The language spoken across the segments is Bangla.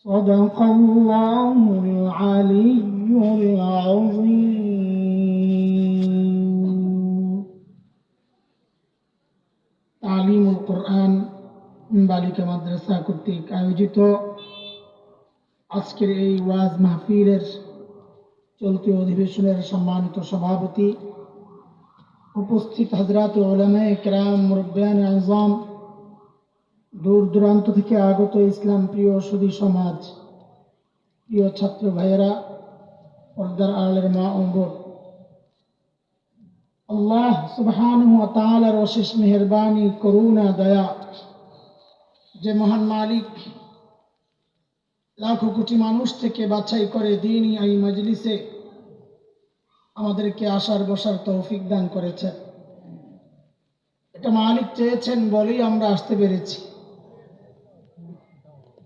صدق الله العلي العظيم তালিমুল কোরআন বালিকা মাদ্রাসা কর্তৃক আয়োজিত আজকের এই ওয়াজ মাহফিলের চলতি অধিবেশনের সম্মানিত সভাপতি, উপস্থিত হযরত উলামায়ে কেরাম, মুরব্বিয়ান আযম, দূর দূরান্ত থেকে আগত ইসলাম প্রিয় সুধী সমাজ, প্রিয় ছাত্র ভাইয়েরা, পর্দার আড়ালের মা ও বোন, আল্লাহ সুবহানাহু ওয়া তাআলার অশেষ মেহেরবানি, করুণা, দয়া, যে মহান মালিক লাখো কোটি মানুষ থেকে বাছাই করে দ্বীনি এই মজলিসে আমাদেরকে আসার বসার তৌফিক দান করেছেন। এটা মালিক চেয়েছেন বলেই আমরা আসতে পেরেছি।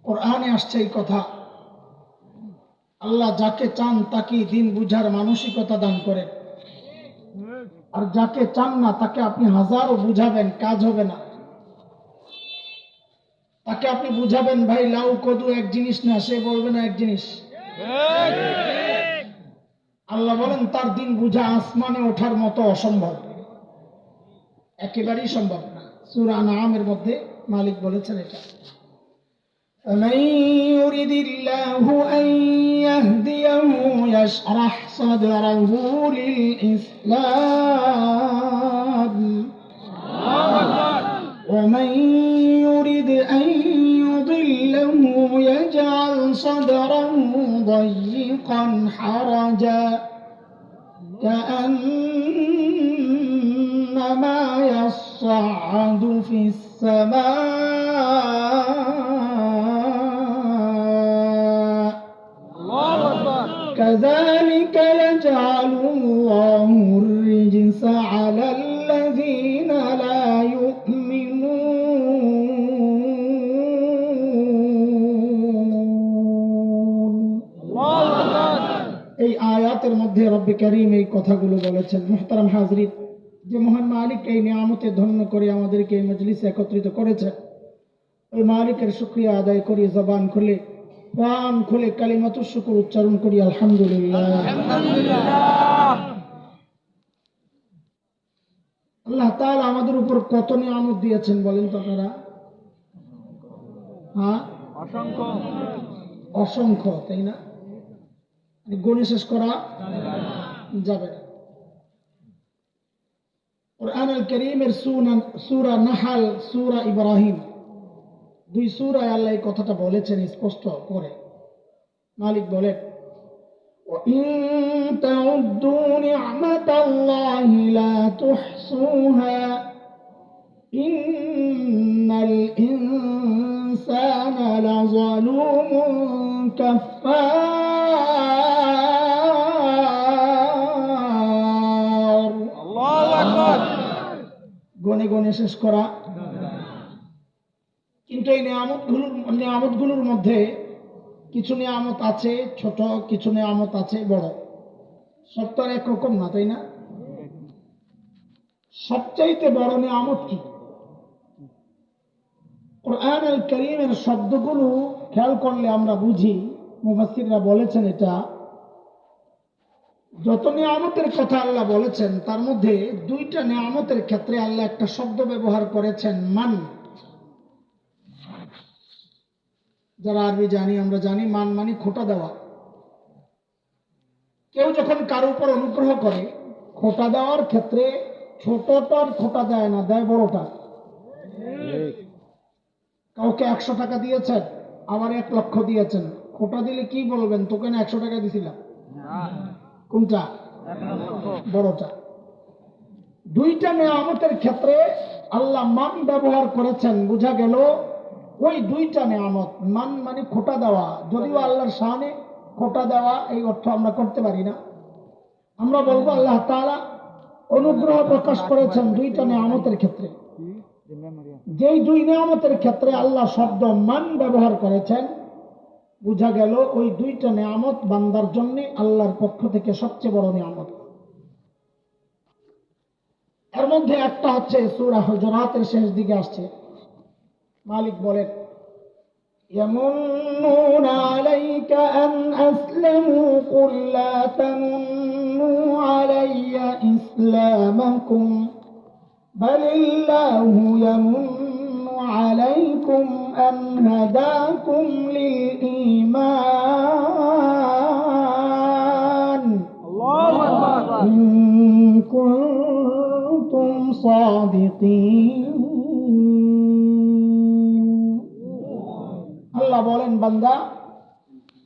কোরআনে আসছে এই কথা, আল্লাহ যাকে চান তাকে দিন বুঝার মানসিকতা দান করেন, আর যাকে চান না তাকে আপনি হাজারও বুঝাবেন, কাজ হবে না। তাকে আপনি বুঝাবেন ভাই লাউ কদু এক জিনিস না, সে বলবে না এক জিনিস। আল্লাহ বলেন তার দিন বুঝা আসমানে ওঠার মতো অসম্ভব, একেবারেই সম্ভব না। সূরা আনআমের মধ্যে মালিক বলেছেন এটা। فمن يرد الله أن يهديه يشرح صدره للإسلام ومن يرد أن يضله يجعل صدره ضيقا حرجا كأنما يصعد في السماء كذلك يجعل الله الرجس على الذين لا يؤمنون। এই আয়াতের মধ্যে রব্বে কারীম এই কথাগুলো বলেছেন। মুহতারাম হাজরিন, যে মহান মালিক এই নিয়ামতে ধন্য করে আমাদেরকে এই মজলিসে একত্রিত করেছেন, ওই মালিকের শুকরিয়া আদায় করি, জবান খুলে প্রাণ খুলে কালিমাতুশ শুকর উচ্চারণ করি, আলহামদুলিল্লাহ। আল্লাহ তাআলা আমাদের উপর কত নিয়ামত দিয়েছেন বলেন তো আপনারা? হ্যাঁ, অসংখ্য অসংখ্য, তাই না? গণে শেষ করা যাবে না। কুরআন আল কারীমের সূরা নাহল, সূরা ইব্রাহিম, দুই সূরায় আল্লাহ এই কথাটা বলেছেন স্পষ্ট করে। মালিক বলেন, وَإِن تَعُدُّوا نِعْمَةَ اللَّهِ لَا تُحْصُوهَا إِنَّ الْإِنسَانَ لَظَلُومٌ كَفَّارٌ। আল্লাহু আকবার। গনে গনে শেষ করা। কিন্তু এই নিয়ামতগুলোর মধ্যে কিছু নিয়ামত আছে ছোট, কিছু নিয়ামত আছে বড়। সব তো আর একরকম না, তাই না? সবচাইতে বড় নিয়ামত কি? কুরআন আল কারীমের শব্দগুলো খেয়াল করলে আমরা বুঝি, মুফাসসিররা বলেছেন এটা, যত নিয়ামতের কথা আল্লাহ বলেছেন তার মধ্যে দুইটা নিয়ামতের ক্ষেত্রে আল্লাহ একটা শব্দ ব্যবহার করেছেন, মান। যারা আরবি জানি আমরা জানি মান মানে খোঁটা দেওয়া। কেউ যখন কারো উপর অনুগ্রহ করে, খোঁটা দেওয়ার ক্ষেত্রে ছোটটার খোঁটা দেয় না, দেয় বড়টা। কাউকে 100 টাকা দিয়েছেন, আবার 1 লক্ষ দিয়েছেন, খোঁটা দিলে কি বলবেন? তোকে না 100 টাকা দিছিলাম। কোনটা? বড়টা। দুইটা নিয়ামতের ক্ষেত্রে আল্লাহ মান ব্যবহার করেছেন, বোঝা গেল ওই দুইটা নিয়ামত। মান মানে খোঁটা দেওয়া, যদিও আল্লাহর শানে খোঁটা দেওয়া এই অর্থ আমরা করতে পারি না। আমরা বলবো আল্লাহ তাআলা অনুগ্রহ প্রকাশ করেছেন দুইটা নিয়ামতের ক্ষেত্রে। যেই দুই নিয়ামতের ক্ষেত্রে আল্লাহ শব্দ মান ব্যবহার করেছেন, বোঝা গেল ওই দুইটা নিয়ামত বান্দার জন্য আল্লাহর পক্ষ থেকে সবচেয়ে বড় নিয়ামত। এর মধ্যে একটা হচ্ছে সূরা হুজুরাতের শেষ দিকে আসছে। মালিক বলেন, يمنون عليك أن أسلموا قل لا تمنوا علي إسلامكم بل الله يمن عليكم أن هداكم للإيمان إن كنتم صادقين আল্লাহ বলেন, বান্দা,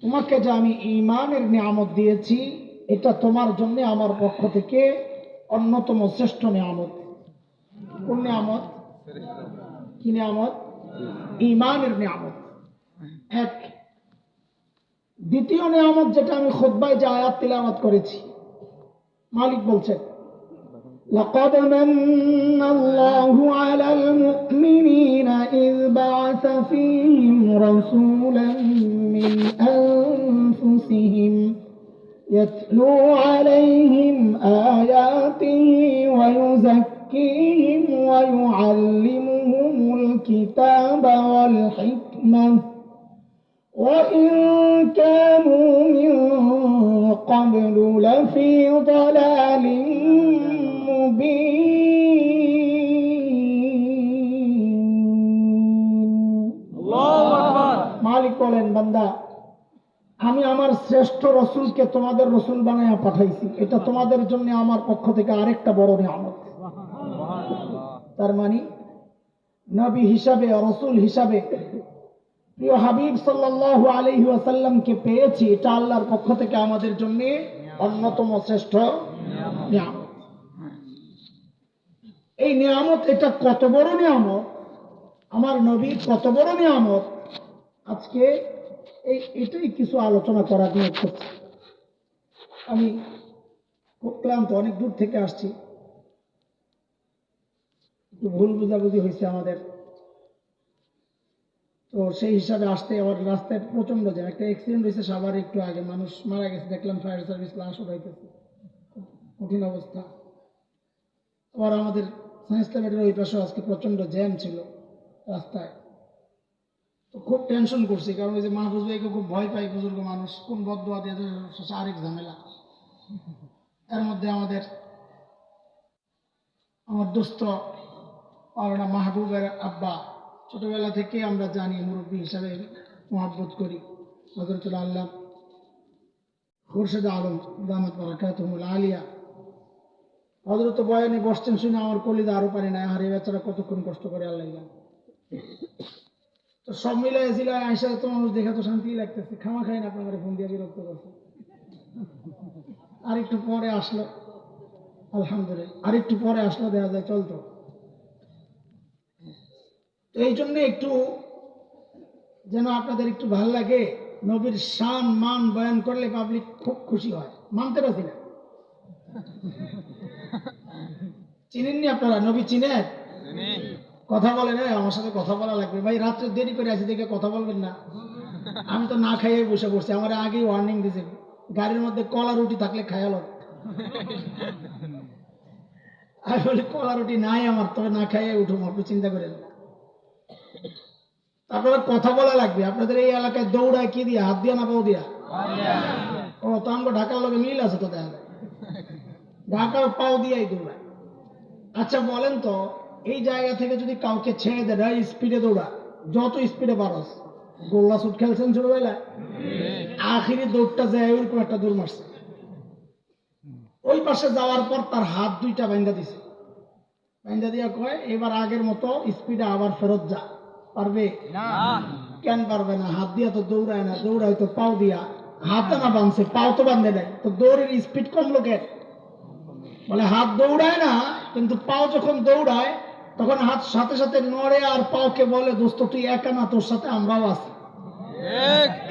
তোমাকে যে আমি ঈমানের নিয়ামত দিয়েছি, এটা তোমার জন্য আমার পক্ষ থেকে অন্যতম শ্রেষ্ঠ নিয়ামত। কোন নিয়ামত? কি নিয়ামত? ঈমানের নিয়ামত এক। দ্বিতীয় নিয়ামত যেটা আমি খুতবায় যে আয়াত তিলাওয়াত করেছি, মালিক বলছেন, لقد من الله على المؤمنين إذ بعث فيهم رسولا من أنفسهم يتلو عليهم آياته ويزكيهم ويعلمهم الكتاب والحكمة وإن كانوا من قبل لفي ضلال মালিক বলেন, বান্দা, আমি আমার শ্রেষ্ঠ রসুলকে তোমাদের রসুল বানাইয়া পাঠাইছি, এটা তোমাদের জন্য আমার পক্ষ থেকে আরেকটা বড় নিয়ামত। তার মানে নবী হিসাবে, রসুল হিসাবে প্রিয় হাবিব সাল্লাল্লাহু আলাইহি ওয়াসাল্লামকে পেয়েছি, এটা আল্লাহর পক্ষ থেকে আমাদের জন্য অন্যতম শ্রেষ্ঠ নিয়ামত। এই নিয়ামত, এটা কত বড় নিয়ামত, আমার নবী কত বড় নিয়ামত, আজকে এটাই কিছু আলোচনা করার নিয়োগ করছি। আমি খুব ক্লান্ত, অনেক দূর থেকে আসছি, একটু ভুল বুঝাবুঝি হয়েছে আমাদের, তো সেই হিসাবে আসতে আমার রাস্তায় প্রচন্ড জ্যাম। একটা অ্যাক্সিডেন্ট হয়েছে সাভারে একটু আগে, মানুষ মারা গেছে, দেখলাম ফায়ার সার্ভিস লাশ উঠাইতেছে, কঠিন অবস্থা। আবার আমাদের সায়েন্স ল্যাবের ওই পাশে আজকে প্রচন্ড জ্যাম ছিল রাস্তায়, তো খুব টেনশন করছি, কারণ ওই যে মাহফুজ ভাইকে খুব ভয় পাই, বুজুর্গ মানুষ, কোন বদদোয়া দিয়ে আরেক ঝামেলা। এর মধ্যে আমার দোস্ত মাওলানা মাহবুবের আব্বা, ছোটবেলা থেকে আমরা জানি, মুরব্বী হিসাবে মহব্বত করি, হযরতুল আল্লাহ খুরশেদ আলম দামাত বারাকাতুহুল আলিয়া, হযরত বয়ানে বসছেন শুনে আমার কলিজা আরো পারি না, আর এই বেচারা কতক্ষণ কষ্ট করে আল্লাহ জানে। তো সব মিলাই আইসা তো মানুষ দেখা তো শান্তি লাগতেছে, খামা খাই না আপনাদের ফোন দিয়ে বিরক্ত করছে। আর একটু পরে আসলো, আলহামদুলিল্লাহ, আর একটু পরে আসলো, দেখা যায় চলতো। তো এই জন্য একটু যেন আপনাদের একটু ভাল লাগে, নবীর শান মান বয়ান করলে পাবলিক খুব খুশি হয়, মানতে রাজি না। চিনেননি আপনারা? নবী চিনেন? কথা বলেন, আমার সাথে কথা বলা লাগবে ভাই, রাত্রে দেরি করে আসি দেখে কথা বলবেন না। আমি তো না খাইয়ে বসে পড়ছি, আমার আগেই ওয়ার্নিং দিয়েছে, গাড়ির মধ্যে কলা রুটি থাকলে খায়াল। আমি বলি কলা রুটি নাই আমার, তবে না খাইয়ে উঠুম, আপনি চিন্তা করেন। তারপরে কথা বলা লাগবে। আপনাদের এই এলাকায় দৌড়ায় কি দিয়া? হাত দিয়া না পাও দিয়া? ও তো আমাকে ঢাকার লোকে মিল আছে তো, দেখা যায় ঢাকার পাও দিয়াই দৌড়ায়। আচ্ছা বলেন তো, এই জায়গা থেকে যদি কাউকে ছেড়ে দেয়, স্পিডে দৌড়া, যত স্পিডে পারস, গোল্লা শুট খেলছেন ছোটবেলায়, আখিরি দৌড়টা যায় ওইরকম একটা দৌড় মারছে, ওই পাশে যাওয়ার পর তার হাত দুইটা বাইন্ধা দিছে, বাইন্ধা দিয়া কয় এবার আগের মতো স্পিডে আবার ফেরত যা। পারবে না? কেন পারবে না? হাত দিয়া তো দৌড়ায় না, দৌড়ায় তো পাও দিয়া। হাতে না বাঁধছে, পাও তো বাঁধে নাই, তো দৌড়ের স্পিড কমলো কেন? বলে হাত দৌড়ায় না, কিন্তু পাও যখন দৌড়ায় তখন হাত সাথে সাথে নড়ে, আর পাওকে বলে দোস্ত তুই একা না, তোর সাথে আমরাও আছি।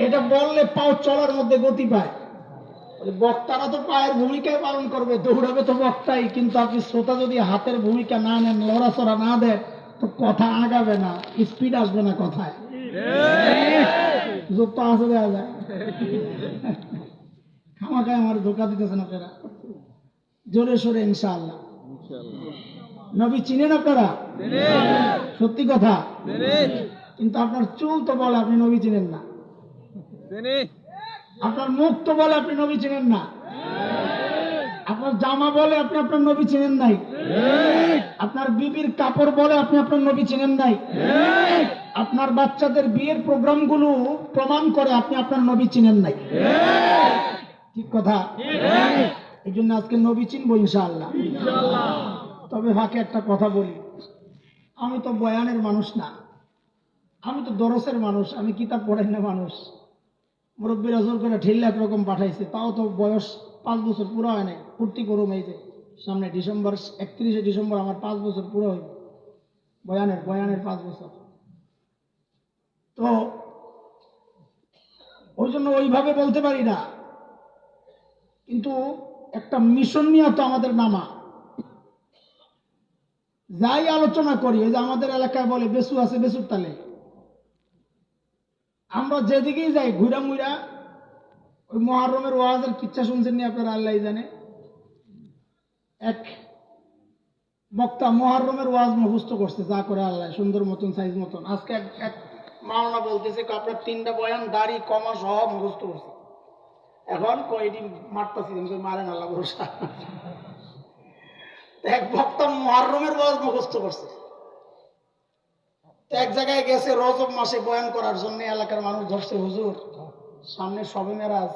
এটা বললে পাও চলার মধ্যে গতি পায়। বক্তারা তো পায়ের ভূমিকায় পালন করবে, দৌড়াবে তো বক্তাই, কিন্তু আপনি শ্রোতা যদি হাতের ভূমিকা না নেন, লড়াচড়া না দেন, তো কথা আগাবে না, স্পিড আসবে না কথায়। যত আসে দেওয়া যায়, খামাখায় আমার ধোকা দিতেছেন আপনারা। জোরে সোরে ইনশাআল্লাহ। নবী চিনেন আপনারা? সত্যি কথা, কিন্তু আপনার চুল তো বলে আপনি নবী চিনেন না, আপনার মুখ তো বলে আপনি নবী চিনেন না, আপনার জামা বলে আপনি আপনার নবী চিনেন নাই, আপনার বিবির কাপড় বলে আপনি আপনার নবী চিনেন নাই, আপনার বাচ্চাদের বিয়ের প্রোগ্রামগুলো প্রমাণ করে আপনি আপনার নবী চিনেন নাই। ঠিক কথা। এই জন্য আজকে নবী চিনবো ইনশাআল্লাহ। তবে ফাঁকে একটা কথা বলি, আমি তো বয়ানের মানুষ না, আমি তো দরসের মানুষ, আমি কিতাব পড়াই না মানুষ। মুরব্বীরা জোর করে ঢিল্লা একরকম পাঠাইছে, তাও তো বয়স 5 বছর পুরো হয় নাই। ফুর্তি করুম, এই যে সামনে ডিসেম্বর 31শে ডিসেম্বর আমার 5 বছর পুরো হইব বয়ানের 5 বছর। তো ওই জন্য ওইভাবে বলতে পারি না, কিন্তু একটা মিশন নিয়ে তো আমাদের নামা। যাই আলোচনা করি, ওই যে আমাদের এলাকায় বলে বেসু আছে বেসুর তালে, আমরা যেদিকেই যাই ঘুরা মুইরা ওই মুহররমের ওয়াজের কিচ্ছা শুনছেন নি আপনারা? আল্লাহ জানে। এক বক্তা মুহররমের ওয়াজ মুখস্থ করছে, যা করে আল্লাহ, সুন্দর মতন সাইজ মতন। আজকে এক মাওলানা বলতেছে আপনার 3টা বয়ান দাড়ি কমা সহ মুখস্থ করছে। এখন কয়টি মারতাছি, মারেন আল্লাহ ভরসা। এক বক্তা মুহররমের ওয়াজ মুখস্থ করছে, এক জায়গায় গেছে রজব মাসে বয়ান করার জন্য। এলাকার মানুষ ধরছে, হুজুর সামনে সবে মেরাজ,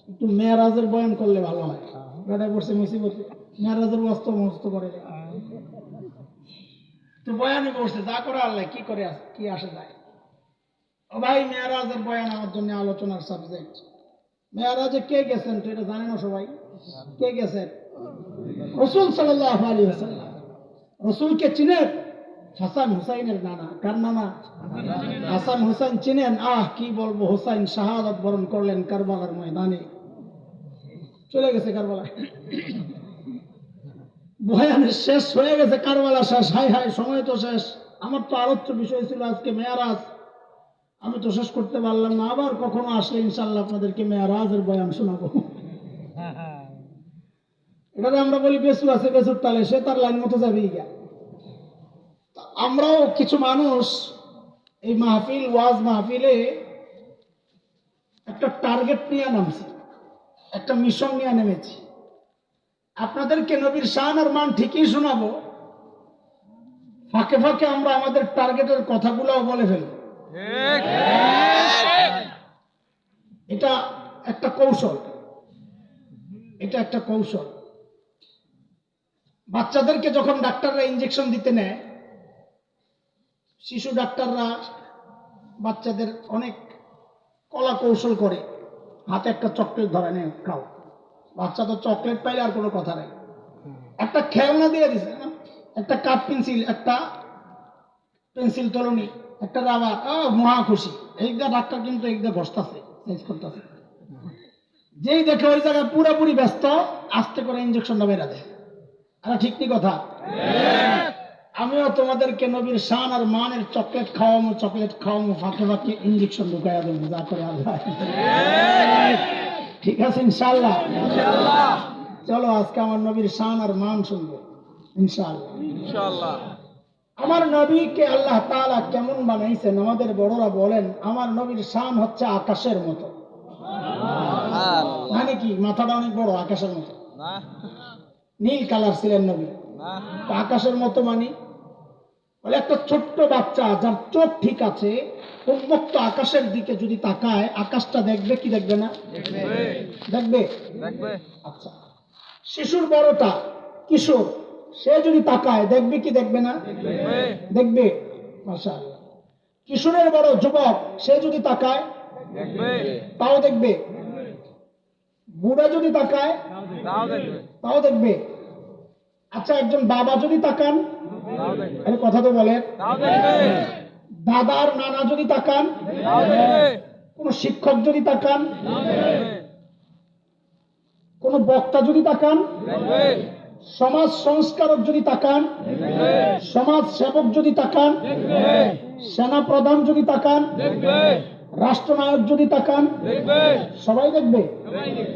একটু মেরাজের বয়ান করলে ভালো হয়। বেটা করছে মুসিবত, মেরাজের ওয়াজ মুখস্থ করে, তো বয়ানই করছে, যা করে আল্লাহ, কি করে কি আসে যায়। ও ভাই, মেরাজের বয়ান আমার জন্য আলোচনার সাবজেক্ট। মেরাজে কে গেছেন তো এটা জানে না সবাই? কে গেছেন? রাসূল সাল্লাল্লাহু আলাইহি ওয়াসাল্লাম। রাসূলকে চিনেন? হাসান হুসাইনের নানা। কার নানা? হাসান হুসাইন চিনেন? কি বলবো, হুসাইন শাহাদাত বরণ করলেন কারবালার ময়দানে, চলে গেছে কারবালা। বয়ানের শেষ হয়ে গেছে, কারবালা শেষ। হাই হাই, সময় তো শেষ। আমার তো আলোচ্য বিষয় ছিল আজকে মেরাজ, আমি তো শেষ করতে পারলাম না। আবার কখনো আসলে ইনশাআল্লাহ আপনাদেরকে মেরাজের বয়ান শোনাবো। এটাতে আমরা বলি বেসু আছে বেসুর তালে, সে তার লাইন মতো যাবেই গা। আমরাও কিছু মানুষ এই মাহফিল, ওয়াজ মাহফিলে একটা টার্গেট নিয়ে নামছি, একটা মিশন নিয়ে নেমেছি। আপনাদেরকে নবীর শান আর মান ঠিকই শোনাবো, ফাঁকে ফাঁকে আমরা আমাদের টার্গেটের কথাগুলোও বলে ফেলব। এটা একটা কৌশল, এটা একটা কৌশল। বাচ্চাদেরকে যখন ডাক্তাররা ইঞ্জেকশন দিতে নেয়, শিশু ডাক্তাররা বাচ্চাদের অনেক কলা কৌশল করে। হাতে একটা চকলেট ধরে নেয়, খাও। বাচ্চা তো চকলেট পাইলে আর কোনো কথা নেই, একটা খেলনা দিয়ে দিছে, একটা কাঠ পেন্সিল, একটা পেন্সিল তলনি, একটা রাবার, মহা খুশি। এইটা ডাক্তার কিন্তু এইটা ঘষতেছে, চেঞ্জ করতেছে। যেই দেখে ওই জায়গায় পুরোপুরি ব্যস্ত, আস্তে করে ইঞ্জেকশনটা বেরা দেয়। আর ঠিক নি কথা? আমিও তোমাদেরকে নবীর শান আর মানের চকলেট খাওয়ামো, ফাঁকে ফাঁকে ইঞ্জেকশন ঢুকাইয়া দেবো, যা করে আল্লাহ। ঠিক আছে ইনশাআল্লাহ? চলো আজকে আমার নবীর শান আর মান শুনবো ইনশাআল্লাহ। আমার নবীকে আল্লাহ তাআলা কেমন বানাইছেন? আমাদের বড়রা বলেন আমার নবীর শান হচ্ছে আকাশের মতো। মানে কি? মাথাটা অনেক বড়, আকাশের মতো। নীল কালার ছিলেন নবী, আকাশের মতো মানে বলে একটা ছোট্ট বাচ্চা যার চোখ ঠিক আছে, উন্মুক্ত আকাশের দিকে যদি তাকায়, আকাশটা দেখবে কি দেখবে না? দেখবে। আচ্ছা, শিশুর বড়টা কিশোর, সে যদি তাকায় দেখবে কি দেখবে না? দেখবে। মাশাআল্লাহ। কিশোরের বড় যুবক, সে যদি তাকায় তাও দেখবে। বুড়া যদি তাকায় তাও দেখবে। আচ্ছা, একজন বাবা যদি তাকান, আরে কথা তো বলেন, দাদার নানা যদি তাকান, কোন শিক্ষক যদি তাকান, কোন বক্তা যদি তাকান, সমাজ সংস্কারক যদি তাকান, সমাজ সেবক যদি তাকান, সেনা প্রধান যদি তাকান, রাষ্ট্রনায়ক যদি তাকান, সবাই দেখবে,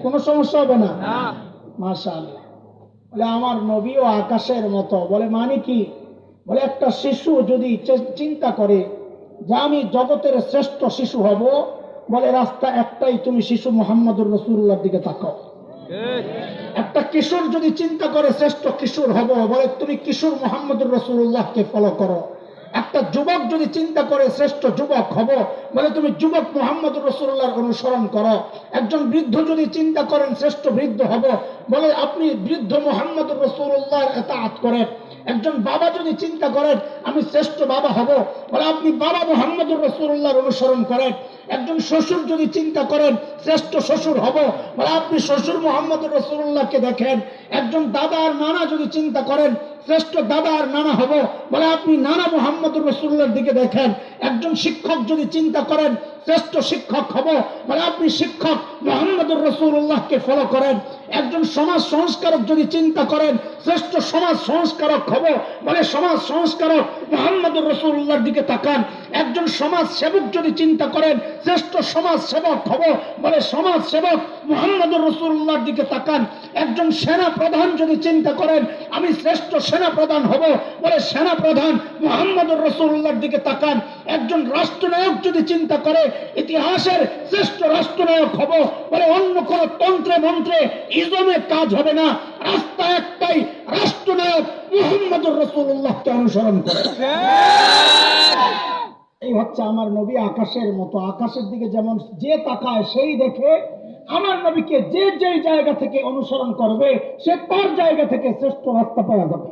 কোনো সমস্যা হবে না। মাশাআল্লাহ। বলে আমার নবীও আকাশের মতো। বলে মানে কি? বলে একটা শিশু যদি চিন্তা করে যে আমি জগতের শ্রেষ্ঠ শিশু হব, বলে রাস্তা একটাই, তুমি শিশু মুহাম্মদুর রাসূলুল্লাহর দিকে তাকাও। একটা কিশোর যদি চিন্তা করে শ্রেষ্ঠ কিশোর হব, বলে তুমি কিশোর মুহাম্মদুর রাসূলুল্লাহকে ফলো করো। একটা যুবক যদি চিন্তা করে শ্রেষ্ঠ যুবক হব, বলে তুমি যুবক মুহাম্মদুর রাসূলুল্লাহর অনুসরণ করো। একজন বৃদ্ধ যদি চিন্তা করেন শ্রেষ্ঠ বৃদ্ধ হব, বলে আপনি বৃদ্ধ মুহাম্মদুর রাসূলুল্লাহর ইতাআত করেন। একজন বাবা যদি চিন্তা করেন আমি শ্রেষ্ঠ বাবা হব, বলে আপনি বাবা মুহাম্মদুর রাসূলুল্লাহর অনুসরণ করেন। একজন শ্বশুর যদি চিন্তা করেন শ্রেষ্ঠ শ্বশুর হব, বলে আপনি শ্বশুর মুহাম্মদুর রাসূলুল্লাহকে দেখেন। একজন দাদা আর নানা যদি চিন্তা করেন শ্রেষ্ঠ দাদা আর নানা হব, বলে আপনি নানা মুহাম্মদুর রাসূলুল্লাহর দিকে দেখেন। একজন শিক্ষক যদি চিন্তা করেন শ্রেষ্ঠ শিক্ষক হব, বলে আপনি শিক্ষক মুহাম্মদুর রাসূলুল্লাহকে ফলো করেন। একজন সমাজ সংস্কারক যদি চিন্তা করেন শ্রেষ্ঠ সমাজ সংস্কারক হব, বলে সমাজ সংস্কারক মুহাম্মদুর রাসূলুল্লাহর দিকে তাকান। একজন সমাজ সেবক যদি চিন্তা করেন শ্রেষ্ঠ সমাজ সেবক হব, বলে সমাজ সেবক মুহাম্মদুর রাসূলুল্লাহর দিকে তাকান। একজন সেনা প্রধান যদি চিন্তা করেন আমি শ্রেষ্ঠ সেনা প্রধান হব, বলে সেনা প্রধান মুহাম্মদুর রাসূলুল্লাহর দিকে তাকান। একজন রাষ্ট্রনায়ক যদি চিন্তা করে ইতিহাসের শ্রেষ্ঠ রাষ্ট্রনায়ক হব, বলে অন্য কোন তন্ত্রে মন্ত্রে ইজমে কাজ হবে না, রাস্তা একটাই, রাষ্ট্রনায়ক মুহাম্মদুর রাসূলুল্লাহকে অনুসরণ করে। এই হচ্ছে আমার নবী আকাশের মতো। আকাশের দিকে যেমন যে তাকায় সেই দেখে, আমার নবীকে যে যে জায়গা থেকে অনুসরণ করবে সে তার জায়গা থেকে শ্রেষ্ঠ রাস্তা পাওয়া যাবে।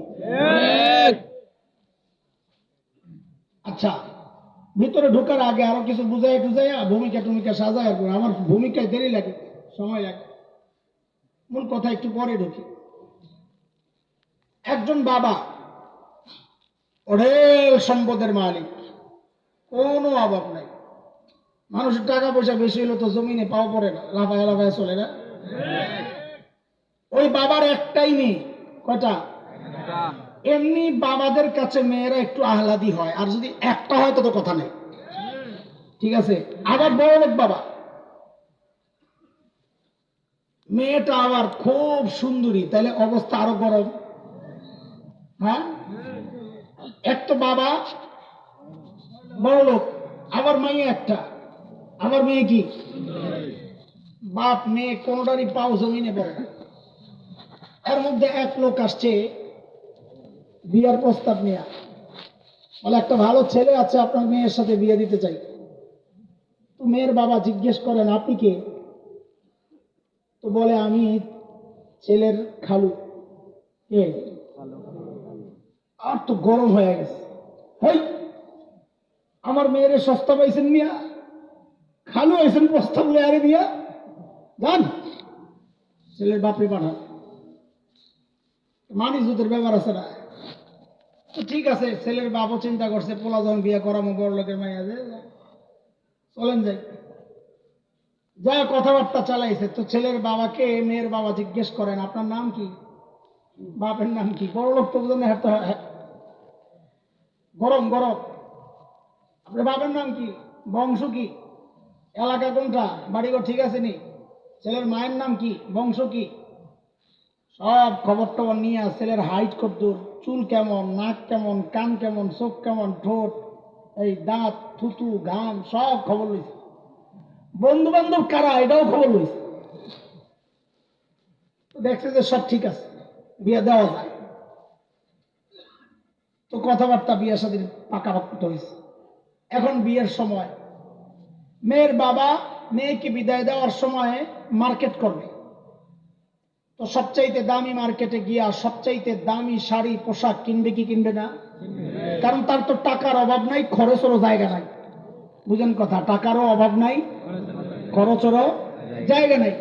আচ্ছা, ভিতরে ঢোকার আগে আরো কিছু বুঝাই টুজাইয়া ভূমিকা টুমিকা সাজায়, আমার ভূমিকায় দেরি লাগে, সময় লাগে, মূল কথা একটু পরে ঢুকি। একজন বাবা অঢেল সম্পদের মালিক, কোনো অভাব নাই। মানুষের টাকা পয়সা বেশি হলে তো জমিনে পাও পড়ে না, লাফায় লাফায় চলে না। ওই বাবার একটাই মেয়ে, কয়টা? এমনি বাবাদের কাছে মেয়েরা একটু আহ্লাদি হয়, আর যদি একটা হয় তো কথা নেই, ঠিক আছে। আবার বড় লোক বাবা, মেয়েটা আবার খুব সুন্দরী, তাহলে অবস্থা আরো গরম। হ্যাঁ, এক তো বাবা বড় লোক, আবার মাইয়া একটা, আবার মেয়ে কি, বাপ মেয়ে কোনটারই পাও জমিনে পড়ে। এর মধ্যে এক লোক আসছে বিয়ার প্রস্তাব নিয়ে, বলে একটা ভালো ছেলে আছে আপনার মেয়ের সাথে বিয়ে দিতে চাই। তো মেয়ের বাবা জিজ্ঞেস করেন আপনি কে? তো বলে আমি ছেলের খালু। কে? আর তো গরম হয়ে গেছে, হেই আমার মেয়েরে সস্তা পাইছেন মিয়া, খালু হয়েছেন প্রস্তাব লয়ে আরে মিয়া যান, ছেলের বাপরে পাঠান। মানি জুতের ব্যাপার আছে না। তো ঠিক আছে, ছেলের বাপও চিন্তা করছে পোলা যখন বিয়ে করামো বড় লোকের মাইয়া, যে চলেন যাই, যা কথাবার্তা চালাইছে। তো ছেলের বাবাকে মেয়ের বাবা জিজ্ঞেস করেন আপনার নাম কি? বাপের নাম কি? বড় লোক তো বুঝলেন, গরম গরম, আপনার বাপের নাম কি, বংশ কি, এলাকা কোনটা, বাড়িঘর ঠিক আছে নি, ছেলের মায়ের নাম কি, বংশ কি, সব খবর টবর নিয়ে, ছেলের হাইট কতদূর, চুল কেমন, নাক কেমন, কান কেমন, চোখ কেমন, ঠোঁট, এই দাঁত, থুতু, ঘাম, সব খবর লইছে। বন্ধু বান্ধব কারা এটাও খবর লইছে। দেখছে যে সব ঠিক আছে, বিয়ে দেওয়া যায়। তো কথাবার্তা বিয়ের সাথে পাকাপাক্ত হয়েছে। এখন বিয়ের সময় মেয়ের বাবা মেয়েকে বিদায় দেওয়ার সময় মার্কেট করবে। তো সবচাইতে দামি মার্কেটে গিয়া সবচাইতে দামি শাড়ি পোশাক কিনবে কি কিনবে না? কারণ তার তো টাকার অভাব নাই, খরচেরও জায়গা নাই। বুঝেন কথা, টাকারও অভাব নাই, খরচেরও জায়গা নাই।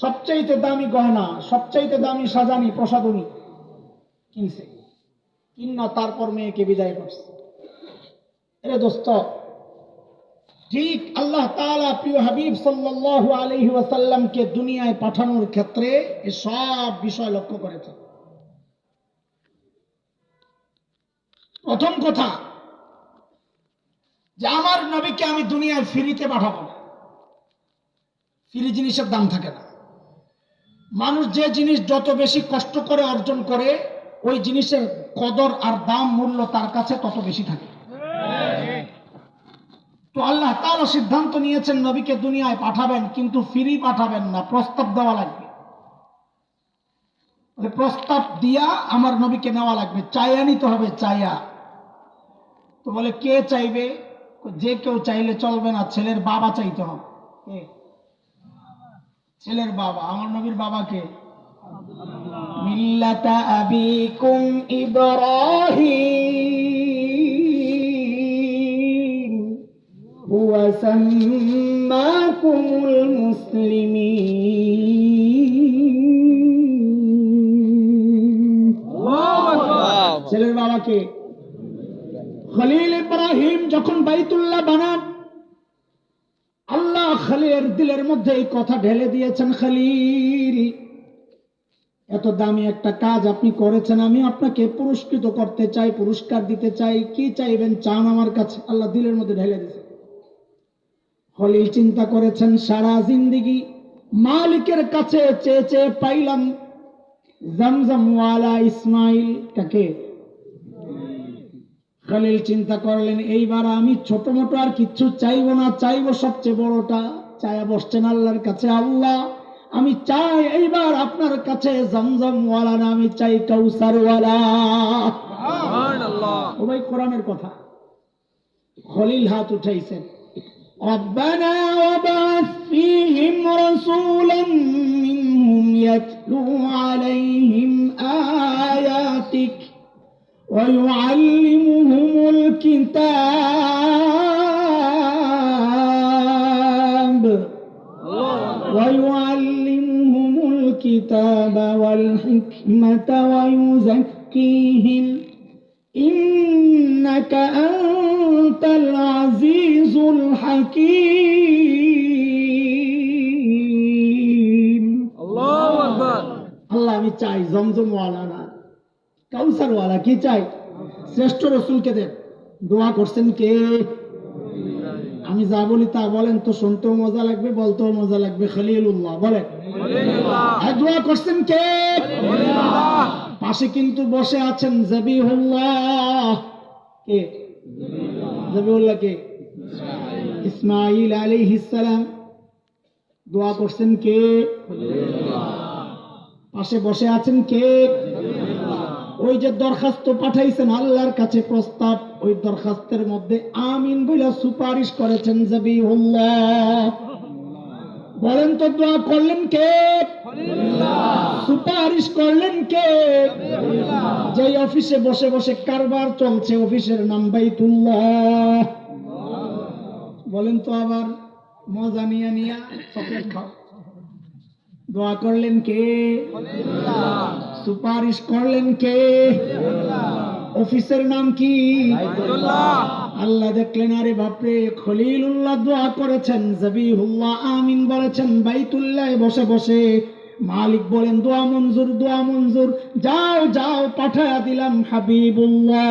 সবচাইতে দামি গয়না, সবচাইতে দামি সাজানি প্রসাদনী কিনছে, কিনা তারপর মেয়েকে বিদায় করছে। এরে দোস্ত, ঠিক আল্লাহ তাআলা প্রিয় হাবিব সাল্লাল্লাহু আলাইহি ওয়াসাল্লামকে দুনিয়ায় পাঠানোর ক্ষেত্রে এই সব বিষয় লক্ষ্য করেছে। প্রথম কথা যে আমার নবীকে আমি দুনিয়ায় ফ্রিতে পাঠাবো না। ফ্রি জিনিসের দাম থাকে না। মানুষ যে জিনিস যত বেশি কষ্ট করে অর্জন করে ওই জিনিসের কদর আর দাম মূল্য তার কাছে তত বেশি থাকে। আল্লাহ তাআলা সিদ্ধান্ত নিয়েছেন নবীকে দুনিয়ায় পাঠাবেন, কিন্তু ফ্রি পাঠাবেন না, প্রস্তাব দেওয়া লাগবে। প্রস্তাব দিয়া আমার নবীকে নেওয়া লাগবে, চাইয়া নিতে হবে, চাইয়া। তো বলে কে চাইবে? যে কেউ চাইলে চলবে না, ছেলের বাবা চাইতে হবে। ছেলের বাবা। আমার নবীর বাবাকে মিল্লাতা আবিকুম ইব্রাহিম হুয়া সাম্মাকুমুল মুসলিমিন। ছেলের বাবাকে খলিল ইব্রাহিম যখন বাইতুল্লাহ বানান, আল্লাহ খলিলের দিলের মধ্যে এই কথা ঢেলে দিয়েছেন, খলিল এত দামি একটা কাজ আপনি করেছেন, আমি আপনাকে পুরস্কৃত করতে চাই, পুরস্কার দিতে চাই, কি চাইবেন চান আমার কাছে। আল্লাহ দিলের মধ্যে ঢেলে দিয়েছে। খলিল চিন্তা করেছেন সারা জিন্দেগি মালিকের কাছে চেয়ে চেয়ে পাইলাম জমজমওয়ালা ইসমাইল। কাকে? খলিল চিন্তা করলেন এইবার আমি ছোট মোটো আর কিচ্ছু চাইবো না, চাইবো সবচেয়ে বড়টা। চায়া বসছেন আল্লাহর কাছে, আল্লাহ আমি চাই এইবার আপনার কাছে জমজমওয়ালা না, আমি চাই কাউসারওয়ালা। ও ভাই কোরআনের কথা। খলিল হাত উঠাইছেন, রব্বানা ওয়াবা'থ ফীহিম রাসূলাম মিনহুম ইয়াতলু আলাইহিম আয়াতিক ويعلمهم الكتاب والحكمة ويزكيهم إنك أنت العزيز الحكيم। الله أكبر। الله আমি চাই জমজমওয়ালা না, কাউসারওয়ালা। কি চাই? শ্রেষ্ঠ রসুলকে দেন। দোয়া করছেন কে? আমি যা বলি তা বলেন তো, শুনতেও মজা লাগবে, বলতেও মজা লাগবে। খলিলুল্লাহ বলেন। দোয়া করছেন কে? পাশে কিন্তু বসে আছেন জবিহুল্লাহ। কে জবিহুল্লাহ? কে? ইসমাঈল আলাইহিস সালাম। দোয়া করছেন কে? পাশে বসে আছেন কে? ওই যে দরখাস্ত পাঠাইছেন আল্লাহর কাছে প্রস্তাব, ওই দরখাস্তের মধ্যে আমিন বলে সুপারিশ করেছেন জবিহুল্লাহ। বলেন তো দোয়া করলেন কে? সুপারিশ করলেন কে? যে অফিসে বসে বসে কারবার চলছে, অফিসের নাম বাইতুল্লাহ। বলেন তো আবার মজা নিয়া নিয়া চকলেট খাও। দোয়া করলেন কে? সুপারিশ করলেন কে? অফিসের নাম কি? আল্লাহ দেখলেন আরে বাপরে, খলিলুল্লাহ দোয়া করেছেন, জবিহুল্লাহ আমিন বলেছেন বাইতুল্লাহ বসে বসে। মালিক বলেন দোয়া মঞ্জুর, দোয়া মঞ্জুর, যাও যাও পাঠায়া দিলাম হাবিবুল্লাহ।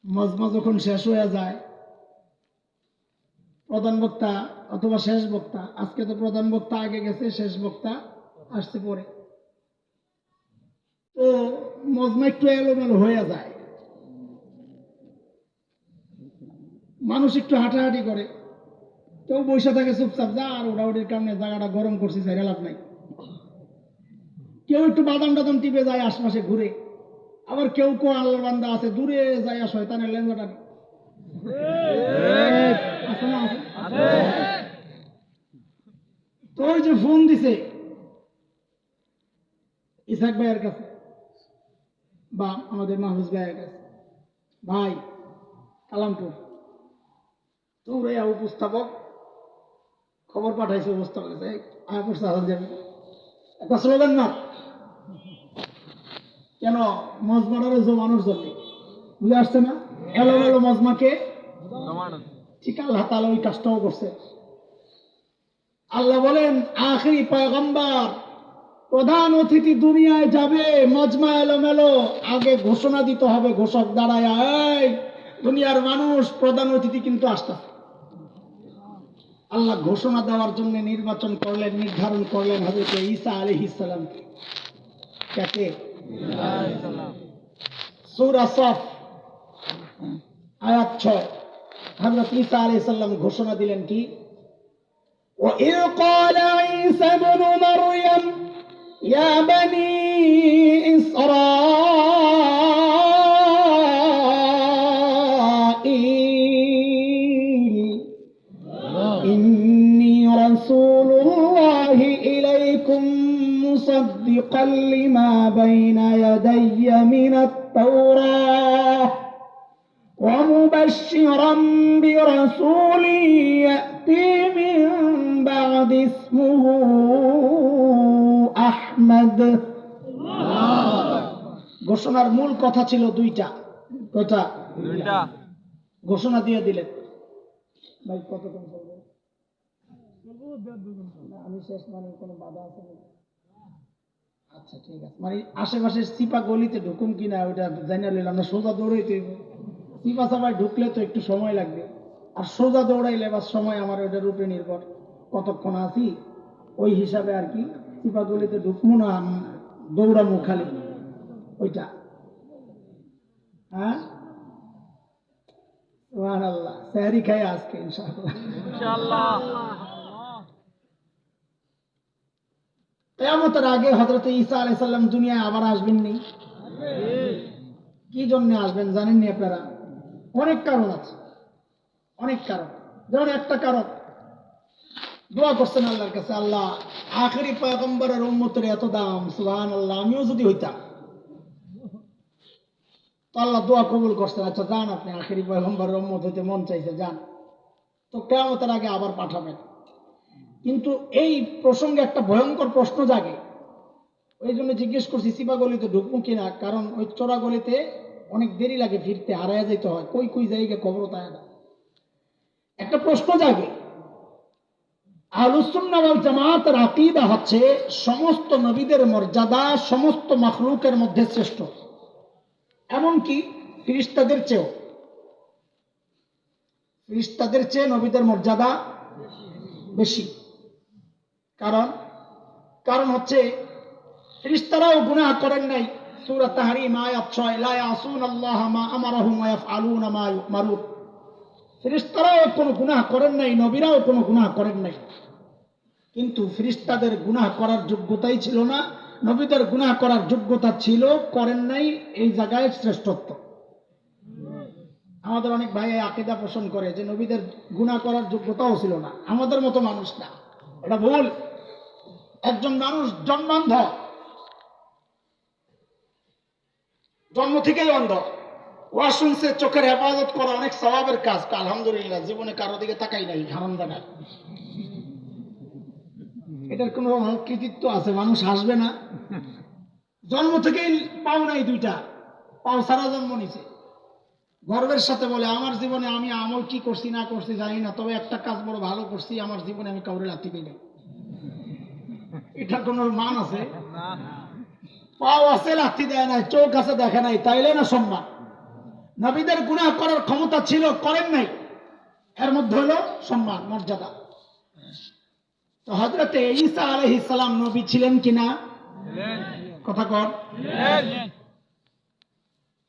মজমা যখন শেষ হয়ে যায়, প্রধান বক্তা অথবা শেষ বক্তা, আজকে তো প্রধান বক্তা আগে গেছে, শেষ বক্তা আসছে পরে, তো মজমা একটু এলোমেলো হয়ে যায়, মানুষ একটু হাঁটাহাঁটি করে, কেউ বসে থাকে চুপচাপ, যা আর ওড়াউড়ির কারণে জায়গাটা গরম করছি, যাই লাভ নাই। কেউ একটু বাদাম টাদাম টিপে যায় আশপাশে ঘুরে, আবার কেউ কেউ আল্লাহর বান্দা আছে দূরে যায় শয়তানের লেঞ্জাটা আছে না, আছে। তো ওই যে ফোন দিছে ইসাক ভাইয়ের কাছে বা আমাদের মাহফুজ ভাইয়ের কাছে, ভাই কালামপুর তো উপস্থাপক খবর পাঠাইছে, অবস্থা করেছে আয়া পড়ছে আসান যাবে একটা স্লোগান না কেন, মজমাটারে জমানোর জন্য, বুঝে আসছে না? এলো এলো মজমাকে ঠিক আল্লাহ তাআলা ওই কাজটাও করছে। আল্লাহ বলেন আখিরি পয়গম্বর প্রধান অতিথি দুনিয়ায় যাবে, মজমা এলোমেলো, আগে ঘোষণা দিতে হবে, ঘোষক দাঁড়ায়, এই দুনিয়ার মানুষ প্রধান অতিথি কিন্তু আসতেছে। আল্লাহ ঘোষণা দেওয়ার জন্য নির্বাচন করলেন, নির্ধারণ করলেন হযরত ঈসা আলাইহিস সালাম। কাকে? সূরা সফ আয়াত 6 হযরত ঈসা আলাইহিস সালাম ঘোষণা দিলেন কি وَإِذْ قَالَ عِيسَى ابْنُ مَرْيَمَ يَا بَنِي إِسْرَائِيلَ إِنِّي رَسُولُ اللَّهِ إِلَيْكُمْ مُصَدِّقًا لِمَا بَيْنَ يَدَيَّ مِنَ التَّوْرَاةِ وَمُبَشِّرًا بِرَسُولٍ يَأْتِي مِن بَعْدِي اسْمُهُ আহমদ। ঘোষণার মূল কথা ছিল দুইটা। কথা দুইটা ঘোষণা দিয়ে দিলেন। ভাই কত কম করবে? আমি শেষ মানে কোনো বাধা আছে না? আচ্ছা ঠিক আছে। মানে আশেপাশের সিপা গলিতে ঢুকুম কিনা ওইটা জানিয়ে নিলাম না। সোজা দৌড়াইতে সিপা সাপায় ঢুকলে তো একটু সময় লাগবে, আর সোজা দৌড়াইলে বা সময় আমার ওইটার উপরে নির্ভর কতক্ষণ আছি ওই হিসাবে আর কি। সিপা গলিতে ঢুকবো না দৌড়ামো খালি ওইটা। হ্যাঁ সুবহানাল্লাহ, সেহরি খাই আজকে ইনশাআল্লাহ। কিয়ামতের আগে হযরত ঈসা আলাইহিস সালাম দুনিয়ায় আবার আসবেন নি? কি জন্য আসবেন জানেননি আপনারা? অনেক কারণ আছে, অনেক কারণ। যেমন একটা কারণ, দোয়া করছেন আল্লাহর কাছে, আল্লাহ আখেরি পয়গম্বরের উম্মতের এত দাম, সুবহানাল্লাহ, আমিও যদি হইতাম। তো আল্লাহ দোয়া কবুল করছেন। আচ্ছা যান, আপনি আখেরি পয়গম্বরের উম্মত হইতে মন চাইছে, যান। তো কিয়ামতের আগে আবার পাঠাবেন। কিন্তু এই প্রসঙ্গে একটা ভয়ঙ্কর প্রশ্ন জাগে, ওই জন্য জিজ্ঞেস করছি সিপা গলিতে ঢুকবো কিনা। কারণ ওই চোরা গলিতে অনেক দেরি লাগে ফিরতে, হারাইয়া যাইতে হয়, কই কই জায়গা খবর তাই না। একটা প্রশ্ন জাগে, আহলুস সুন্নাহ ওয়াল জামাতের আকীদা হচ্ছে সমস্ত নবীদের মর্যাদা সমস্ত মাখলুকের মধ্যে শ্রেষ্ঠ, এমনকি ফেরেশতাদের চেয়েও। ফেরেশতাদের চেয়ে নবীদের মর্যাদা বেশি। কারণ হচ্ছে ফেরেশতারাও গুনাহ করেন নাই। সূরা তাহরীম আয়াত 6, লা ইয়াসুনাল্লাহা মা আমারাহুম ওয়া ইয়াফআলুনা মা ইউমারুন। ফেরেশতারাও কোনো গুনাহ করেন নাই, নবীরাও কোনো গুনাহ করেন নাই। কিন্তু ফেরেশতাদের গুনাহ করার যোগ্যতাই ছিল না, নবীদের গুনাহ করার যোগ্যতা ছিল, করেন নাই, এই জায়গায় শ্রেষ্ঠত্ব। আমাদের অনেক ভাই আকীদা পোষণ করে যে নবীদের গুনাহ করার যোগ্যতাও ছিল না, আমাদের মতো মানুষ না। এটা ভুল। একজন মানুষ জন্মান্ধ, জন্ম থেকেই অন্ধ, ওয়াজ শুনছে, চোখের হেফাজত করা অনেক সওয়াবের কাজ। আলহামদুলিল্লাহ, জীবনে কারো দিকে তাকাই নাই, হারামজাদা। এটার কোনো কৃতিত্ব আছে? মানুষ হাসবে না? জন্ম থেকেই পাও নাই, দুইটা পাও সারা জন্ম নিছে। গর্বের সাথে বলে, আমার জীবনে আমি আমল কি করছি না করছি জানি না, তবে একটা কাজ বড় ভালো করছি, আমার জীবনে আমি কাউরে লাথি দিই নাই। এটার কোনো মান আছে? পাও আছে, লাথি দেয় নাই, চোখ আছে, দেখে নাই, তাইলে না সম্মান। নবীদের গুনাহ করার ক্ষমতা ছিল, করেন নাই, এর মধ্যে হলো সম্মান, মর্যাদা। তো হযরত ঈসা আলাইহিস সালাম নবী ছিলেন কিনা? কথা কর।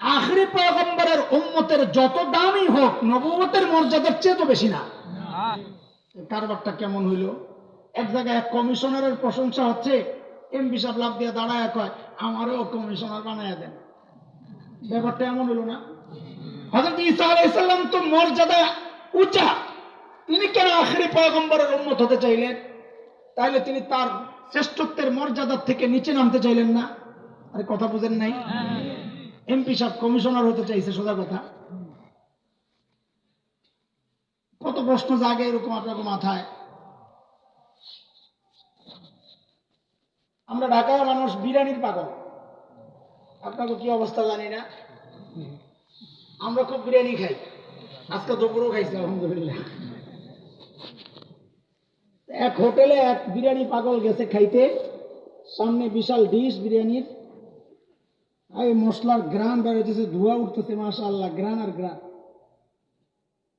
আখেরি পয়গম্বরের উম্মতের যত দামই হোক, নবুয়তের মর্যাদার চেয়ে তো বেশি না। কারবারটা কেমন হইল? এক জায়গায় এক কমিশনারের প্রশংসা হচ্ছে, এমপি সাহেব লাভ দিয়ে দাঁড়ায় কয়, আমারও কমিশনার বানায় দেন। ব্যাপারটা এমন হলো না? হযরত ঈসা আলাইহিস সালাম তো মর্যাদা উঁচা, তিনি কেন আখেরি পয়গম্বরের উম্মত হতে চাইলেন? তাইলে তিনি তার শ্রেষ্ঠত্বের মর্যাদার থেকে নিচে নামতে চাইলেন না? আরে কথা বুঝেন নাই? এমপি সাহেব কমিশনার হতে চাইছে, সোজা কথা। কত প্রশ্ন জাগে এরকম আপনার মাথায়। আমরা ঢাকার মানুষ বিরিয়ানির পাগল, আপনাকে কি অবস্থা জানি না। আমরা খুব বিরিয়ানি খাই, আজকে দুপুরও খাইছি আলহামদুলিল্লাহ। এক হোটেলে এক বিরিয়ানি পাগল গেছে খাইতে, সামনে বিশাল ডিশ বিরিয়ানির, এই মশলার গ্রান বেরোতেছে, ধোঁয়া উঠতেছে, মাশাআল্লাহ, গ্রান আর গ্রান।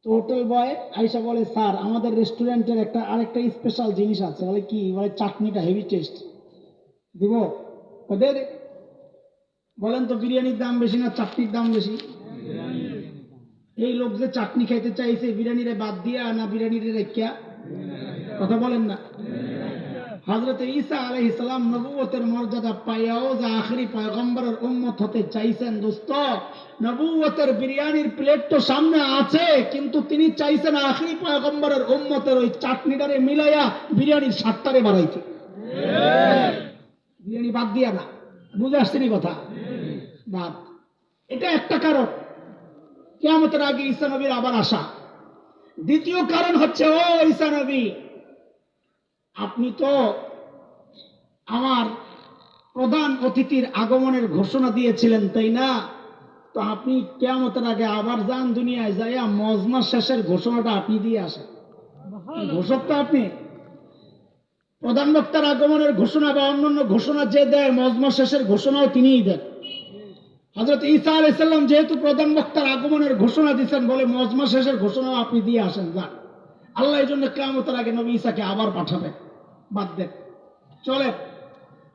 তো হোটেল বয় আইসা বলে, স্যার আমাদের রেস্টুরেন্টের আরেকটা স্পেশাল জিনিস আছে। বলে কি? বলে চাটনিটা হেভি টেস্ট, দিব? বলেন তো বিরিয়ানির দাম বেশি না চাটনির দাম বেশি? এই লোক যে চাটনি খাইতে চাইছে বিরিয়ানিরে বাদ দিয়া না বিরিয়ানিরে রেখা? কথা বলেন না। হযরত ঈসা আলাইহিস সালাম নবুয়তের মর্যাদা পাইয়াও যে আখেরি পয়গম্বরের উম্মত হতে চাইছেন দোস্ত, নবুয়তের বিরিয়ানির প্লেট তো সামনে আছে, কিন্তু তিনি চাইছেন আখেরি পয়গম্বরের উম্মতের ওই চাটনিটারে মিলাইয়া বিরিয়ানির স্বাদটারে বাড়াইতে, বিরিয়ানি বাদ দিয়া না। বুঝে আসছেনি কথা? বাদ। এটা একটা কারণ, কিয়ামতের আগে ঈসা নবীর আবার আসা। দ্বিতীয় কারণ হচ্ছে, ও ঈসা নবী, আপনি তো আমার প্রধান অতিথির আগমনের ঘোষণা দিয়েছিলেন, তাই না? তো আপনি কিয়ামতের আগে আবার যান দুনিয়ায়, যাইয়া মজমা শেষের ঘোষণাটা আপনি দিয়ে আসেন। ঘোষক তো আপনি। প্রধান বক্তার আগমনের ঘোষণা বা অন্যান্য ঘোষণা যে দেয়, মজমা শেষের ঘোষণাও তিনিই দেন। হযরত ঈসা আলাইহিস সালাম যেহেতু প্রধান বক্তার আগমনের ঘোষণা দিচ্ছেন, বলে মজমা শেষের ঘোষণাও আপনি দিয়ে আসেন, যান। আল্লাহ এই জন্য কিয়ামতের আগে নবী ঈসাকে আবার পাঠাবেন। বাদ দেন, চলে।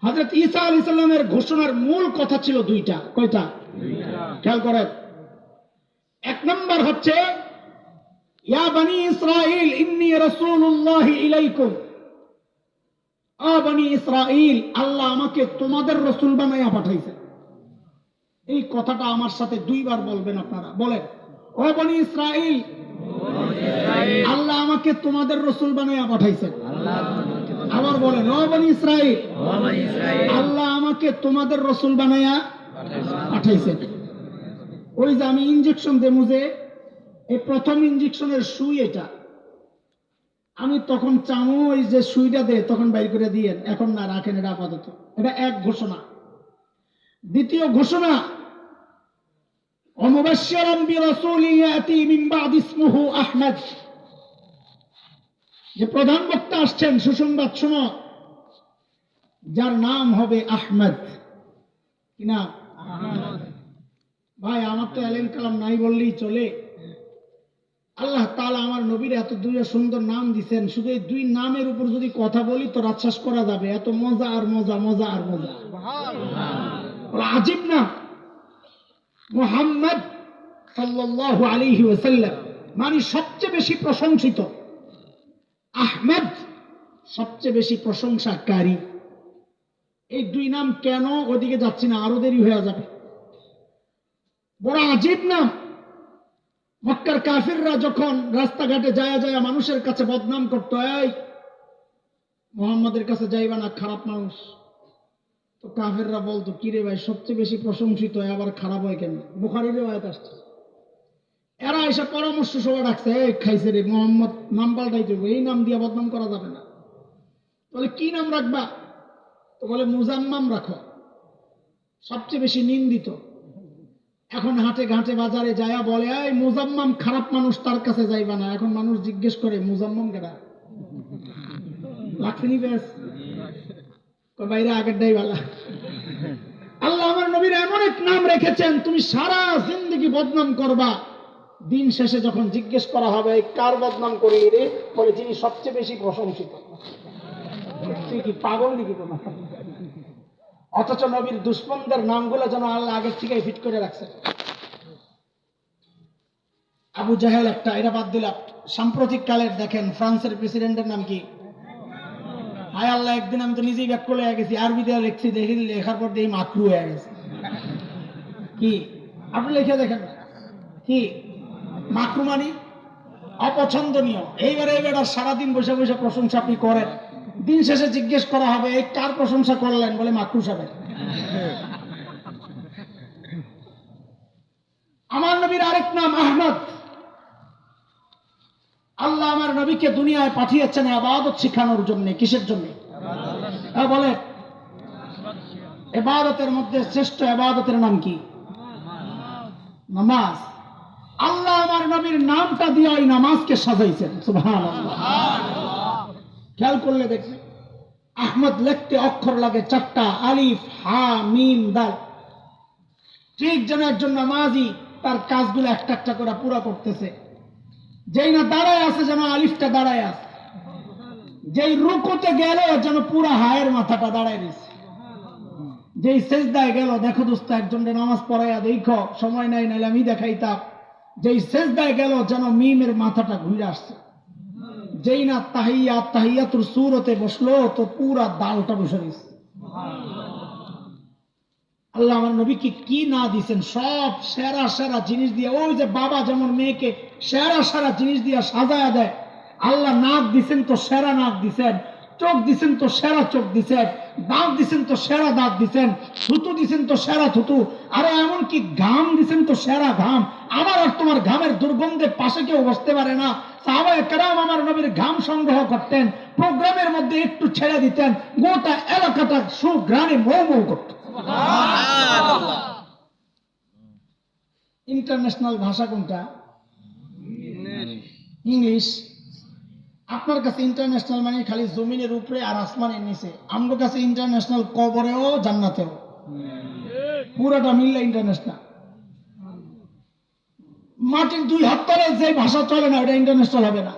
হযরত ঈসা আলাইহিস সালামের ঘোষণার মূল কথা ছিল দুইটা। কয়টা? খেয়াল করেন। এক নম্বর হচ্ছে, ইয়া বনি ইসরাঈল ইন্নী রাসূলুল্লাহি ইলাইকুম। ও বনি ইসরাঈল, আল্লাহ আমাকে তোমাদের রাসূল বানাইয়া পাঠাইছে। এই কথাটা আমার সাথে দুইবার বলবেন আপনারা। বলেন, ও বনি ইসরাঈল, আল্লাহ আমাকে তোমাদের রাসূল বানাইয়া পাঠাইছেন। আবার বলেন, ও বনি ইসরাঈল, আল্লাহ আমাকে তোমাদের রাসূল বানাইয়া পাঠাইছেন। ওই যে আমি ইনজেকশন দেবো, যে এই প্রথম ইনজেকশনের সুই এটা, আমি তখন চামু ওই যে সুইটা দে, তখন বাইর করে দিয়েন, এখন না রাখেন, এটা আপাতত। এটা এক ঘোষণা। দ্বিতীয় ঘোষণা, ওয়ামুবাশশিরান বিরাসূলিন ইয়াতি মিন বাদি ইসমুহু আহমদ। যে প্রধান বক্তা আসছেন, সুসংবাদ শোনো, যার নাম হবে আহমদ। কি নাম? ভাই, আমার তো এলেম কালাম নাই বললেই চলে। আল্লাহ তাআলা আমার নবীর এত দুই সুন্দর নাম দিচ্ছেন, শুধু এই দুই নামের উপর যদি কথা বলি তো রাত শেষ করা যাবে। এত মজা আর মজা, মজা আর মজা। আজীব না, মুহাম্মদ সাল্লাল্লাহু আলাইহি ওয়াসাল্লাম মানে সবচেয়ে বেশি প্রশংসিত, আহমদ সবচেয়ে বেশি প্রশংসাকারী। এই দুই নাম কেন? ওদিকে যাচ্ছি না, আরো দেরি হয়ে যাবে। বড় আজীব নাম। মক্কার কাফিররা যখন রাস্তাঘাটে যায় যায় মানুষের কাছে বদনাম করত, এই মুহাম্মাদের কাছে যাইবা না, খারাপ মানুষ। তো কাফিররা বলতো, কিরে ভাই, সবচেয়ে বেশি প্রশংসিত আবার খারাপ হয় কেন? বুখারীর রিওয়ায়াত আসছে। এরা এসে পরামর্শ সভা রাখছে, এই খাইছে রে, মুহাম্মদ নাম পাল্টাই দেবো, এই নাম দিয়ে বদনাম করা যাবে না। বলে, কি নাম রাখবা? তো বলে, মুজাম্মাম রাখো, সবচেয়ে বেশি নিন্দিত। এখন হাটে ঘাটে বাজারে যায়া বলে, এই মুজাম্মাম খারাপ মানুষ, তার কাছে যাইবা না। এখন মানুষ জিজ্ঞেস করে, মুজাম্মাম কেডা? লাগছেনি বেশ বাইরে আগের ডাই বালা। আল্লাহ আমার নবীর এমন এক নাম রেখেছেন, তুমি সারা জিন্দগি বদনাম করবা, দিন শেষে যখন জিজ্ঞেস করা হবে, কার বদনাম করলি রে? বলে, যিনি সবচেয়ে বেশি প্রশংসিত। তুই কি পাগল নাকি তোমার? অথচ নবীর দুশ্মনদের নামগুলো যেন আল্লাহ আগের থেকে ফিট করে রাখছেন। আবু জাহেল একটা, এটা বাদ দিলাম। সাম্প্রতিক কালের দেখেন, ফ্রান্সের প্রেসিডেন্টের নাম কি? হায় আল্লাহ, একদিন আমি তো নিজেই ব্যাক করে গেছি, আরবি দিয়ে লিখছি, দেখি লেখার পর দিয়ে মাকরু হয়ে গেছে। কি আপনি লিখে দেখেন, কি মাকরু মানে অপছন্দনীয়। এইবারে সারাদিন বসে বসে প্রশংসা আপনি করেন, দিন শেষে জিজ্ঞেস করা হবে, এই কার প্রশংসা করলেন? বলে, মাকরু সাহেব। আমার নবীর আরেক নাম আহমদ। আল্লাহ আমার নবীকে দুনিয়ায় পাঠিয়েছেন ইবাদত শিখানোর জন্য। কিসের জন্য? বলে, ইবাদতের মধ্যে শ্রেষ্ঠ ইবাদতের নাম কি? নামাজ। আল্লাহ আমার নবীর নামটা দিয়ে ওই নামাজকে সাজাইছেন। সুবহানাল্লাহ। খেয়াল করলে দেখবেন, আহমদ লিখতে অক্ষর লাগে 4টা, আলিফ, হা, মিম, দাল। ঠিক যেন একজন নামাজি তার কাজগুলো একটা একটা করে পুরো করতেছে। যেই না দাঁড়ায় আছে, যেন আলিফটা দাঁড়ায় আছে। যেই রুকুতে গেল, যেন পুরা হায়ের মাথাটা দাঁড়ায় রয়েছে। যেই সেজদায় গেল, দেখো দোস্ত, একজনের নামাজ পড়াইয়া দেখো, সময় নাই, নাইলে আমি দেখাইতাম। যেই সেজদায় গেল যেন মিমের মাথাটা ঘুরে আসছে। যেই না তাহিয়াতুর সূরতে বসলো তো পুরা দালটা বসে গেছে। আল্লাহ আমার নবীকে কি না দিছেন, সব সেরা সেরা জিনিস দিয়ে। ওই যে বাবা যেমন মেয়েকে সেরা সেরা জিনিস দিয়ে সাজায়া দেয়, আল্লাহ নাক দিছেন তো সেরা নাক দিছেন, চোখ দিছেন তো সেরা চোখ দিছেন, দাঁত দিছেন তো সেরা দাঁত দিছেন, থুতু দিছেন তো সেরা থুতু, আরো এমনকি ঘাম দিছেন তো সেরা ঘাম। আমার আর তোমার ঘামের দুর্গন্ধে পাশে কেউ বসতে পারে না। সাহাবায়ে কেরাম আমার নবীর ঘাম সংগ্রহ করতেন, প্রোগ্রামের মধ্যে একটু ছেড়ে দিতেন, গোটা এলাকাটা সুঘ্রাণে মৌ মৌ করত। ইন্টারন্যাশনাল ভাষা কোনটা? ইংলিশ। আপনার কাছে ইন্টারন্যাশনাল মানে খালি জমিনের উপরে আর আসমানের নিচে, আমার কাছে ইন্টারন্যাশনাল কবরেও জান্নাতেও, পুরোটা মিললে ইন্টারন্যাশনাল। মাটির 2 হাত তলে যে ভাষা চলে না ওটা ইন্টারন্যাশনাল হবে না।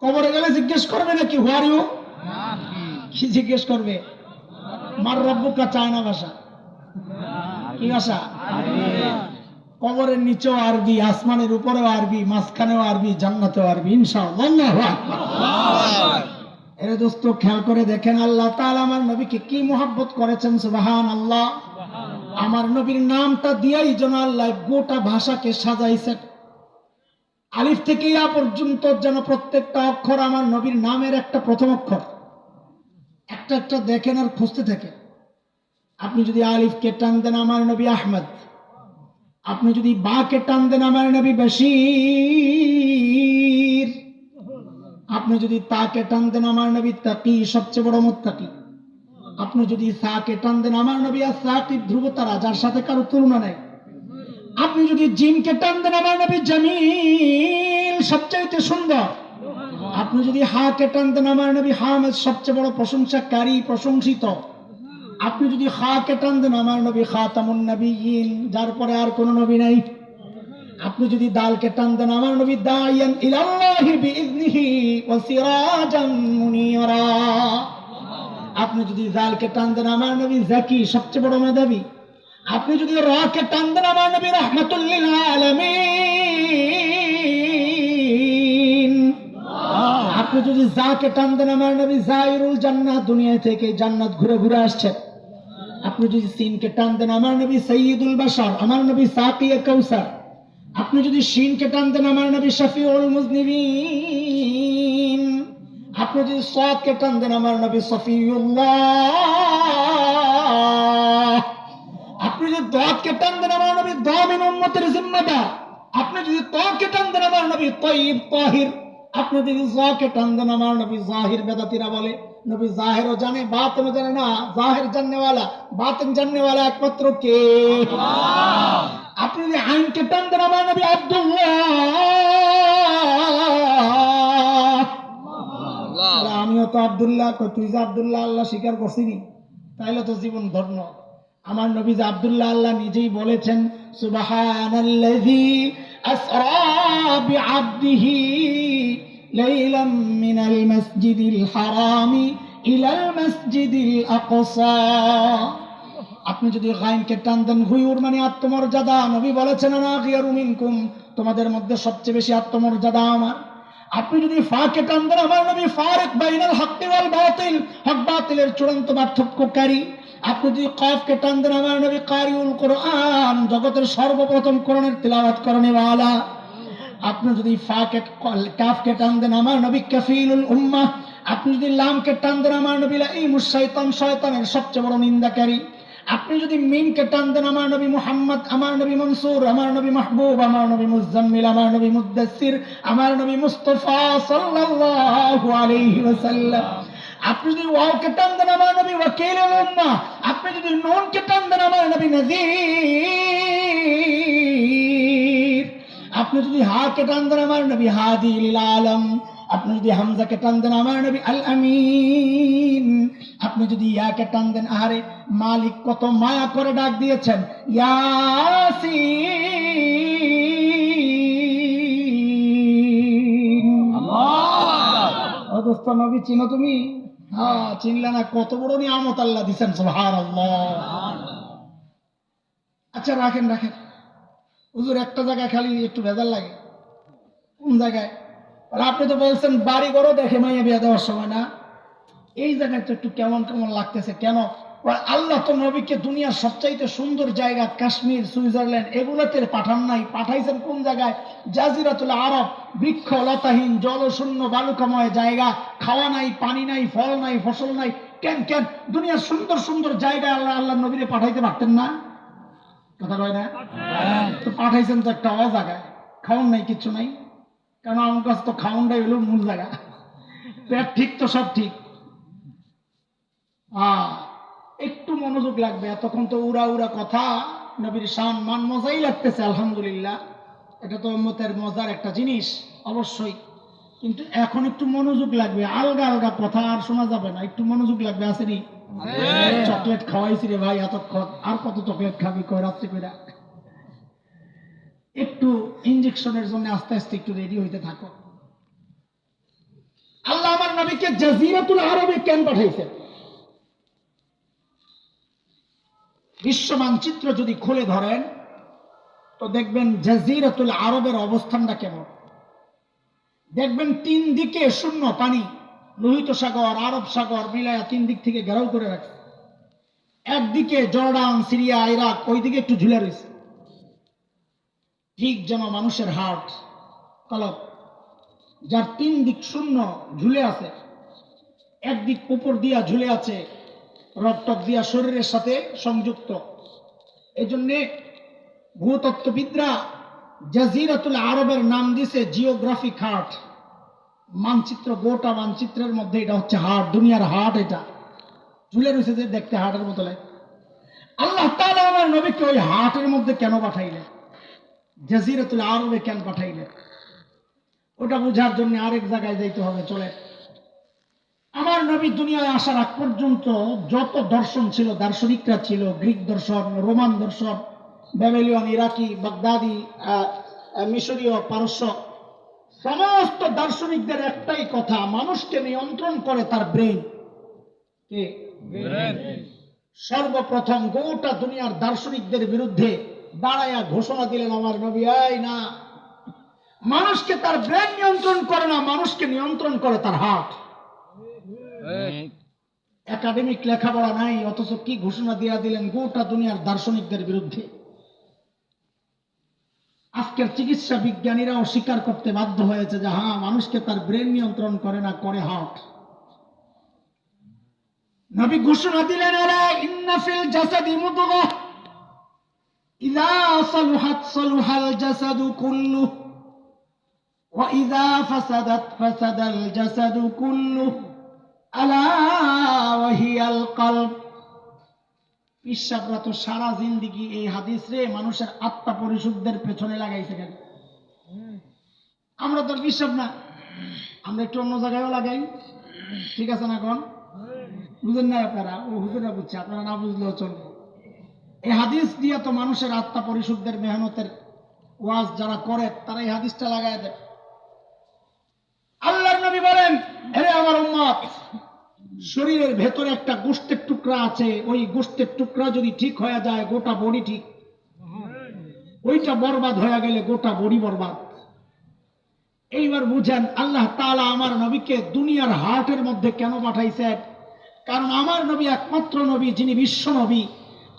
কবরে গেলে জিজ্ঞেস করবে নাকি হোয়ার ইউ, কি জিজ্ঞেস করবে? মার রব্বুকা চায়না ভাষা, কি ভাষা? কবরের নিচেও আরবি, আসমানের উপরেও আরবি, মাঝখানেও আরবি, জান্নাতেও আরবি, ইনশাআল্লাহ। এর দোস্ত খেয়াল করে দেখেন আল্লাহ তাআলা আমার নবীকে কি মহব্বত করেছেন, সুবহানাল্লাহ। আমার নবীর নামটা দিয়েই যেন আল্লাহ গোটা ভাষাকে সাজাইছেন, আলিফ থেকে ইয়া পর্যন্ত যেন প্রত্যেকটা অক্ষর আমার নবীর নামের একটা প্রথম অক্ষর। একটা একটা দেখেন আর খুঁজতে থাকেন। আপনি যদি আলিফকে টান দেন আমার নবী আহমদ, আপনি যদি বা কে টান দেন আমার নবী বশীর, আপনি যদি তা কে টান দেন আমার নবী তাকি, সবচেয়ে বড় মুত্তাকি, আপনি যদি সা কে টান দেন আমার নবী আস-সাকিব, ধ্রুবতারা, যার সাথে কারো তুলনা নাই, আপনি যদি জিম কে টান দেন আমার নবী জামিল, সবচেয়ে সুন্দর, আপনি যদি হা কে টান দেন আমার নবী হামিদ, সবচেয়ে বড় প্রশংসাকারী, প্রশংসিত, আপনি যদি খা কে টান দেন আমার নবী খাতামুন নবিয়্যিন, যার পরে আর কোন নবী নাই, আপনি যদি দাল কে টান দেন আমার নবী দাইয়ান ইলাল্লাহি বিইذনিহি ওয়া সিরাজাম মুনীরা, আপনি যদি জাল কে টান দেন আমার নবী যাকি, সবচেয়ে বড় মেধাবী, আপনি যদি রা কে টান দেন আমার নবী রাহমাতুল লিল আলামিন, আপনি যদি জা কে টান দেন আমার নবী জাইরুল জান্নাত, দুনিয়া থেকে জান্নাত ঘুরে ঘুরে আসছেন, আপনি যদি সিন কে টান দেন আমার নবী সাইয়্যিদুল বাশার, আমার নবী সাকিয়ে কাউসার, আপনি যদি শিন কে টান দেন আমার নবী শফিউল মুজনিবিন, আপনি যদি সাদ কে টান দেন আমার নবী সফিউল্লাহ, আপনি যদি দাদ কে টান দেন আমার নবী দামিন উম্মতের জিম্মাদার, আপনি যদি তা কে টান দেন আমার নবী তাইয়্যিব তাহির, আপনি যদি জা কে টান দেন আমার নবী জাহির। বেদাতীরা বলে নবী জাহিরও জানে বাতিনও জানে না, জাহির জাননেওয়ালা বাতিন জাননেওয়ালা একমাত্র কে? আল্লাহ। আপনি যদি আইন কে টান দেন আমার নবী আব্দুল্লাহ, আমিও তো আব্দুল্লাহ, তুই যে আব্দুল্লাহ, আল্লাহ স্বীকার করছিনি, তাইলে তো জীবন ধন্য। আমার নবী যে আব্দুল্লাহ, আল্লাহ নিজেই বলেছেন সুবহানাল্লাযী আসরা বিআবদিহি লাইলাম মিনাল মাসজিদিল হারামি ইলাল মাসজিদিল আকসা। আপনি যদি গাইনকে টান দেন গুয়ুর মানে আত্মমর্যাদা, নবী বলেছেন আনা গিয়ারু মিনকুম, তোমাদের মধ্যে সবচেয়ে বেশি আত্মমর্যাদা আমার। আপনি যদি ফা কে টান দেন আমার নবী ফারিক বাইনাল হক ওয়াল বাতিল, হক বাতিলের চূড়ান্ত পার্থক্যকারী। আপনি যদি কাফ কে টান দেন আমার নবী কারিউল কোরআন, জগতের সর্বপ্রথম কোরআনের তিলাওয়াত করেনেওয়ালা। আপনি যদি কাফ কে টান দেন আমার নবী কাফিলুল উম্মাহ, আপনি যদি লাম কে টান দেন আমার নবী লাঈমুশ শাইতান, শয়তানের সবচেয়ে বড় নিন্দাকারী। আপনি যদি মিম কে টান দেন আমার নবী মুহাম্মদ, আমার নবী মনসুর, আমার নবী মাহবুব, আমার নবী মুজাম্মিল, আমার নবী মুদ্দাসসির, আমার নবী মুস্তাফা সাল্লাল্লাহু আলাইহি ওয়াসাল্লাম। আপনি যদি ওয়াও কে টান দেন আমার নবী ওয়াকিলুল উম্মাহ, আপনি যদি নুন কে টান দেন আমার নবী নাযীর, আপনি যদি হা কে টান দেন আমার নবী হাদি লিল আলম, আপনি যদি হামজা কে টান দেন আমার নবী আল আমিন, আপনি যদি ইয়া কে টান দেন, আরে মালিক কত মায়া করে ডাক দিয়েছেন ইয়াসিন। আল্লাহ। ও দোস্ত, নবী চিনো তুমি? হ্যাঁ, চিনলে না? কত বড় নিয়ামত আল্লাহ দিচ্ছেন, সুবহানাল্লাহ। আচ্ছা রাখেন রাখেন, হুজুর একটা জায়গায় খালি একটু ভেজাল লাগে। কোন জায়গায়? আপনি তো বলছেন বাড়ি ঘরও দেখে মাইয়া বিয়া দেওয়ার সময় না, এই জায়গায় তো একটু কেমন কেমন লাগতেছে কেন? আল্লাহ তো নবীকে দুনিয়ার সবচাইতে সুন্দর জায়গা কাশ্মীর, সুইজারল্যান্ড এগুলোতে পাঠান নাই, পাঠাইছেন কোন জায়গায়? জাজিরাতুল আরব, বৃক্ষ লতাহীন জলশূন্য বালুকাময় জায়গা, খাওয়া নাই, পানি নাই, ফল নাই, ফসল নাই। কেন কেন দুনিয়ার সুন্দর সুন্দর জায়গায় আল্লাহ নবীরে পাঠাইতে পারতেন না? কথা কয় না? তো পাঠাইছেন তো একটা জায়গায়, খাওয়ান নাই, কিচ্ছু নাই। কারণ আমার কাছে তো খাওয়ানটাই হলো মূল জায়গা। পেট ঠিক তো সব ঠিক। একটু মনোযোগ লাগবে। এতক্ষণ তো উড়া উড়া কথা, নবীর শান মান মজাই লাগতেছে, আলহামদুলিল্লাহ। এটা তো উম্মতের মজার একটা জিনিস অবশ্যই, কিন্তু এখন একটু মনোযোগ লাগবে। আলগা আলগা কথা আর শোনা যাবে না, একটু মনোযোগ লাগবে। আসেনি? চকলেট খাওয়াইছি রে ভাই এতক্ষণ, আর কত চকলেট খাবি কয় রাত্রি করে? একটু ইনজেকশনের জন্য আস্তে আস্তে একটু রেডি হইতে থাকো। আল্লাহ আমার নবীকে জাজিরাতুল আরবে কেন পাঠাইছেন? বিশ্ব মানচিত্র যদি খুলে ধরেন তো দেখবেন জাজিরাতুল আরবের অবস্থানটা কেমন। দেখবেন তিন দিকে শূন্য পানি, লোহিত সাগর, আরব সাগর মিলায়া তিন দিক থেকে ঘেরাও করে রাখছে। একদিকে জর্ডান, সিরিয়া, ইরাক, ওইদিকে একটু ঝুলে রয়েছে, ঠিক যেন মানুষের হার্ট কলব, যার তিন দিক শূন্য ঝুলে আছে। একদিক উপর দিয়া ঝুলে আছে, রক্তক দিয়া শরীরের সাথে সংযুক্ত। এই জন্যে ভূতত্ত্ববিদরা জাজিরাতুল আরবের নাম দিছে জিওগ্রাফিক হার্ট। মানচিত্র, গোটা মানচিত্রের মধ্যে এটা হচ্ছে হার্ট, দুনিয়ার হার্ট। এটা ঝুলে রয়েছে যে দেখতে হার্টের মতো লাগে। আল্লাহ তাআলা আমার নবীকে ওই হার্টের মধ্যে কেন পাঠাইলেন? জাজিরাতুল আরবে কেন পাঠাইলেন? ওটা বোঝার জন্য আরেক জায়গায় যাইতে হবে। চলে, আমার নবী দুনিয়ায় আসার আগ পর্যন্ত যত দর্শন ছিল, দার্শনিকরা ছিল, গ্রিক দর্শন, রোমান দর্শন, ব্যাবিলন, ইরাকি, বাগদাদি, মিশরীয়, পারস্য, সমস্ত দার্শনিকদের একটাই কথা, মানুষকে নিয়ন্ত্রণ করে তার ব্রেন। কে? সর্বপ্রথম গোটা দুনিয়ার দার্শনিকদের বিরুদ্ধে দাঁড়ায়া ঘোষণা দিলেন আমার নবী, এই না, মানুষকে তার ব্রেন নিয়ন্ত্রণ করে না, মানুষকে নিয়ন্ত্রণ করে তার হার্ট। একাডেমিক লেখাপড়া নাই, অথচ কি ঘোষণা দিয়া দিলেন গোটা দুনিয়ার দার্শনিকদের বিরুদ্ধে। আজকের চিকিৎসা বিজ্ঞানীরাও স্বীকার করতে বাধ্য হয়েছে যে হ্যাঁ, মানুষকে তার ব্রেন নিয়ন্ত্রণ করে না, করে হার্ট। নবী ঘোষণা দিলেন, আলা ইন্না ফিল জাসাদি মুদগাহ ইযা সালুহাত সালুহাল জাসাদু কুল্লুহু ওয়া ইযা ফাসাদাত ফাসাদাল জাসাদু কুল্লুহু আলা ওয়া হিয়াল কলব। পিসাবরা তো সারা জিন্দেগি এই হাদিস রে মানুষের আত্মা পরিশুদ্ধের পেছনে লাগাইছে কেন? আমরা তো পিসাব না, আমরা একটু অন্য জায়গায়ও লাগাই। ঠিক আছে না? কোন বুঝেন না আপনারা? ও হুজুরা বুঝছে, আপনারা না বুঝলেও চলবে। এই হাদিস দিয়ে তো মানুষের আত্মা পরিশুদ্ধের মেহনতের ওয়াজ যারা করে তারা এই হাদিসটা লাগায় দেয়। আল্লাহর নবী বলেন, হে আমার উম্মত, শরীরের ভেতরে একটা গোশতের টুকরা আছে, ওই গোশতের টুকরা যদি ঠিক হয়ে যায় গোটা বডি ঠিক, ওইটা বরবাদ হয়ে গেলে গোটা বডি বরবাদ। এইবার বুঝেন আল্লাহ তাআলা আমার নবীকে দুনিয়ার হার্টের মধ্যে কেন পাঠাইছেন? কারণ আমার নবী একমাত্র নবী যিনি বিশ্ব নবী।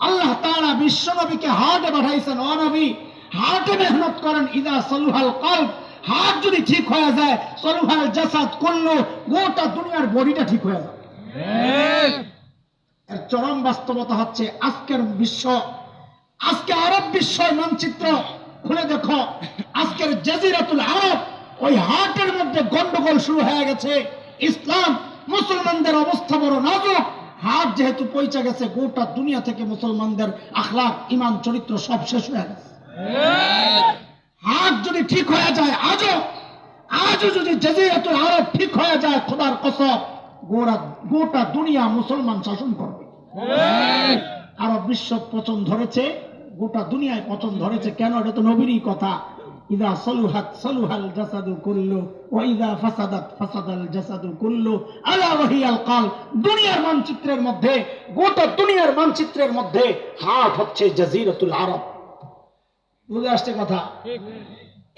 আল্লাহ তাআলা বিশ্ব নবীকে হার্টে পাঠাইছেন। ও নবী, হার্টে মেহনত করেন। ইযা সালুহাল কলব, হার্ট যদি ঠিক হয়ে যায়, সালুহাল জাসাদ কুল্লু, গোটা দুনিয়ার বডিটা ঠিক হয়ে যায়। এর চরম বাস্তবতা হচ্ছে আজকের বিশ্ব, আজকে আরব বিশ্ব মানচিত্র খুলে দেখো, আজকের জাজিরাতুল আরব, ওই হার্টের মধ্যে গন্ডগোল শুরু হয়ে গেছে। ইসলাম মুসলমানদের অবস্থা বড় নাজুক। হার্ট যেহেতু পৌঁছে গেছে, গোটা দুনিয়া থেকে মুসলমানদের আখলাক, ইমান, চরিত্র সব শেষ হয়ে গেছে। হার্ট যদি ঠিক হয়ে যায়, আজও যদি জাজিরাতুল আরব ঠিক হয়ে যায়, খোদার কসম গোটা দুনিয়া মুসলমান শাসন করবে। আরব বিশ্ব পচন ধরেছে, গোটা দুনিয়ায় পচন ধরেছে। কেন? এটা তো নবীরই কথা। ইযা সালুহাত সালুহাল জাসাদু কুল্লু ওয়া ইযা ফাসাদাত ফাসাদাল জাসাদু কুল্লু আলা ওয়াহিয়াল কাল। দুনিয়ার মানচিত্রের মধ্যে, গোটা দুনিয়ার মানচিত্রের মধ্যে হাট হচ্ছে জাজিরাতুল আরব। বুঝে আসছে কথা?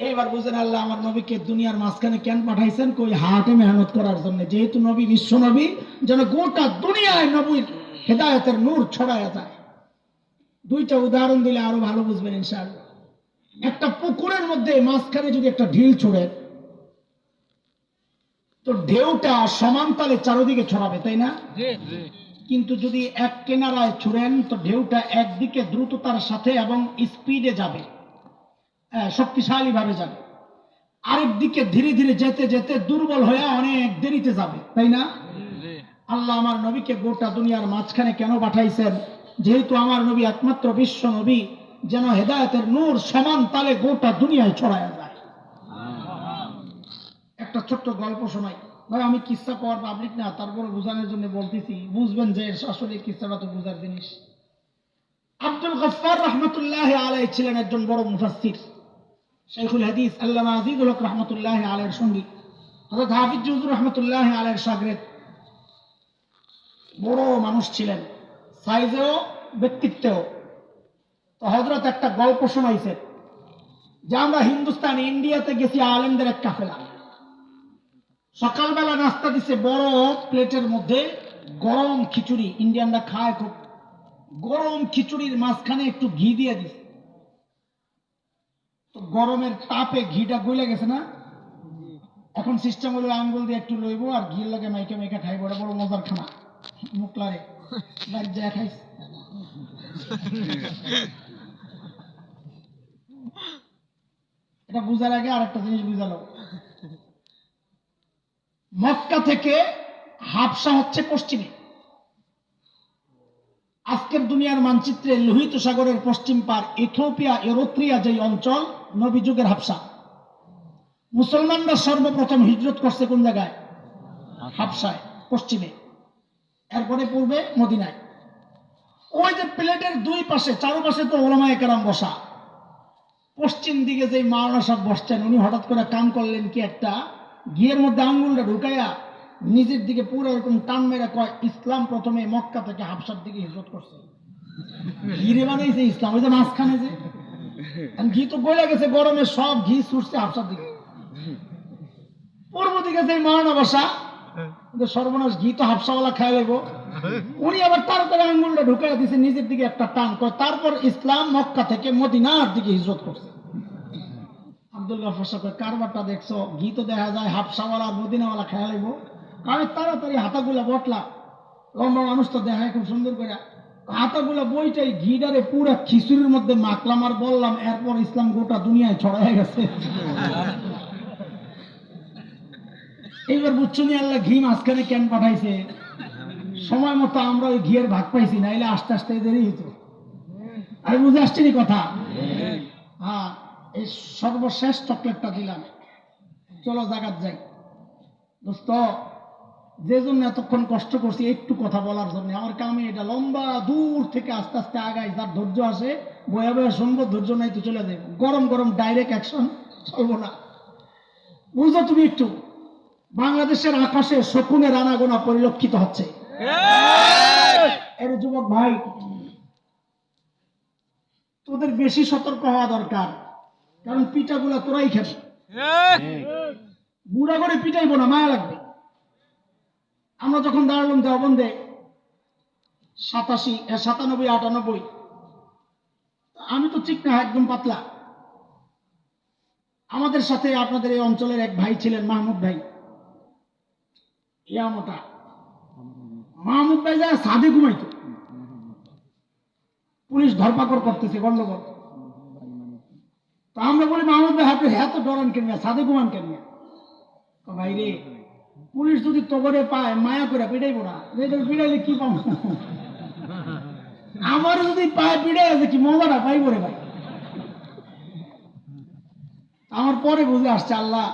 এইবার বুঝেন আল্লাহ আমার নবীকে দুনিয়ার মাঝখানে কেন পাঠাইছেন? কই হাটে মেহনত করার জন্য। যেহেতু নবী বিশ্ব নবী, যেন গোটা দুনিয়ায় নবীর হেদায়েতের নূর ছড়ায়া যায়। দুইটা উদাহরণ দিলে আরো ভালো বুঝবেন ইনশাআল্লাহ। একটা পুকুরের মধ্যে মাঝখানে যদি একটা ঢিল ছুড়ে, তো ঢেউটা সমান তালে চারদিকে ছড়াবে, তাই না? কিন্তু যদি এক কিনারায় ছুড়েন, তো ঢেউটা একদিকে দ্রুততার সাথে এবং স্পিডে যাবে, শক্তিশালী ভাবে যাবে। আরেক দিকে ধীরে ধীরে যেতে যেতে দুর্বল হয়ে অনেক দেরিতে যাবে, তাই না? আল্লাহ আমার নবীকে গোটা দুনিয়ার মাঝখানে কেন পাঠাইছেন? যেহেতু আমার নবী একমাত্র বিশ্ব নবী, যেন হেদায়েতের নূর সমান তালে গোটা দুনিয়ায় ছড়ায়া যায়। একটা ছোট্ট গল্প শোনাই ভাই। আমি কিসসা পাওয়ার পাবলিক না, তারপরে বোঝানোর জন্য বলতেছি, বুঝবেন যে আসলে কিসসাটা তো বোঝার জিনিস। আব্দুল গফফার রহমতুল্লাহ আলাইহি ছিলেন একজন বড় মুফাসসির, শাইখুল হাদিস আল্লামা আজিজুল হক রহমতুল্লাহ আলাইহির সঙ্গী, হযরত হাফিজ হুজুর রহমতুল্লাহ আলাইহির শাগিরদ। বড় মানুষ ছিলেন, সাইজেও ব্যক্তিত্বেও। তো হযরত একটা গল্প শোনাইছে যে আমরা হিন্দুস্তান ইন্ডিয়াতে গেছি আলেমদের এক কাফেলা। সকালবেলা নাস্তা দিছে বড় প্লেটের মধ্যে গরম খিচুড়ি, ইন্ডিয়ানরা খায় খুব। গরম খিচুড়ির মাঝখানে একটু ঘি দিয়ে দিছে। তো গরমের তাপে ঘিটা গলে গেছে না? এখন সিস্টেম হলো আঙ্গুল দিয়ে একটু লইব আর ঘি লাগে মাইকে মাইকে খাইব। বড় বড় মজার খানা, মুখলারে যা খাইস। এটা বুঝার আগে আরেকটা জিনিস বুঝালো। মক্কা থেকে হাবশা হচ্ছে পশ্চিমে। আজকের দুনিয়ার মানচিত্রে লোহিত সাগরের পশ্চিম পার ইথিওপিয়া, এরিত্রিয়া যে অঞ্চল, নবী যুগের হাবশা। মুসলমানরা সর্বপ্রথম হিজরত করছে কোন জায়গায়? হাবশায়, পশ্চিমে। এরপরে পূর্বে মদিনায়। ওই যে প্লেটের দুই পাশে, চারপাশে তো ওলামায়ে কেরাম বসা। পশ্চিম দিকে যে মাওলানা সাহেব বসছেন, উনি হঠাৎ করে কাম করলেন কি, একটা ঘিয়ের মধ্যে আঙ্গুলটা ঢুকাইয়া নিজের দিকে পুরো এরকম টান মেরে কয়, ইসলাম প্রথমে মক্কা থেকে হাবশার দিকে হিজরত করছে। ঘিরে বানাইছে ইসলাম। ওই যে মাঝখানে যে ঘি তো গলে গেছে গরমে, সব ঘি ছুটছে হাবশার দিকে। পূর্ব দিকে যে মাওলানা বসা, সর্বনাশ, ঘি তো হাবশাওয়ালা খাই লাগব। উনি আবার তাড়াতাড়ি আঙ্গুলটা ঢুকাইয়া দিছে নিজের দিকে একটা টান করে, তারপর ইসলাম মক্কা থেকে মদিনার দিকে হিজরত করছে। আব্দুল গফফার সাহেব কারবারটা দেখছো? ঘি তো দেখা যায় হাবশাওয়ালা আর মদিনাওয়ালা খেয়া লাগবো। আমি তাড়াতাড়ি হাতাগুলা বটলা, লম্বা মানুষ তো দেখায় খুব সুন্দর করে, হাতাগুলা বইটাই ঘিটারে পুরা খিচুড়ির মধ্যে মাখলাম আর বললাম, এরপর ইসলাম গোটা দুনিয়ায় ছড়ায় গেছে। এইবার বুঝছো নি আল্লাহ ঘি মাঝখানে কেন পাঠাইছে? সময় মতো আমরা ওই ঘিয়ের ভাগ পাইছি, নাইলে আস্তে আস্তে দেরি হতো। আর বুঝে আসছে নি কথা? হ্যাঁ, এই সর্বশেষ চকলেটটা দিলাম। চলো জাগাত যাই। দোস্ত, যে জন্য এতক্ষণ কষ্ট করছি একটু কথা বলার জন্য, আমার কামে এটা লম্বা দূর থেকে আস্তে আস্তে আগাই। যার ধৈর্য আছে বয়া বয়া শুনবো, ধৈর্য নাই তো চলে যাবো। গরম গরম ডাইরেক্ট অ্যাকশন চলবো না। বুঝো তুমি একটু, বাংলাদেশের আকাশে শকুনের আনাগোনা পরিলক্ষিত হচ্ছে। এর যুবক ভাই, তোদের বেশি সতর্ক হওয়া দরকার, কারণ পিঠাগুলা তোরাই খাবি। বুড়া করে পিটাইবো না, মায়া লাগবে। আমরা যখন দাঁড়ালাম দেওবন্দে 97, 97, 98, আমি তো ঠিক না, একদম পাতলা। আমাদের সাথে আপনাদের এই অঞ্চলের এক ভাই ছিলেন, মাহমুদ ভাই। ইয়া মোটা মাহমুদ ভাই যায় সাদে ঘুমাইতো। পুলিশ ধরপাকড় করতেছে, গন্ডগোল। তো আমরা বলি, মাহমুদ ভাই আপনি হ্যাঁ তো ডরান কেন, সাদে ঘুমান কেন? ভাই রে, পুলিশ যদি তবরে পায় মায়া করে পিটাইবো না, পিটাইলে কি পাবো? আমার যদি পায় পিটাই আছে কি মজাটা পাইব রে ভাই। আমার পরে বুঝে আসছে, আল্লাহ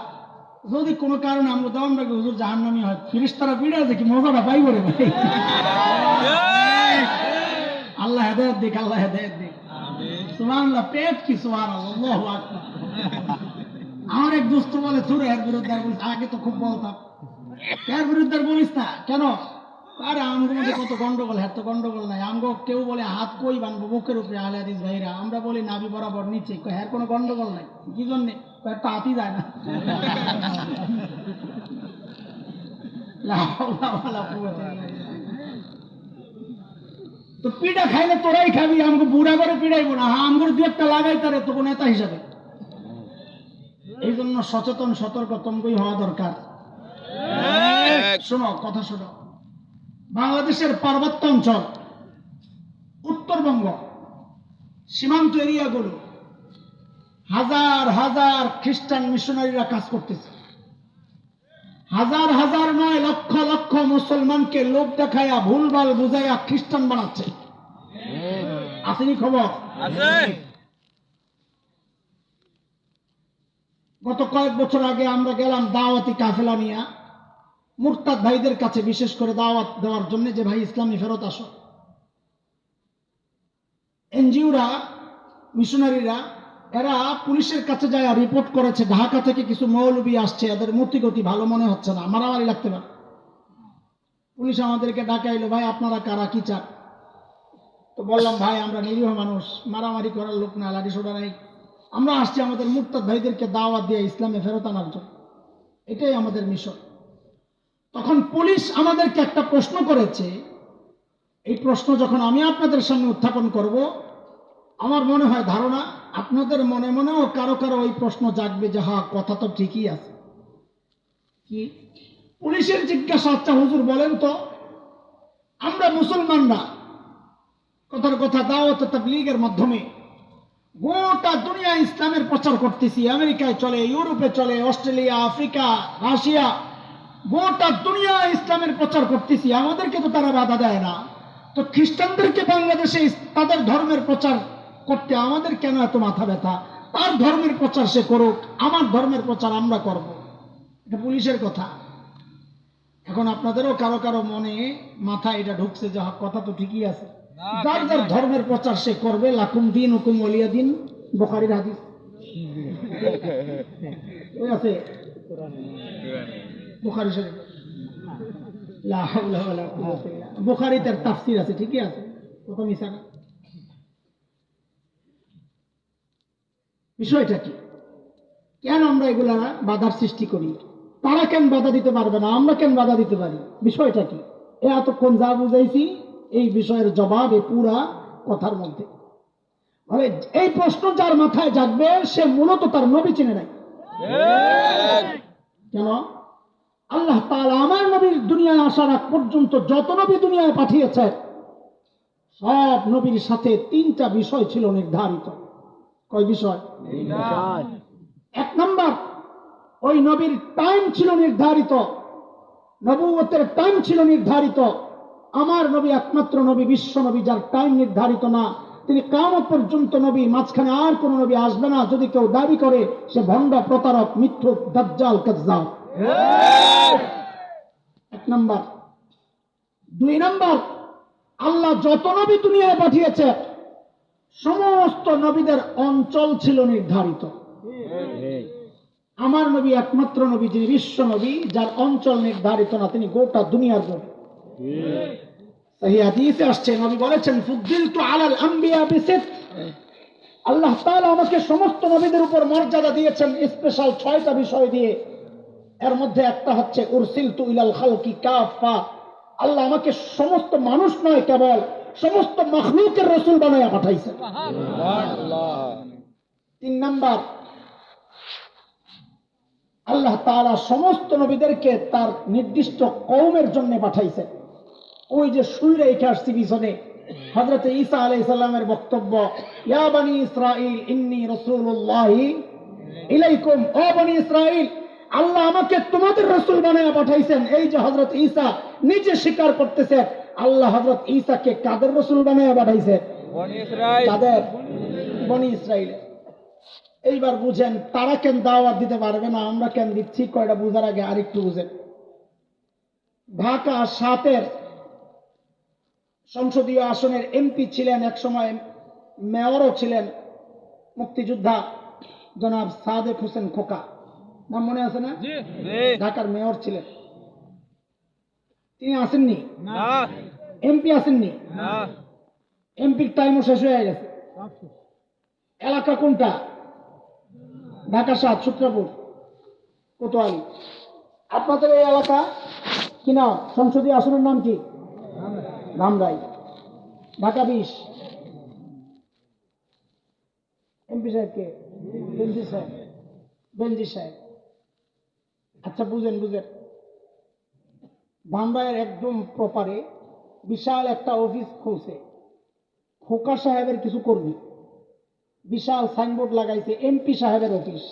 যদি কোনো কারণে আমরা দেওয়ান রাখি হুজুর জাহান্নামী হয়, ফিরিস্তারা পিটাই আছে কি মজাটা পাইব রে ভাই। আল্লাহ হেদায়েত দিক, আল্লাহ হেদায়েত দিক। সুবহানাল্লাহ, পেট কি সুবহানাল্লাহ, আল্লাহু আকবার। আমার এক দোস্ত বলে তোর এর বিরুদ্ধে আর বলিস, আগে তো খুব বলতাম এর বিরুদ্ধে আর বলিস না কেন? আরে আমগো মধ্যে কত গন্ডগোল, হ্যাঁ তো গন্ডগোল নাই। আমগো কেউ বলে হাত কই বানবো বুকের উপরে, আহলে হাদিস ভাইরা, আমরা বলি নাভি বরাবর নিচে। হ্যাঁ কোনো গন্ডগোল নাই, কি জন্যে? একটা হাতি যায় না। লা হাওলা ওয়ালা কুওয়াতা ইল্লা বিল্লাহ। তো পিঠা খাইলে তোরাই খাবি, আমগো বুড়া করে পিড়াইবো না। হ্যাঁ আমগো দু একটা লাগাই তারে তো নেতা হিসাবে। এই জন্য সচেতন সতর্ক তোমগোই হওয়া দরকার। শোনো, কথা শোনো। বাংলাদেশের পার্বত্য অঞ্চল, উত্তরবঙ্গ, সীমান্ত এরিয়াগুলো হাজার হাজার খ্রিস্টান মিশনারিরা কাজ করতেছে। হাজার হাজার নয়, লক্ষ লক্ষ মুসলমানকে লোক দেখাইয়া ভুলভাল বুঝাইয়া খ্রিস্টান বানাচ্ছে। আসেনি খবর? গত কয়েক বছর আগে আমরা গেলাম দাওয়াতি কাফেলা নিয়ে মুরতাদ ভাইদের কাছে, বিশেষ করে দাওয়াত দেওয়ার জন্য যে ভাই ইসলামী ফেরত আসো। এনজিওরা, মিশনারিরা, এরা পুলিশের কাছে যায় রিপোর্ট করেছে ঢাকা থেকে কিছু মৌলবী আসছে, এদের মতিগতি ভালো মনে হচ্ছে না, মারামারি লাগতে পারে। পুলিশ আমাদেরকে ডাকাইলো, ভাই আপনারা কারা, কি চান? তো বললাম ভাই আমরা নিরীহ মানুষ, মারামারি করার লোক না, লাঠি সোটা নাই, আমরা আসছি আমাদের মুরতাদ ভাইদেরকে দাওয়াত দিয়ে ইসলামে ফেরত আনার জন্য, এটাই আমাদের মিশন। তখন পুলিশ আমাদেরকে একটা প্রশ্ন করেছে। এই প্রশ্ন যখন আমি আপনাদের সামনে উত্থাপন করব, আমার মনে হয় ধারণা আপনাদের মনে মনেও কারো কারো ওই প্রশ্ন জাগবে যে হ্যাঁ কথা তো ঠিকই আছে। কি? পুলিশের জিজ্ঞাসা, আচ্ছা হুজুর বলেন তো, আমরা মুসলমানরা কথার কথা দাওয়াত তাবলীগের মাধ্যমে গোটা দুনিয়া ইসলামের প্রচার করতেছি, আমেরিকায় চলে, ইউরোপে চলে, অস্ট্রেলিয়া, আফ্রিকা, রাশিয়া, গোটা দুনিয়া ইসলামের প্রচার করতেছি, আমাদেরকে তো তারা বাধা দেয় না। তো খ্রিস্টানদেরকে বাংলাদেশে তাদের ধর্মের প্রচার করতে আমাদের কেন এত মাথা ব্যথা? তার ধর্মের প্রচার সে করুক, আমার ধর্মের প্রচার আমরা করব। এটা পুলিশের কথা। এখন আপনাদেরও কারো কারো মনে মাথা এটা ঢুকছে যে কথা তো ঠিকই আছে, যার যার ধর্মের প্রচার সে করবে। লাকুম দিন হুকুম ওয়ালিয়া দিন, বুখারীর হাদিস আছে, বুখারী শরীফ, লা হাওলা ওয়ালা কুওয়াতা ইল্লা বিল্লাহ। বুখারীতে তাফসীর আছে, ঠিকই আছে, কথা মিছা না। বিষয়টা কি? কেন আমরা এগুলা বাধার সৃষ্টি করি? তারা কেন বাধা দিতে পারবে না, আমরা কেন বাধা দিতে পারি? বিষয়টা কি? এতক্ষণ যা বুঝাইছি এই বিষয়ের জবাব এই পুরা কথার মধ্যে। মানে এই প্রশ্ন যার মাথায় জাগবে সে মূলত তার নবী চিনে নাই। কেন? আল্লাহ তাআলা আমার নবীর দুনিয়ায় আসার আগ পর্যন্ত যত নবী দুনিয়ায় পাঠিয়েছে সব নবীর সাথে তিনটা বিষয় ছিল নির্ধারিত। কয় বিষয়? এক নাম্বার, ওই নবীর টাইম ছিল নির্ধারিত, নবুয়তের টাইম ছিল নির্ধারিত। আমার নবী একমাত্র নবী, বিশ্ব নবী যার টাইম নির্ধারিত না, তিনি কিয়ামত পর্যন্ত নবী, মাঝখানে আর কোন নবী আসবে না। যদি কেউ দাবি করে সে ভণ্ড, প্রতারক, মিথ্যুক, দাজ্জাল, কাযযাব। এক নাম্বার। দুই নাম্বার, আল্লাহ যত নবী দুনিয়ায় পাঠিয়েছে সমস্ত নবীদের অঞ্চল ছিল নির্ধারিত। আমার নবী একমাত্র নবী যিনি বিশ্ব নবী, যার অঞ্চল নির্ধারিত না, তিনি গোটা দুনিয়ার নবী। সহিহ হাদিসে আসছে, নবী বলেছেন ফুদ্দিলতু আলাল আম্বিয়া বিসিত, আল্লাহ তাআলা আমাকে সমস্ত নবীদের উপর মর্যাদা দিয়েছেন স্পেশাল 6টা বিষয় দিয়ে। এর মধ্যে একটা হচ্ছে উরসিলতু ইলাল খালকি কাফা, আল্লাহ আমাকে সমস্ত মানুষ নয় কেবল সমস্ত মাখলুকের রাসূল বানায়া পাঠাইছেন। সুবহানাল্লাহ। 3 নাম্বার, আল্লাহ তাআলা সমস্ত নবীদেরকে তার নির্দিষ্ট কওমের জন্য পাঠাইছেন। ওই যে শুইরে রেখে আসছি পিছনে হযরত ঈসা আলাইহিস সালামের বক্তব্য, ইয়া বনি ইসরাঈল ইন্নী রাসূলুল্লাহি ইলাইকুম, ও বনি ইসরাঈল আল্লাহ আমাকে তোমাদের রাসূল বানায়া পাঠাইছেন। এই যে হযরত ঈসা নিজে স্বীকার করতেছে আল্লাহ হযরত ঈসাকে কাদের রাসূল বানায়া পাঠাইছে? বনি ইসরাঈল। কাদের? বনি ইসরাঈল। এইবার বুঝেন তারা কেন দাওয়াত দিতে পারবে না, আমরা কেন দিচ্ছি? কয়টা বুঝার আগে আরেকটু বুঝেন। ঢাকা 7-এর সংসদীয় আসনের এমপি ছিলেন এক সময় মেয়রও ছিলেন মুক্তিযোদ্ধা জনাব সাদেক হোসেন খোকা, নাম মনে আছে না? ঢাকার মেয়র ছিলেন। তিনি আসেননি, এমপি আসেননি, এমপির টাইমও শেষ হয়ে গেছে। এলাকা কোনটা? ঢাকা ৭, সূত্রপুর, কোতোয়ালি। আপনাদের এই এলাকা কি নাম? সংসদীয় আসনের নাম কি? ধামরাই। ঢাকা ২০, এমপি সাহেবকে বেনজি সাহেব। আচ্ছা বুঝেন, ধামরাইয়ের একদম প্রপারে বিশাল একটা অফিস খুলছে খোকা সাহেবের কিছু কর্মী, বিশাল সাইনবোর্ড লাগাইছে এমপি সাহেবের অফিস।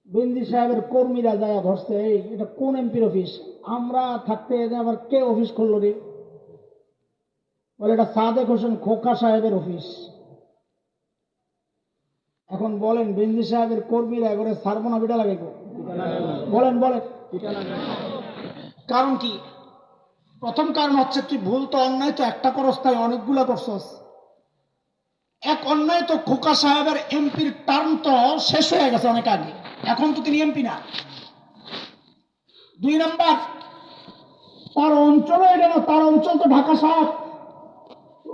বেনজি সাহেবের কর্মীরা যায় ধরছে, এই এটা কোন এমপির অফিস? আমরা থাকতে আবার কে অফিস খুললো রে? বলে এটা সাদেক হোসেন খোকা সাহেবের অফিস। এখন বলেন বেনজি সাহেবের কর্মীরা এবারে সারবো না বিটা লাগাইব? বলেন। কারণ কি? প্রথম কারণ হচ্ছে তুই ভুল তো অন্যায় তো একটা করস, তাই অনেকগুলা করছস। এক অন্যায় তো খোকা সাহেবের এমপির টার্ম তো শেষ হয়ে গেছে অনেক আগে, এখন তো তিনি এমপি না। ২ নাম্বার, তার অঞ্চলে এটা না, তার অঞ্চল তো ঢাকা ৭,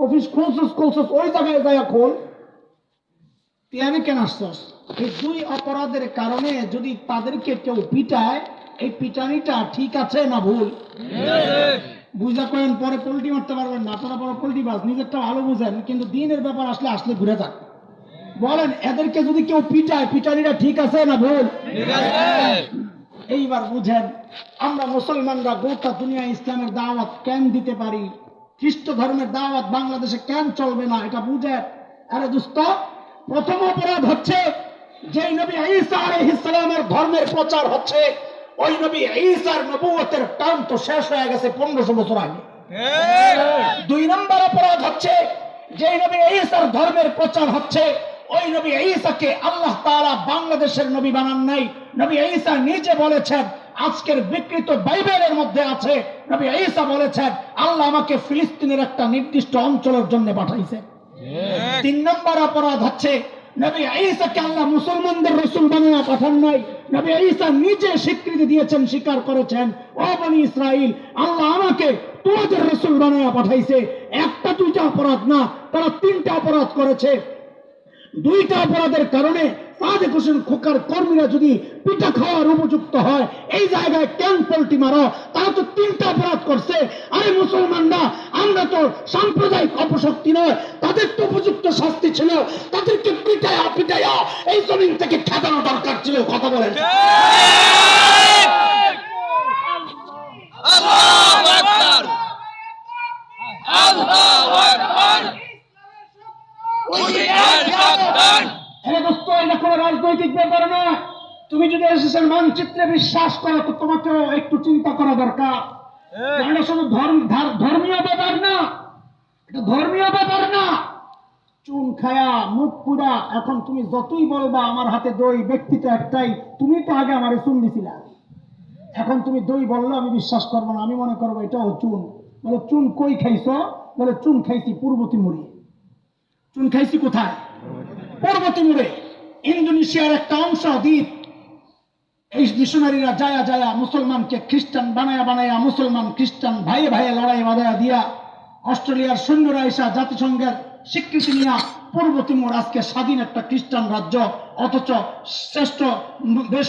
অফিস খুলছস ওই জায়গায় যায় খোল। তুই কেন আসছস? এই ২ অপরাধের কারণে যদি তাদেরকে কেউ পিটায়, এই পিটানিটা ঠিক আছে না ভুল? বুঝা করেন, পরে পোল্টি মারতে পারবেন না। আপনারা বড় পোল্টি বাস, নিজেরটা ভালো বুঝেন, কিন্তু দিনের ব্যাপার আসলে ঘুরে যান। বলেন এদেরকে যদি কেউ পিটায়, পিটানিটা ঠিক আছে না ভুল? এইবার বুঝেন, আমরা মুসলমানরা গোটা দুনিয়া ইসলামের দাওয়াত কেন দিতে পারি, খ্রিস্ট ধর্মের দাওয়াত বাংলাদেশে কেন চলবে না, এটা বুঝেন। আরে দোস্ত, প্রথম অপরাধ হচ্ছে যেই নবী ঈসা আলাইহিস সালামের ধর্মের প্রচার হচ্ছে, ওই নবী ঈসার নবুয়তের টার্ম তো শেষ হয়ে গেছে ১৫০০ বছর আগে। ২ নম্বর অপরাধ হচ্ছে যেই নবী ঈসার ধর্মের প্রচার হচ্ছে, ওই নবী ঈসাকে আল্লাহ তাআলা বাংলাদেশের নবী বানান নাই। নবী ঈসা নিজে বলেছেন, আজকের বিকৃত বাইবেলের মধ্যে আছে, নবী ঈসা বলেছেন আল্লাহ আমাকে ফিলিস্তিনের একটা নির্দিষ্ট অঞ্চলের জন্য পাঠাইছে। ৩ নম্বর অপরাধ হচ্ছে নবী ঈসাকে আল্লাহ মুসলমানদের রাসূল বানিয়ে পাঠান নাই। নবী ঈসা নিজে স্বীকৃতি দিয়েছেন, স্বীকার করেছেন, ও বনি ইসরাইল, আল্লাহ আমাকে তোমাদের রাসূল বানিয়ে পাঠাইছে। একটা ২টা অপরাধ না, তারা ৩টা অপরাধ করেছে। ২টা অপরাধের কারণে সাদেক হোসেন খোকার কর্মীরা যদি পিঠা খাওয়ার উপযুক্ত হয়, এই জায়গায় কেন পল্টি মারো? তারা তো ৩টা অপরাধ করছে। আরে মুসলমানরা, আমরা তো সাম্প্রদায়িক অপশক্তি নয়, তাদের তো উপযুক্ত শাস্তি ছিল, তাদেরকে পিটায়া এই জমিন থেকে খেদানো দরকার ছিল। কথা বলেন। আল্লাহু আকবার, আল্লাহু আকবার। এটা কোনো রাজনৈতিক ব্যাপার না। তুমি যদি এসেছেন মানচিত্রে বিশ্বাস করো, তো তোমাকেও একটু চিন্তা করা দরকার। এটা শুধু ধর্মীয় ব্যাপার না, এটা ধর্মীয় ব্যাপার না। চুন খায়া মুখ পুরা, এখন তুমি যতই বলবা আমার হাতে দই, ব্যক্তি তো একটাই, তুমি তো আগে আমারে চুন দিছিলা, এখন তুমি দই বললো আমি বিশ্বাস করবো না, আমি মনে করবো এটাও চুন। বলে চুন কই খাইছো? বলে চুন খাইছি পূর্ব তিমুরে। চুন খাইছি কোথায়? পূর্ব তিমুরে, ইন্দোনেশিয়ার একটা অংশ দ্বীপ। এই মিশনারিরা যায়া মুসলমানকে খ্রিস্টান বানায়া মুসলমান খ্রিস্টান ভাইয়ে লড়াই বাঁধায়া দিয়া অস্ট্রেলিয়ার সৈন্যরা এসা জাতিসংঘের স্বীকৃতি নিয়ে পূর্ব তিমুর আজকে স্বাধীন একটা খ্রিস্টান রাজ্য। অথচ শ্রেষ্ঠ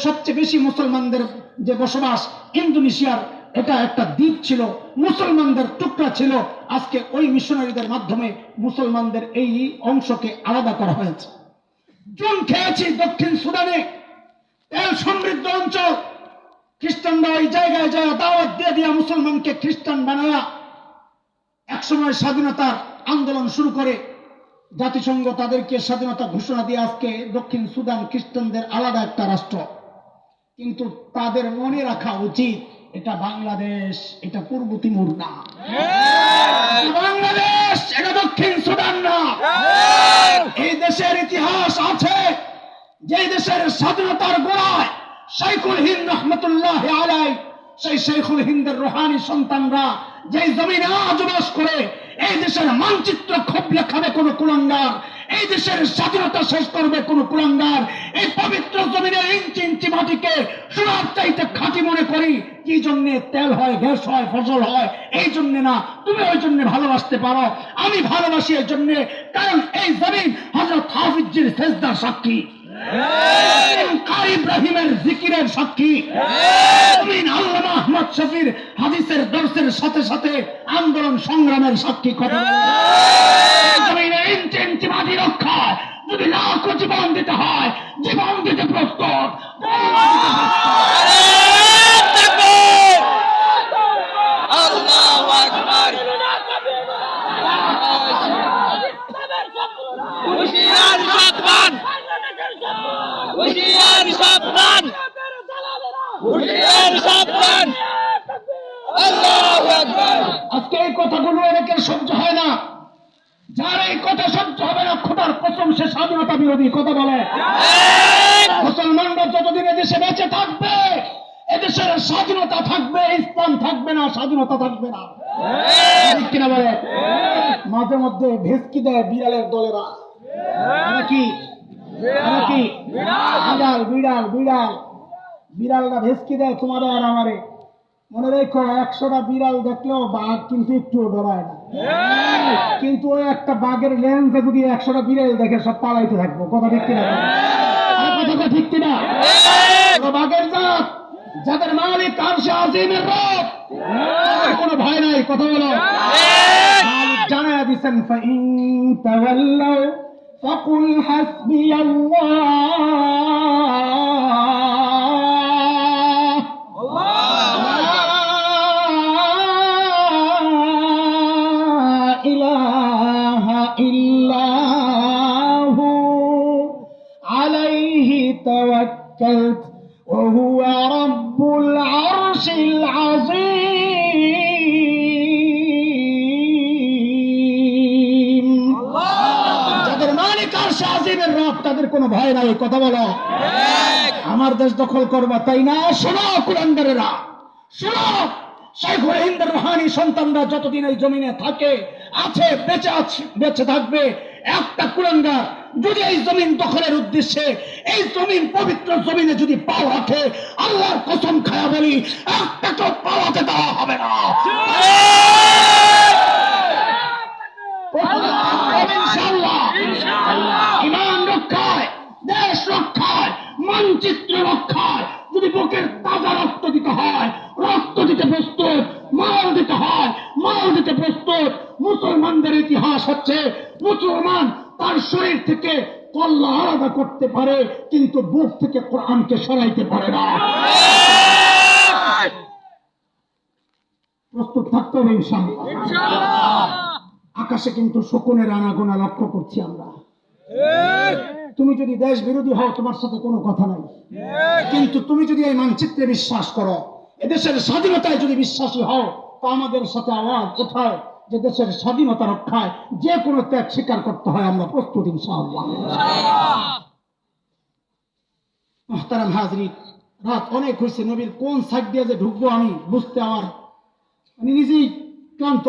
সবচেয়ে বেশি মুসলমানদের যে বসবাস ইন্দোনেশিয়ার, এটা একটা দ্বীপ ছিল, মুসলমানদের টুকরা ছিল। আজকে ওই মিশনারিদের মাধ্যমে মুসলমানদের এই অংশকে আলাদা করা হয়েছে। চুন খেয়েছি দক্ষিণ সুদানে, তেল সমৃদ্ধ অঞ্চল, খ্রিস্টানরা ওই জায়গায় যায় দাওয়াত দিয়ে মুসলমানকে খ্রিস্টান বানায়া একসময় স্বাধীনতার আন্দোলন শুরু করে জাতিসংঘ তাদেরকে স্বাধীনতা ঘোষণা দিয়ে আজকে দক্ষিণ সুদান খ্রিস্টানদের আলাদা একটা রাষ্ট্র। কিন্তু তাদের মনে রাখা উচিত, এটা বাংলাদেশ, এটা পূর্ব তিমুর না। বাংলাদেশ, এটা দক্ষিণ সুদান না। এই দেশের ইতিহাস আছে, যে দেশের স্বাধীনতার গোড়ায় শাইখুল হিন্দ রহমতুল্লাহ আলাইহি, সেই শাইখুল হিন্দের রুহানি সন্তানরা যেই জমিনে আজ বাস করে, এই দেশের মানচিত্র খোপলে খাবে কোন কুলাঙ্গার, এই দেশের স্বাধীনতা শেষ করবে কোন কুলাঙ্গার। এই পবিত্র জমিনের ইঞ্চি ইঞ্চি মাটিকে সোনার চাইতে খাঁটি মনে করি। কি জন্য তেল হয়, গ্যাস হয়, ফসল হয়? এই জন্য না। তুমি ওই জন্য ভালোবাসতে পারো, আমি ভালোবাসি এই জন্য, কারণ এই জমিন হযরত হাফিজের সেজদার সাক্ষী, ইব্রাহিমের জিকিরের সাক্ষী, আল্লামা আহমদ শফির হাদিসের দর্শের সাথে সাথে আন্দোলন সংগ্রামের সাক্ষী। কথা ইঞ্চি ইঞ্চি মাটি রক্ষায় যদি লাখো জীবন দিতে হয়, জীবন দিতে প্রস্তুত। আল্লাহু আকবার। হুশিয়ার সাবধান, হুশিয়ার সাবধান, হুশিয়ার সাবধান। আল্লাহু আকবার। আজকে এই কথাগুলো অনেকের সহ্য হয় না। যার এই কথা সহ্য হবে না, খোদার কসম সে স্বাধীনতা বিরোধী। কথা বলে মুসলমানরা যতদিন এদেশে বেঁচে থাকবে, এদেশের স্বাধীনতা থাকবে, ইসলাম থাকবে না, স্বাধীনতা থাকবে না। ঠিক কিনা বলে? মাঝে মধ্যে ভেস্কি দেয় বিড়ালের দলেরা। কি বিড়াল বিড়াল বিড়াল বিড়ালরা ভেস্কি দেয় তোমাদের আর আমারে। মনে রেখো, 100টা বিড়াল দেখলেও বাঘ কিন্তু একটুও ডরায় না। কিন্তু ওই একটা বাঘের লেন্সে যদি 100টা বিড়াল দেখে, সব পালাইতে থাকবো। কথা ঠিক কিনা? কথা ঠিক কিনা? বাঘের জাত, যাদের মালিক আরশে আজিমের রব, কোনো ভয় নাই। কথা বলো। মালিক জানায়া দিছেন, ফাইন তাওয়াল্লাউ ফাকুল হাসবিয়াল্লাহ ইলাহা ইল্লাহু আলাইহি তাওয়াক্কালতু ওয়া হুয়া রাব্বুল আরশিল আযীম। যাদের মালিক আরশে আযীমের রব, তাদের কোনো ভয় নাই। কথা বলো। আমার দেশ দখল করবা তাই না? শোনো কুলাঙ্গারেরা, শোনো। শেখুল হিন্দের রুহানি সন্তানরা যতদিন এই জমিনে থাকে, আছে, বেঁচে থাকবে, একটা কুলাঙ্গার যদি এই জমিন দখলের উদ্দেশ্যে, এই জমিন পবিত্র জমিনে যদি পাও রাখে, আল্লাহর কসম খায়া বলি, একটা কেউ পাওয়াতে দেওয়া হবে না। ইমান রক্ষায়, দেশ রক্ষায়, মানচিত্র রক্ষায় যদি বুকের তাজা রক্ত দিতে হয়, রক্ত দিতে প্রস্তুত। মাল দিতে হয়, মাল দিতে প্রস্তুত। মুসলমানদের ইতিহাস হচ্ছে, মুসলমান তার শরীর থেকে কল্লা আলাদা করতে পারে, কিন্তু বুক থেকে কোরআনকে সরাইতে পারে না। প্রস্তুত থাকতে হবে ইনশাআল্লাহ। আকাশে কিন্তু শকুনের আনাগোনা লক্ষ্য করছি আমরা। তুমি যদি দেশ বিরোধী হও, তোমার সাথে কোনো কথা নাই, কিন্তু তুমি যদি এই মানচিত্রে বিশ্বাস করো, এদেশের স্বাধীনতায় যদি বিশ্বাসী হও, তো আমাদের সাথে আওয়াজ কোথায় যে দেশের স্বাধীনতা রক্ষায় যে কোনো ত্যাগ স্বীকার করতে হয়। আমরা প্রস্তুত ইনশাআল্লাহ। মুহতারাম হাজরিন, রাত অনেক হয়েছে। নবীর কোন সাইড দিয়ে যে ঢুকবো আমি বুঝতে আমি নিজেই ক্লান্ত।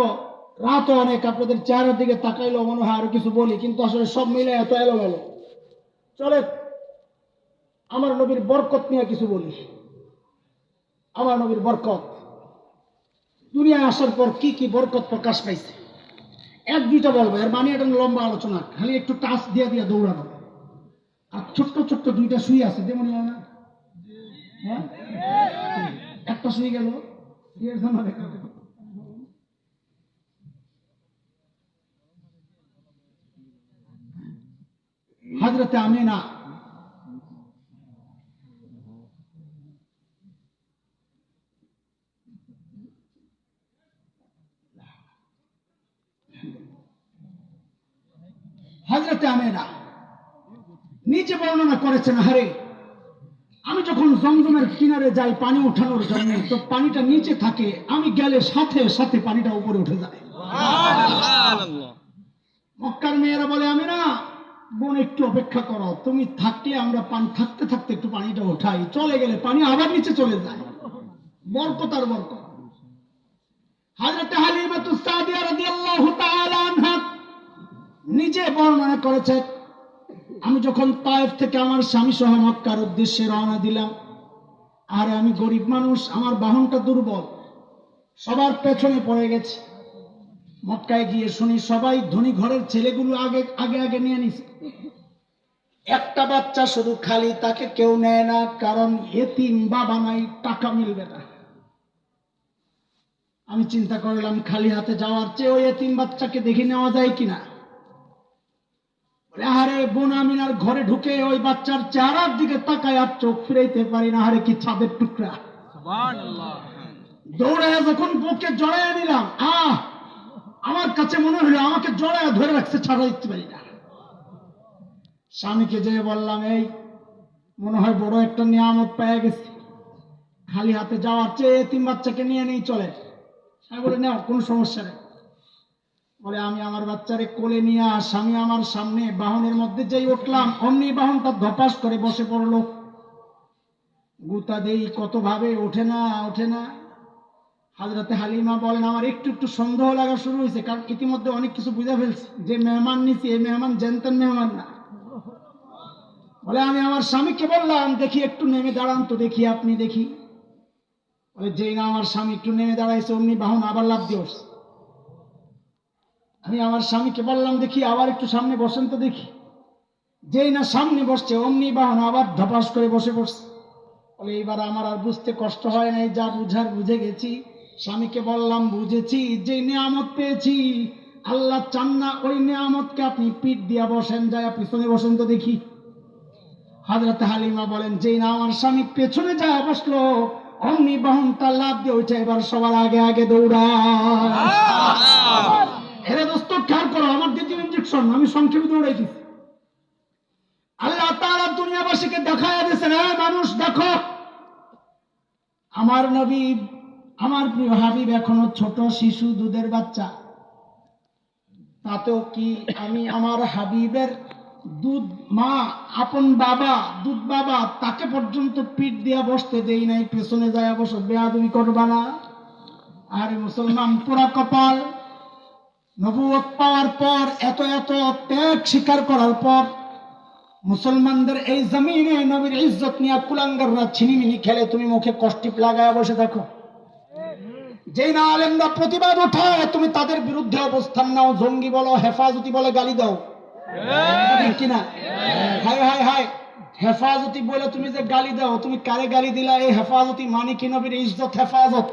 রাতও অনেক। আপনাদের চেহারার দিকে তাকাইলেও মনে হয় আরো কিছু বলি, কিন্তু আসলে সব মিলে এত এলোমেলো। চলে আমার নবীর বরকত নিয়ে কিছু বলি। আমার নবীর বরকত, দুনিয়ায় আসার পর কি কি বরকত প্রকাশ পাইছে, এক দুইটা বলবো। এর মানে এটা লম্বা আলোচনা, খালি একটু টাচ দিয়ে দিয়ে দৌড়ানো। আর ছোট্ট ছোট্ট দুইটা সুই আছে, যেমন না, হ্যাঁ, একটা সুই গেল। হযরতে আমিনা নিচে বর্ণনা করেছেন, হারে আমি যখন জমজমের কিনারে যাই পানি উঠানোর জন্য, তো পানিটা নিচে থাকে, আমি গেলে সাথে সাথে পানিটা উপরে উঠে যায়। মক্কার মেয়েরা বলে, আমিনা বোন একটু অপেক্ষা করো, তুমি থাকলে আমরা পানি থাকতে থাকতে একটু পানিটা উঠাই, চলে গেলে পানি আবার নিচে চলে যায়। বরকত আর বরকত। হযরত হালিমাতুস সাদিয়া রাদিয়াল্লাহু তাআলা আনহা নিজে বর্ণনা করেছে, আমি যখন তায়েফ থেকে আমার স্বামী সহ মক্কার উদ্দেশ্যে রওনা দিলাম, আর আমি গরিব মানুষ, আমার বাহনটা দুর্বল, সবার পেছনে পড়ে গেছে। মক্কায় গিয়ে শুনি সবাই ধনী ঘরের ছেলেগুলো আগে আগে আগে নিয়ে নিছে, একটা বাচ্চা শুধু খালি, তাকে কেউ নেয় না, কারণ এতিম বাবা নাই, টাকা মিলবে না। আমি চিন্তা করলাম খালি হাতে যাওয়ার চেয়ে ওই এতিম বাচ্চাকে দেখে নেওয়া যায় কিনা। আরে বোন আমিনার ঘরে ঢুকে ওই বাচ্চার চেহারার দিকে তাকায় আর চোখ ফিরাইতে পারি না, আরে কি ছাদের টুকরা। দৌড়ে যখন বুকে জড়াইয়া নিলাম, আমার কাছে মনে হলো আমাকে জড়াইয়া ধরে রাখছে, ছাড়া দিতে পারি না। স্বামীকে যেয়ে বললাম, এই মনে হয় বড় একটা নিয়ামত পেয়ে গেছি, খালি হাতে যাওয়ার চেয়ে এতিম বাচ্চাকে নিয়ে নেই, চলে। আমি বলে, নাও, কোনো সমস্যা নেই। বলে, আমি আমার বাচ্চারে কোলে নিয়ে স্বামী আমার সামনে বাহনের মধ্যে যেই উঠলাম, অমনি বাহনটা ধপাস করে বসে পড়লো। গুতা দেই কত ভাবে, ওঠে না ওঠে না। হযরতে হালিমা বলেন, আমার একটু একটু সন্দেহ লাগা শুরু হয়েছে, কারণ ইতিমধ্যে অনেক কিছু বুঝে ফেলছি, যে মেহমান নিছি এই মেহমান জানতেন মেহমান না। বলে, আমি আমার স্বামীকে বললাম, দেখি একটু নেমে দাঁড়ান তো দেখি, আপনি দেখি। বলে, যেই না আমার স্বামী একটু নেমে দাঁড়াইছে, অমনি বাহন আবার লাফ দিয়ে উঠছে। আমি আমার স্বামীকে বললাম, দেখি আবার একটু সামনে বসেন তো দেখি। যেই না সামনে বসছে, অমনি বাহন আবার ধপাস করে বসে পড়ছে। বলে, এইবার আমার আর বুঝতে কষ্ট হয় নাই, যা বুঝার বুঝে গেছি। স্বামীকে বললাম, বুঝেছি, যে নিয়ামত পেয়েছি আল্লাহ চান না ওই নিয়ামতকে আপনি পিঠ দিয়া বসেন, যায় পিছনে বসেন তো দেখি। হযরত হালিমা বলেন, যেই না আমার স্বামী পেছনে যায় বসলো, অমনি বাহনটা লাফ দিয়ে উঠে এবার সবার আগে আগে দৌড়ায়। হেরে দোস্ত, খেয়াল করো, আমার দ্বিতীয় ইঞ্জেকশন আমি সংক্ষেপে দৌড়াইছি। আল্লাহ তাআলা দুনিয়াবাসীকে দেখায় দিয়েছেন, মানুষ দেখো, আমার নবী, আমার প্রিয় হাবিব এখনো ছোট শিশু, দুধের বাচ্চা। তাতেও কি আমি আমার হাবিবের দুধ মা, আপন বাবা, দুধ বাবা, তাকে পর্যন্ত পিঠ দিয়া বসতে দেই নাই, পেছনে যায় বসো, বেয়াদবি করবা না। আরে মুসলমান, পুরা কপাল। নবুয়ত পাওয়ার পর, এত এত ত্যাগ স্বীকার করার পর, মুসলমানদের এই জমিনে নবীর ইজ্জত নিয়ে কুলাঙ্গাররা ছিনিমিনি খেলে, তুমি মুখে কষ্টিপ লাগায় বসে থাকো। যেই না আলেমরা প্রতিবাদ ওঠায়, তুমি তাদের বিরুদ্ধে অবস্থান নাও, জঙ্গি বলো, হেফাজতি বলে গালি দাও, কিনা? হায় হায় হায়, হেফাজতি বলে তুমি যে গালি দাও, তুমি কারে গালি দিলা? এই হেফাজতি মানে কি? নবীর ইজ্জত হেফাজত।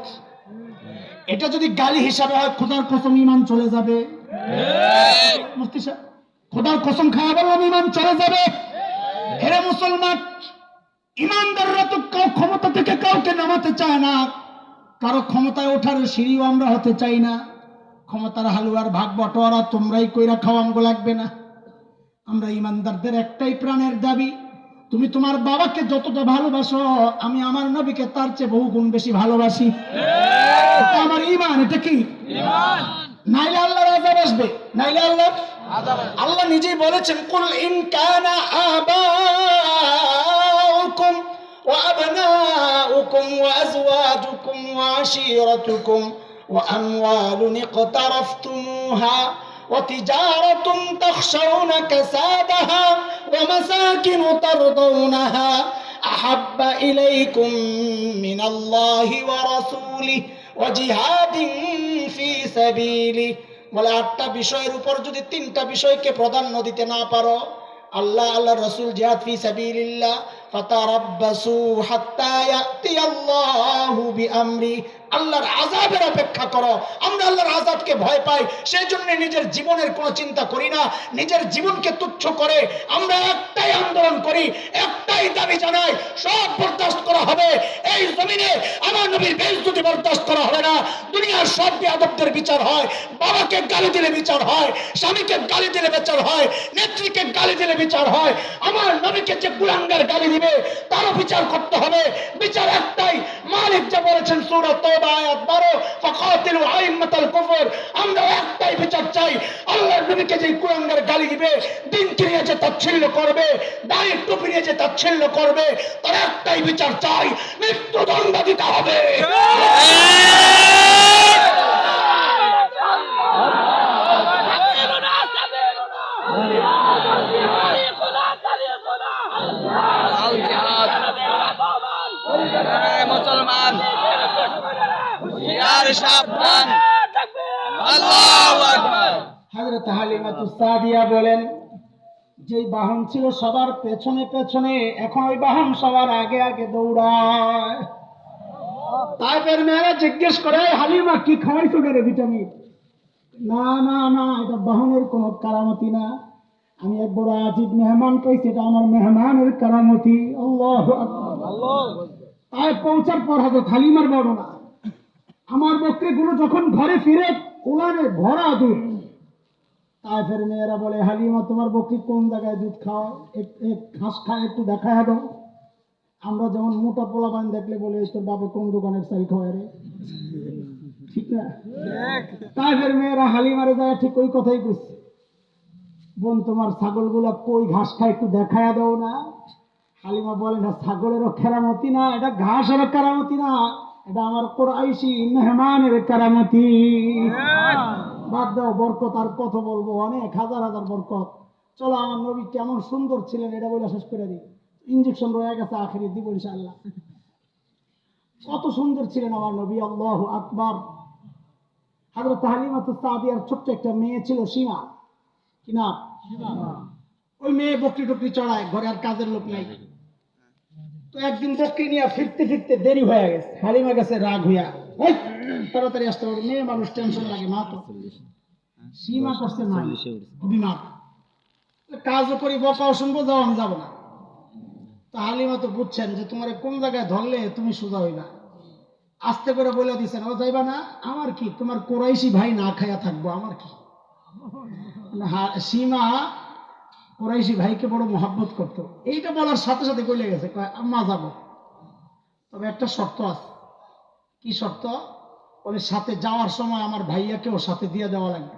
এটা যদি গালি হিসাবে হয়, খোদার কসম ঈমান চলে যাবে। মুফতি সাহেব, খোদার কসম খাওয়া বললাম, ঈমান চলে যাবে। হেরে মুসলমান, ঈমানদাররা তো ক্ষমতা থেকে কাউকে নামাতে চায় না, কারো ক্ষমতায় ওঠার সিঁড়িও আমরা হতে চাই না। ক্ষমতার হালুয়ার ভাগ বটোয়ারা তোমরাই কইরা খাও, আমগো লাগবে না। আমরা ঈমানদারদের একটাই প্রাণের দাবি, তুমি তোমার বাবাকে যতটা ভালোবাসো, আমি আমার নবীকে তার চেয়ে বহু গুণ বেশি ভালোবাসি। এটা আমার ঈমান। এটা কি? নাইলে আল্লাহর আযাব আসবে, নাইলে আল্লাহ নিজেই বলেছেন, কুল ইন কানা আবাউকুম ওয়া আবনাউকুম ওয়া আজওয়াজুকুম ওয়া আশীরাতুকুম ওয়া আমওয়ালুন ইকতারাফতুমুহা وتجارة تخشون كسادها ومساكن ترضونها أحب إليكم من الله ورسوله وجهاد في سبيله। বলে, 8টা বিষয়ের উপর যদি 3টা বিষয়কে প্রাধান্য দিতে না পারো, আল্লাহ, আল্লাহ রাসূল, জিহাদ ফি সাবিলিল্লাহ, ফাতারাব্বাসু হাত্তা ইয়াতি আল্লাহু বিআমরি, আল্লাহর আযাবের অপেক্ষা করো। আমরা আল্লাহর আযাবকে ভয় পাই, সেই জন্য নিজের জীবনের কোনো চিন্তা করি না, নিজের জীবনকে তুচ্ছ করে আমরা একটাই আন্দোলন করি, একটাই দাবি জানাই, সব বরদাস্ত করা হবে। এই জমিনে আমার নবীর বেইজ্জতি বরদাস্ত করা হবে না। দুনিয়ার সব বেয়াদবদের বিচার হয়, বাবাকে গালি দিলে বিচার হয়, স্বামীকে গালি দিলে বিচার হয়, নেত্রীকে গালি দিলে বিচার হয়। আমার নবীকে যে কুলাঙ্গার গালি দিবে তারও বিচার করতে হবে। বিচার একটাই, মালিক যা বলেছেন সূরা তওবা আয়াত 12, ফাকাতিলু আইম্মাতাল কুফর। আমরা একটাই বিচার চাই, আল্লাহর নবীকে যে কুলাঙ্গার গালি দিবে, দিনকে নিয়ে যে তাচ্ছিল্য করবে, দাড়ি টুপি নিয়ে যে তাচ্ছিল্য করবে, তার একটাই বিচার চাই, মৃত্যুদণ্ড দিতে হবে। আল জিহাদ মুসলমান হুঁশিয়ার সাবধান আল্লাহু আকবার। হযরত হালিমাতুস সাদিয়া বলেন, যেই বাহন ছিল সবার পেছনে পেছনে, এখন ওই বাহন সবার আগে আগে দৌড়ায়। তাইফের মেয়েরা জিজ্ঞেস করে, হালিমা কি খাওয়াইছো রে ভিটামিন? না না না, এটা বাহনের কোনো কারামতি না, আমি এক বড় আজিব মেহমান পেয়েছি, এটা আমার মেহমানের কারামতি। আল্লাহু আকবার। তাই পৌঁছার পর হযরত হালিমার বর্ণনা, আমার বকরিগুলো যখন ঘরে ফিরে উলানে ভরা দুধ। তাইফের মেয়েরা বলে, হালিমা তোমার বকরি কোন জায়গায় দুধ খাও, ঘাস খায় একটু দেখা দাও। আমরা যেমন মোটা পোলাপান দেখলে বলে, তোর বাবা কোন দোকানের চাল খাওয়ায় রে, ঠিক না? তাইফের মেয়েরা হালিমারে যায় ঠিক ওই কথাই কইছে, বোন তোমার ছাগলগুলা কই ঘাস খায় একটু দেখায়া দাও না। হালিমা বলে, না ছাগলেরও কেরামতি না, এটা ঘাসেরও কেরামতি না, এটা আমার কুরাইশি মেহমানের কেরামতি। বাদ দাও, বরকত আর কত বলবো, অনেক হাজার হাজার বরকত। চলো আমার নবী কেমন সুন্দর ছিলেন এটা বলে শেষ করে দিই। ইঞ্জেকশন রয়ে গেছে, আখেরি দিব ইনশাআল্লাহ। কত সুন্দর ছিলেন আমার নবী, আল্লাহু আকবার। হযরত হালিমাতুস সাদিয়ার ছোট্ট একটা মেয়ে ছিল, সীমা। কি নাম? ওই মেয়ে বকরি টকরি চড়ায়, ঘরে আর কাজের লোক নাই। তো একদিন বকরি নিয়ে ফিরতে ফিরতে দেরি হয়ে গেছে, হালিমা গেছে রাগ হইয়া, এই তাড়াতাড়ি আসতে হবে, মেয়ে মানুষ টেনশন লাগে, মা তো সীমা করছে না বিমার কাজও করি, বকাও শুনবো, যাও আমি যাবো না। তো হালিমা তো বুঝছেন যে তোমার কোন জায়গায় ধরলে তুমি সোজা হইবা, আস্তে করে বলে দিচ্ছেন, ও যাইবা না, আমার কি, তোমার কোরাইশি ভাই না খাইয়া থাকবো, আমার কি। সীমা কোরাইশি ভাইকে বড় মহাব্বত করতো, এইটা বলার সাথে সাথে বলে গেছে, আম্মা যাবো, তবে একটা শর্ত আছে। কি শর্ত? বলে সাথে যাওয়ার সময় আমার ভাইয়াকেও সাথে দিয়ে দেওয়া লাগবে।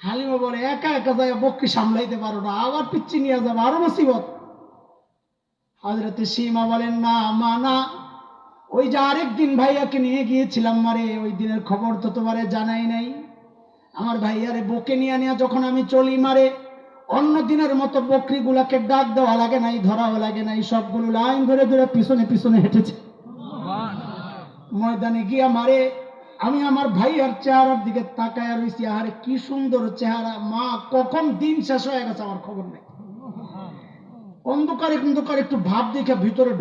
হালিমা বলে, একা একা যায় বকরি সামলাইতে পারো না, আবার পিচ্ছি নিয়ে যাবো, আরো মুসিবত। হযরতে সীমা বলেন, না মা না, ওই যে আরেকদিন ভাইয়াকে নিয়ে গিয়েছিলাম মারে, ওই দিনের খবর তো তোমারে জানাই নাই। আমার ভাইয়ারে বকে নিয়ে নিয়ে যখন আমি চলি মারে, অন্য দিনের মতো বকরি গুলাকে ডাক দেওয়া লাগে নাই, ধরাও লাগে নাই, সবগুলো লাইন ধরে ধরে পিছনে পিছনে হেঁটেছে। ময়দানে গিয়া মারে, আমি আমার ভাইয়ার চেহারার দিকে তাকায় রয়েছি, আরে কি সুন্দর চেহারা, মা কখন দিন শেষ হয়ে গেছে আমার খবর নেই। অন্ধকারে অন্ধকারে একটু ভাব দেখে ভিতরে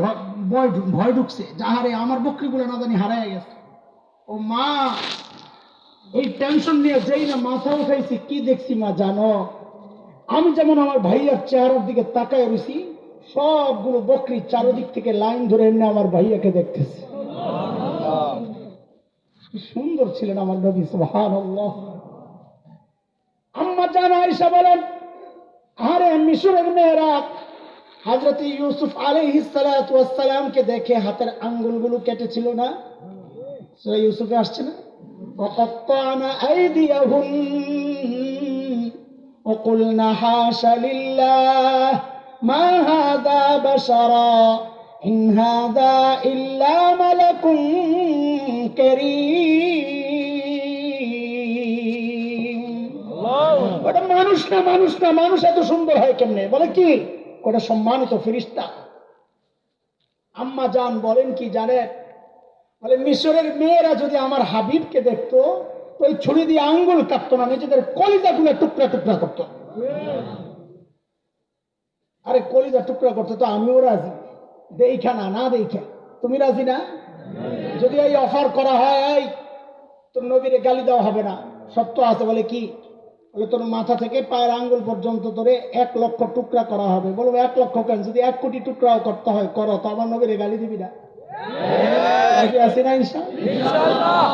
ভয় ঢুকছে, যাহারে আমার বকরিগুলো না জানি হারায় গেছে। ও মা, এই টেনশন নিয়ে যেই না মাথা উঠাইছি, কি দেখছি মা জানো? আমি যেমন আমার ভাইয়ার চেহারার দিকে তাকায় রয়েছি, সবগুলো বকরি চারদিক থেকে লাইন ধরে এমনি আমার ভাইয়াকে দেখতেছে। সুন্দর ছিলেন আমার নবী, সুবহানাল্লাহ। আম্মা জান আয়েশা বলেন, আরে মিশরের মেয়েরা হযরত ইউসুফ আলাইহিস সালাতু ওয়াস সালামকে দেখে হাতের আঙ্গুলগুলো কেটেছিল না? সূরা ইউসুফে আসছে না, ওয়াকাত্তানা আইদিয়াহুম ওয়াকুলনা হাশা লিল্লাহ মা হাযা বাশারা ইন হাযা ইল্লা মালাকুন কারীম। ওটা মানুষ না, মানুষ না, মানুষ এত সুন্দর হয় কেমনে? বলে কি, ওটা সম্মানিত ফেরেশতা। আম্মা জান বলেন কি জানেন? বলে মিশরের মেয়েরা যদি আমার হাবিবকে দেখতো, তো ওই ছুরি দিয়ে আঙ্গুল কাটতো না, নিজেদের কলিজাগুলো টুকরা টুকরা করতো। আরে কলিজা টুকরা করতো তো আমিও রাজি, দেখা না না দেখা। তুমি রাজি না? যদি এই অফার করা হয়, এই তোর নবীরে গালি দেওয়া হবে না, সত্য আছে। বলে কি? বলে তোর মাথা থেকে পায়ের আঙ্গুল পর্যন্ত ধরে 1 লক্ষ টুকরা করা হবে। বলবো 1 লক্ষ কেন? যদি 1 কোটি টুকরাও করতে হয় করো, তো আমার নবীরে গালি দিবি না? আছি না ইনশাআল্লাহ?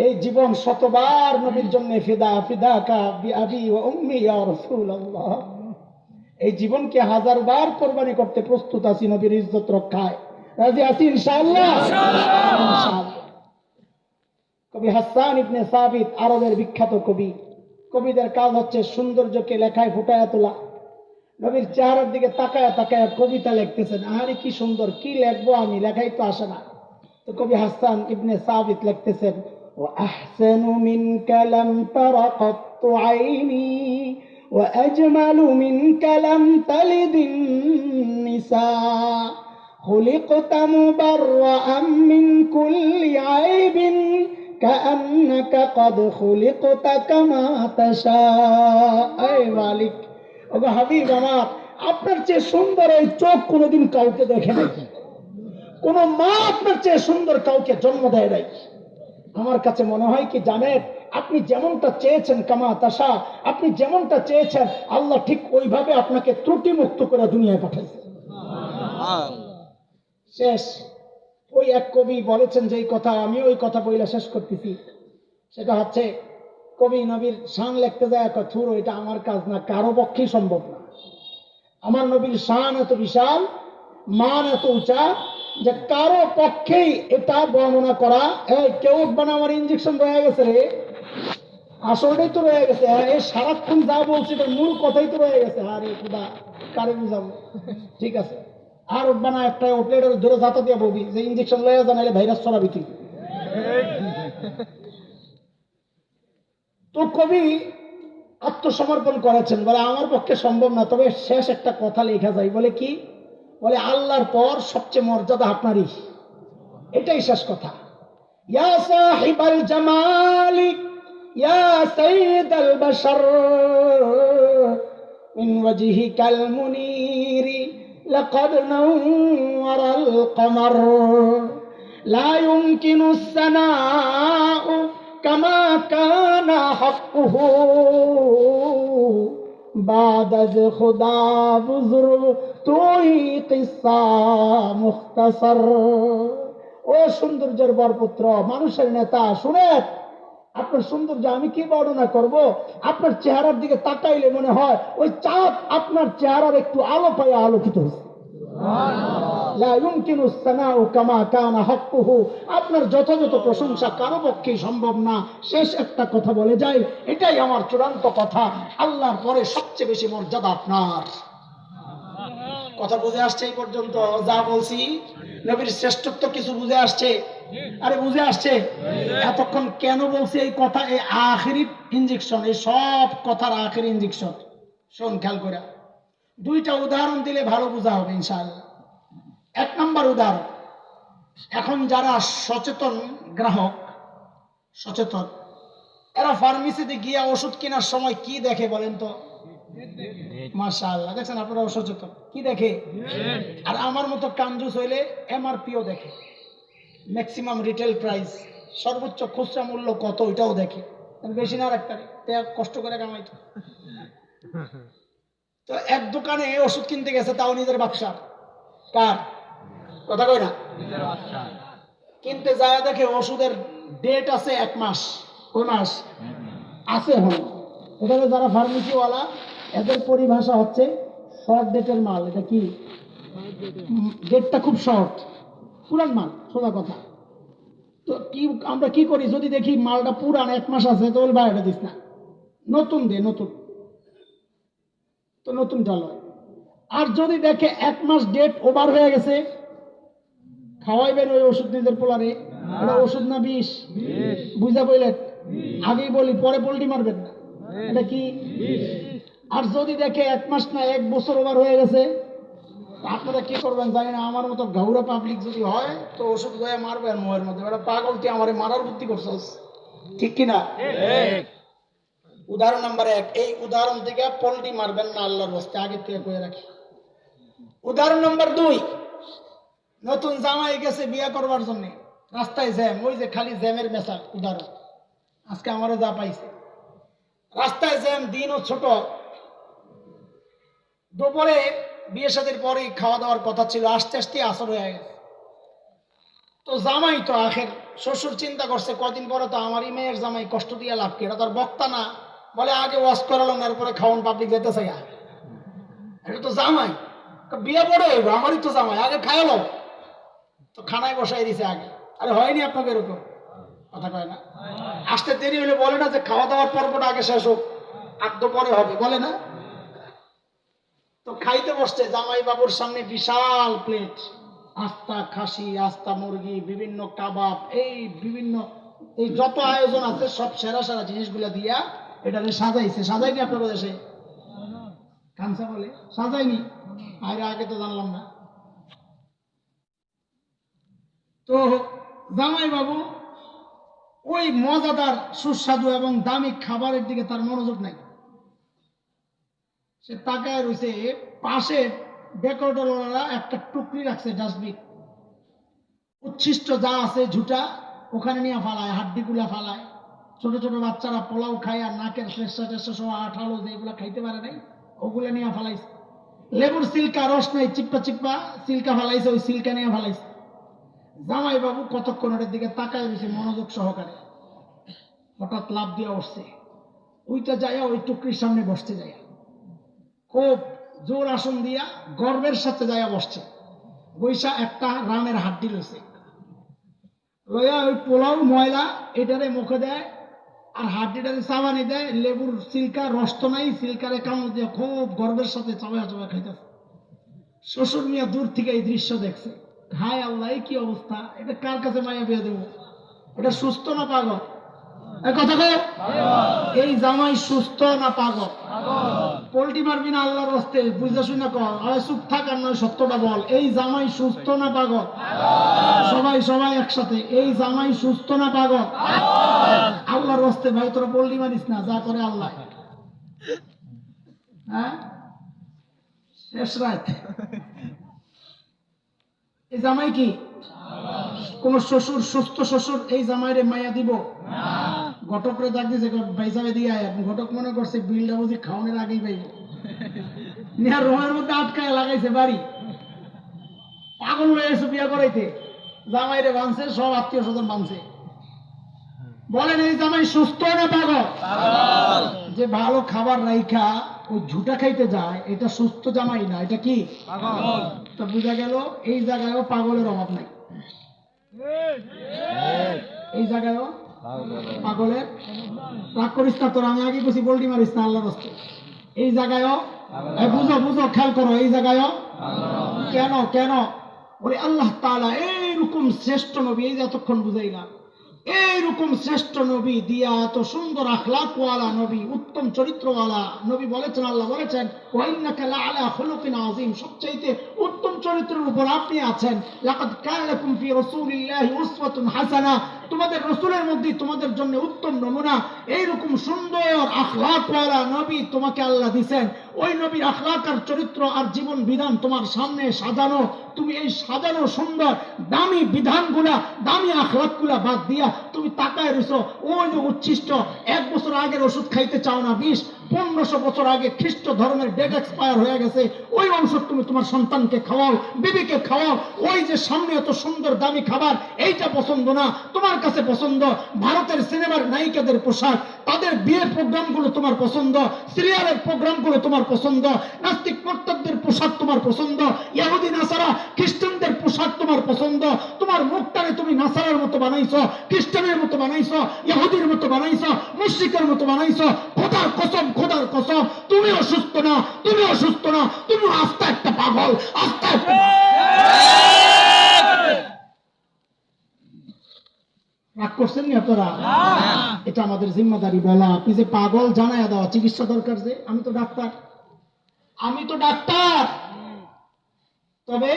এই জীবন শতবার নবীর জন্য ফিদা, ফিদাকা বিআবি ওয়া উম্মি ইয়া রাসূলুল্লাহ। এই জীবনকে 1000 বার কোরবানি করতে প্রস্তুত আছি নবীর ইজ্জত রক্ষায়। রাজি আছি ইনশাআল্লাহ? ইনশাআল্লাহ। কবি হাসান ইবনে সাবিত, আরবের বিখ্যাত কবি। কবিদের কাজ হচ্ছে সৌন্দর্যকে লেখায় ফুটায় তোলা। নবীর চেহারার দিকে তাকায় তাকায় কবিতা লিখতেছেন। আরে কি সুন্দর, কি লিখবো আমি, লেখাই তো আসে না। তো কবি হাসান ইবনে সাবিত লিখতেছেন, ওয়া আহসানু মিনকা লাম তারা কত عيني وأجمل منك لم تلد النساء خلقت مبرأ من كل عيب كأنك قد خلقت كما تشاء أي মালিক ওগো হাবিব আমার আপনার চেয়ে সুন্দর এই চোখ কোনোদিন কাউকে দেখে নাই কোন মা আপনার চেয়ে সুন্দর কাউকে জন্ম দেয় নাই আমার কাছে মনে হয় কি জানেন আপনি যেমনটা চেয়েছেন কামা তাশা আপনি যেমনটা চেয়েছেন আল্লাহ ঠিক ওইভাবে আপনাকে ত্রুটি মুক্ত করে দুনিয়ায় পাঠাইছে শেষ ওই এক কবি বলেছেন যে এই কথা আমি ওই কথা বইলা শেষ করতেছি সেটা হচ্ছে কবি নবীর শান লিখতে যায় থুর এটা আমার কাজ না কারো পক্ষেই সম্ভব না আমার নবীর শান এত বিশাল মান এত উঁচা যে কারো পক্ষেই এটা বর্ণনা করা এই কেউ উঠবে না আমার ইঞ্জেকশন রয়ে গেছে রে আসলটাই তো রয়ে গেছে এই সারাক্ষণ যা বলছি তার মূল কথাই তো রয়ে গেছে আরে খুদা কারে বুঝাবো ঠিক আছে আর উঠবে না একটা উঠলে এটা ধরে যাতা দিয়ে বলবি যে ইঞ্জেকশন লয়ে জানাইলে ভাইরাস ছড়াবি তুই তো কবি আত্মসমর্পণ করেছেন বলে আমার পক্ষে সম্ভব না তবে শেষ একটা কথা লেখা যায় বলে কি বলে আল্লাহর পর সবচেয়ে মর্যাদা আপনারই এটাই শেষ কথা ইয়া সাহিবাল জামালি ইয়া সাইয়্যিদাল বাশার মিন ওয়াজহিকাল মুনীরি লাকাদ নাওয়ারাল কমার লা ইউমকিনুস সানাউ কামা কানা হাক্কুহু بعد از خدا بزرگ توই কিসসা মুখতাসার ও সৌন্দর্যের বরপুত্র মানুষের নেতা শুনেন আপনার সৌন্দর্য আমি কি বর্ণনা করব আপনার চেহারার দিকে তাকাইলে মনে হয় ওই চাঁদ আপনার চেহারার একটু আলো পায় আলোকিত হচ্ছে লা ইউমকিনুস সানাউ কামা কানা হাক্কুহু আপনার যথাযথ প্রশংসা কারো পক্ষেই সম্ভব না শেষ একটা কথা বলে যাই এটাই আমার চূড়ান্ত কথা আল্লাহর পরে সবচেয়ে বেশি মর্যাদা আপনার কথা বুঝে আসছে এই পর্যন্ত যা বলছি নবীর শ্রেষ্ঠত্ব কিছু বুঝে আসছে আরে বুঝে আসছে এতক্ষণ কেন বলছি এই কথা এই আখিরি ইনজেকশন এই সব কথার আখিরি ইনজেকশন শোন খেয়াল করে দুইটা উদাহরণ দিলে ভালো বোঝা হবে ইনশাআল্লাহ এক নাম্বার উদাহরণ এখন যারা সচেতন গ্রাহক সচেতন এরা ফার্মেসিতে গিয়ে ওষুধ কেনার সময় কি দেখে বলেন তো মাশাআল্লাহ দেখছেন আপনারা সচেতন কি দেখে আর আমার মতো কাঞ্জুস হইলে এমআরপিও দেখে ম্যাক্সিমাম রিটেল প্রাইস সর্বোচ্চ খুচরা মূল্য কত ওইটাও দেখে বেশি না রাখতে কষ্ট করে কামাইতো তো এক দোকানে ওষুধ কিনতে গেছে তাও নিজের বাচ্চা কার কথা কই না কিনতে যায় দেখে ওষুধের ডেট আছে 1 মাস কোন মাস আছে হল এখানে যারা ফার্মেসিওয়ালা এদের পরিভাষা হচ্ছে শর্ট ডেটের মাল এটা কি ডেটটা খুব শর্ট পুরান মাল সোজা কথা তো কি আমরা কি করি যদি দেখি মালটা পুরান 1 মাস আছে তো ওই বাইরেটা দিস না নতুন দে নতুন তো নতুনটা লয় আর যদি দেখে 1 মাস ডেট ওভার হয়ে গেছে খাওয়াইবেন ওই ওষুধ নিজের পোলারে এটা ওষুধ না বিষ বুঝা বললেন আগেই বলি পরে পোল্টি মারবেন না এটা কি আর যদি দেখে 1 মাস না 1 বছর ওভার হয়ে গেছে আপনারা কি করবেন জানি না আমার মতো গাউরা পাবলিক যদি হয় তো ওষুধ গয়ে মারবে আর মোয়ের মধ্যে এটা পাগল তুই আমারে মারার বুদ্ধি করছস ঠিক কিনা উদাহরণ নাম্বার 1 এই উদাহরণ থেকে পোল্টি মারবেন না আল্লাহর রাস্তে আগে থেকে কয়ে রাখি উদাহরণ নাম্বার 2 নতুন জামাই গেছে বিয়ে করবার জন্য রাস্তায় জ্যাম ওই যে খালি জ্যামের মেশা উদাহরণ আজকে আমারও যা পাইছে রাস্তায় জ্যাম দিনও ছোট দুপুরে বিয়ে শাদীর পরেই খাওয়া দাওয়ার কথা ছিল আস্তে আস্তে আসর হয়ে গেছে তো জামাই তো আখের শ্বশুর চিন্তা করছে কদিন পরে তো আমারই মেয়ের জামাই কষ্ট দিয়ে লাভ কি এটা তার বক্তা না বলে আগে ওয়াশ করালাম এরপরে খাওয়ান পাবলিক যেতে চাই এটা তো জামাই বিয়ে পড়ে আমারই তো জামাই আগে খাইলো তো খানায় বসাই দিছে আগে আরে হয়নি আপনাকে এরকম কথা কয় না আসতে দেরি হলে বলে না যে খাওয়া দাওয়ার পর্বটা আগে শেষ হোক আদ্য পরে হবে বলে না তো খাইতে বসছে জামাই বাবুর সামনে বিশাল প্লেট আস্তা খাসি আস্তা মুরগি বিভিন্ন কাবাব এই বিভিন্ন এই যত আয়োজন আছে সব সেরা সেরা জিনিসগুলো দিয়া এটা সাজাইছে, সাজাইনি আপনার দেশে? কামসা বলে সাজাইনি, আরে আগে তো জানলাম না। তো জামাই বাবু ওই মজাদার সুস্বাদু এবং দামি খাবারের দিকে তার মনোযোগ নাই। সে তাকায় রয়েছে, পাশে ডেকোরেটররা একটা টুকরি রাখছে, ডাস্টবিন, উচ্ছিষ্ট যা আছে ঝুটা ওখানে নিয়ে ফালায়, হাড্ডিগুলা ফালায়। ছোট ছোট বাচ্চারা পোলাও খায় আর নাকের ফেসা টেসা সহ আঠালো যেগুলা খাইতে পারে নাই ওগুলা নিয়ে ফালাইছে। লেবুর সিল্কা রস নাই, চিপ্পা চিপ্পা সিল্কা ফালাইছে, ওই সিল্কা নিয়ে ফালাইছে। জামাই বাবু কতক্ষণ ওটার দিকে তাকায় রয়েছে মনোযোগ সহকারে। হঠাৎ লাভ দিয়ে উঠছে, ওইটা যাইয়া ওই টুকরির সামনে বসতে যায়, খুব জোর আসন দিয়া গর্বের সাথে যাইয়া বসছে। বৈশা একটা রানের হাড্ডি লইছে, লইয়া ওই পোলাও ময়লা এটারে মুখে দেয় আর হাড্ডিটারে চাবানি দেয়। লেবুর সিল্কা রস তো নাই, সিল্কারে কামড় দিয়ে খুব গর্বের সাথে চাবায়া চাবায়া খাইতেছে। শ্বশুর মিয়া দূর থেকে এই দৃশ্য দেখছে, হায় আল্লাহ কি অবস্থা, এটা কার কাছে মাইয়া বিয়ে দেবো? এটা সুস্থ না পাগল? কথা কও, এই জামাই সুস্থ না পাগল? পোল্ট্রি মারবি না আল্লাহর রাস্তে, বুঝতে শুনে কর, আর চুপ থাক আর নয় সত্যটা বল। এই জামাই সুস্থ না পাগল? সবাই সবাই একসাথে, এই জামাই সুস্থ না পাগল? আল্লাহর রাস্তে ভাই তোরা পোল্ট্রি মারিস না, যা করে আল্লাহ। হ্যাঁ, শেষ রাত। এই জামাই কি কোন শ্বশুর, সুস্থ শ্বশুর এই জামাইরে মায়া দিব? ঘটকরে ডাক দিয়েছে, পয়সা দিয়ে আয়। ঘটক মনে করছে বিলটা বুঝি খাওয়ানোর আগেই পাইব, নেহার রোমের মধ্যে আটকায় লাগাইছে বাড়ি। পাগল হয়ে এসে বিয়া করাইতে, জামাইরে বাঁধছে, সব আত্মীয় স্বজন বাঁধছে। বলেন এই জামাই সুস্থ না পাগল? যে ভালো খাবার রাইখা ওই ঝুটা খাইতে যায়, এটা সুস্থ জামাই না, এটা কি পাগল? তো বুঝা গেল এই জায়গায়ও পাগলের অভাব নাই, এই জায়গায়ও পাগলের। রাগ করিস না তোর, আমি আগে বসি পোল্ট্রি মারিস না আল্লাহর রাস্তে। এই জায়গায়ও বুঝো বুঝো, খেয়াল করো, এই জায়গায়ও কেন কেন বলে আল্লাহ তাআলা এইরকম শ্রেষ্ঠ নবী, এই যে এতক্ষণ বুঝাইলাম, এইরকম শ্রেষ্ঠ নবী দিয়া এত সুন্দর আখলাকওয়ালা নবী, উত্তম চরিত্রওয়ালা নবী বলেছেন, আল্লাহ বলেছেন ওয়াইন্নাকা লাআলা খুলুকিন আযীম, সবচাইতে উত্তম চরিত্রের উপর আপনি আছেন। লাকাদ কানা লাকুম ফি রাসূলিল্লাহি উসওয়াতুন হাসানাহ, তোমাদের রাসূলের মধ্যে তোমাদের জন্য উত্তম নমুনা। এইরকম সুন্দর আখলাকওয়ালা নবী তোমাকে আল্লাহ দিবেন। ওই নবীর আখলাক আর চরিত্র আর জীবন বিধান তোমার সামনে সাজানো, তুমি এই সাজানো সুন্দর দামি বিধানগুলা, দামি আখলাকগুলা বাদ দিয়া তুমি তাকায় রইছো ওই যে উচ্ছিষ্ট 1 বছর আগের ওষুধ খাইতে চাও না, 20-1500 বছর আগে খ্রিস্ট ধর্মের ডেট এক্সপায়ার হয়ে গেছে, ওই ঔষধ তুমি তোমার সন্তানকে খাওয়াও, বিবিকে খাওয়াও। ওই যে সামনে এত সুন্দর দামি খাবার, এইটা পছন্দ না, তোমার কাছে পছন্দ ভারতের সিনেমার নায়িকাদের পোশাক, তাদের বিয়ের প্রোগ্রামগুলো তোমার পছন্দ, সিরিয়ালের প্রোগ্রামগুলো তোমার পছন্দ, নাস্তিক মুরতাদদের পোশাক তোমার পছন্দ, ইহুদি নাসারা খ্রিস্টানদের পোশাক তোমার পছন্দ। তোমার মুখটারে তুমি নাসারার মতো বানাইছো, খ্রিস্টানের মতো বানাইছো, ইহুদির মতো বানাইছো, মুশরিকের মতো বানাইছো। খোদার কসম, খোদার কসম, তুমি অসুস্থ না, তুমি অসুস্থ না, তুমি আস্তে একটা পাগল, আস্তে একটা। রাগ করছেন না আপনারা? এটা আমাদের জিম্মাদারি বলা, আপনি যে পাগল জানায় দেওয়া, চিকিৎসা দরকার। যে আমি তো ডাক্তার, আমি তো ডাক্তার, তবে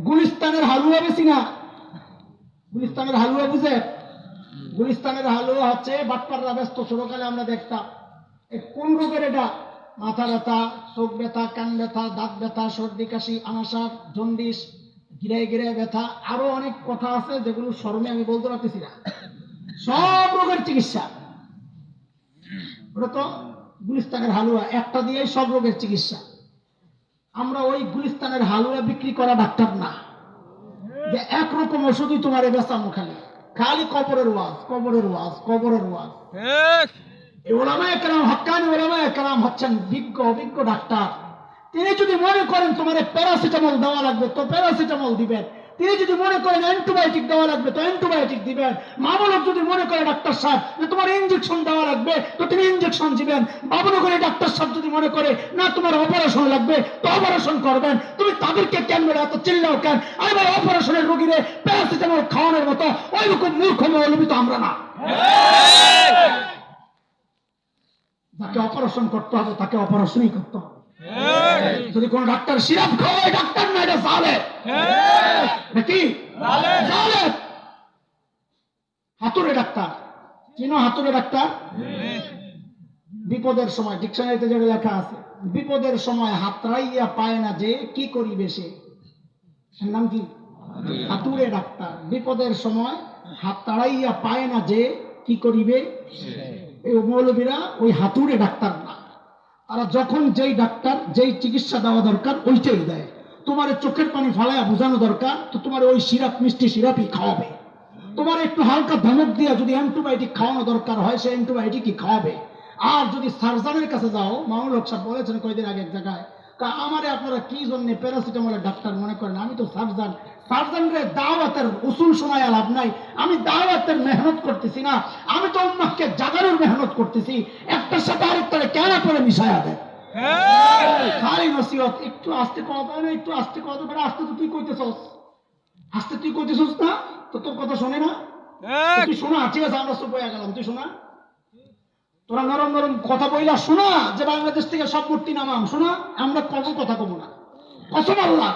গুলিস্তানের হালুয়া বেশি না। গুলিস্তানের হালুয়া বুঝে? গুলিস্তানের হালুয়া হচ্ছে বাটপাররা ব্যস্ত, ছোটকালে আমরা দেখতাম। কোন রোগের এটা? মাথা ব্যথা, চোখ ব্যথা, কান ব্যথা, দাঁত ব্যথা, সর্দি কাশি, আমাশা, জন্ডিস, গিরায় গিরায় ব্যথা, আরো অনেক কথা আছে যেগুলো শরমে আমি বলতে পারতেছি না। সব রোগের চিকিৎসা ওটা তো গুলিস্তানের হালুয়া, একটা দিয়েই সব রোগের চিকিৎসা। আমরা ওই গুলিস্তানের হালুয়া বিক্রি করা ডাক্তার না, যে একরকম ওষুধই তোমার বেচানো, খালি খালি কবরের ওয়াজ, কবরের ওয়াজ, কবরের ওয়াজ। ওলামায়ে কেরাম, হক্কানি ওলামায়ে কেরাম হচ্ছেন বিজ্ঞ অভিজ্ঞ ডাক্তার। তিনি যদি মনে করেন তোমার প্যারাসিটামল দেওয়া লাগবে তো প্যারাসিটামল দিবেন, তিনি যদি মনে করেন অ্যান্টিবায়োটিক দেওয়া লাগবে তো অ্যান্টিবায়োটিক দিবেন। মামলক যদি মনে করে ডাক্তার সাহেব যে তোমার ইঞ্জেকশন দেওয়া লাগবে তো তিনি ইঞ্জেকশন দিবেন। বাবুনগরে ডাক্তার সাহেব যদি মনে করে না তোমার অপারেশন লাগবে তো অপারেশন করবেন। তুমি তাদেরকে কেন বলে এত চিল্লাও কেন? এবার অপারেশনের রোগীরে প্যারাসিটামল খাওয়ানোর মতো ওই রকম মূর্খ মৌলবি তো আমরা না। যাকে অপারেশন করতে হবে তাকে অপারেশনই করতে হবে। যদি কোন ডাক্তার সিরাপ খাওয়ায়, ডাক্তার না, এটা জালেম। নাকি জালেম। হাতুড়ে ডাক্তার চিনো? হাতুড়ে ডাক্তার বিপদের সময়, ডিকশনারিতে যেটা লেখা আছে, বিপদের সময় হাতড়াইয়া পায় না যে কি করিবে সে। এর নাম কি? হাতুড়ে ডাক্তার। বিপদের সময় হাত তাড়াইয়া পায় না যে কি করিবে। এই মৌলবীরা ওই হাতুড়ে ডাক্তার না, তারা যখন যেই ডাক্তার যেই চিকিৎসা দেওয়া দরকার ওইটাই দেয়। তোমার চোখের পানি ফালাইয়া বোঝানো দরকার তো তোমার ওই সিরাপ, মিষ্টি সিরাপই খাওয়াবে। তোমার একটু হালকা ধমক দিয়া যদি অ্যান্টিবায়োটিক খাওয়ানো দরকার হয় সে অ্যান্টিবায়োটিকই খাওয়াবে। আর যদি সার্জনের কাছে যাও, মামুল হক সাহেব বলেছেন কয়েকদিন আগে এক জায়গায়, আমারে আপনারা কি জন্য প্যারাসিটামলের ডাক্তার মনে করেন? আমি তো সার্জন। সার্জনরে দাওয়াতের উসুল শোনায় লাভ নাই। আমি দাওয়াতের মেহনত করতেছি না, আমি তো উম্মাহকে জাগানোর মেহনত করতেছি। একটার সাথে আরেকটারে কেন করে মিশায়া দেয়? খালি নসিহত। একটু আস্তে কথা না, একটু আস্তে কথা। বেড়া আস্তে তো তুই কইতেছস, আস্তে তুই কইতেছস না তো তোর কথা শোনে না। তুই শোনা, ঠিক আছে আমরা চুপ হয়ে গেলাম, তুই শোনা। তোরা নরম নরম কথা বইলা শোনা যে বাংলাদেশ থেকে সব মূর্তি নামাম, শোনা। আমরা কত কথা কব না, কসম আল্লাহ।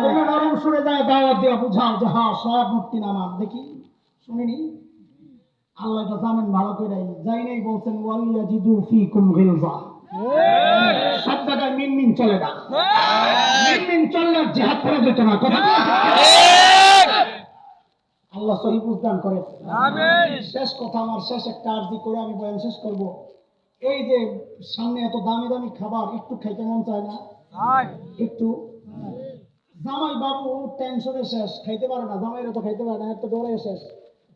তোমরা নরম সুরে যায় দাওয়াত দিয়া বুঝাও যে হ্যাঁ সব মূর্তি নামাম। দেখি শুনিনি? আল্লাহ এটা জানেন ভালো করে। যাই নাই বলছেন ওয়ালিয়াজিদু ফীকুম গিলজা। সব জায়গায় মিনমিন চলে না। মিনমিন চললে জিহাদ করা যেত না। কথা আল্লাহ সহি বুঝদান করে। শেষ কথা, আমার শেষ একটা আরজি করে আমি বয়ান শেষ করব। এই যে সামনে এত দামি দামি খাবার, একটু খাইতে মন চায় না? একটু জামাই বাবু টেনশনে শেষ, খাইতে পারে না। জামাইরা তো খাইতে পারে না, এত ডরে শেষ।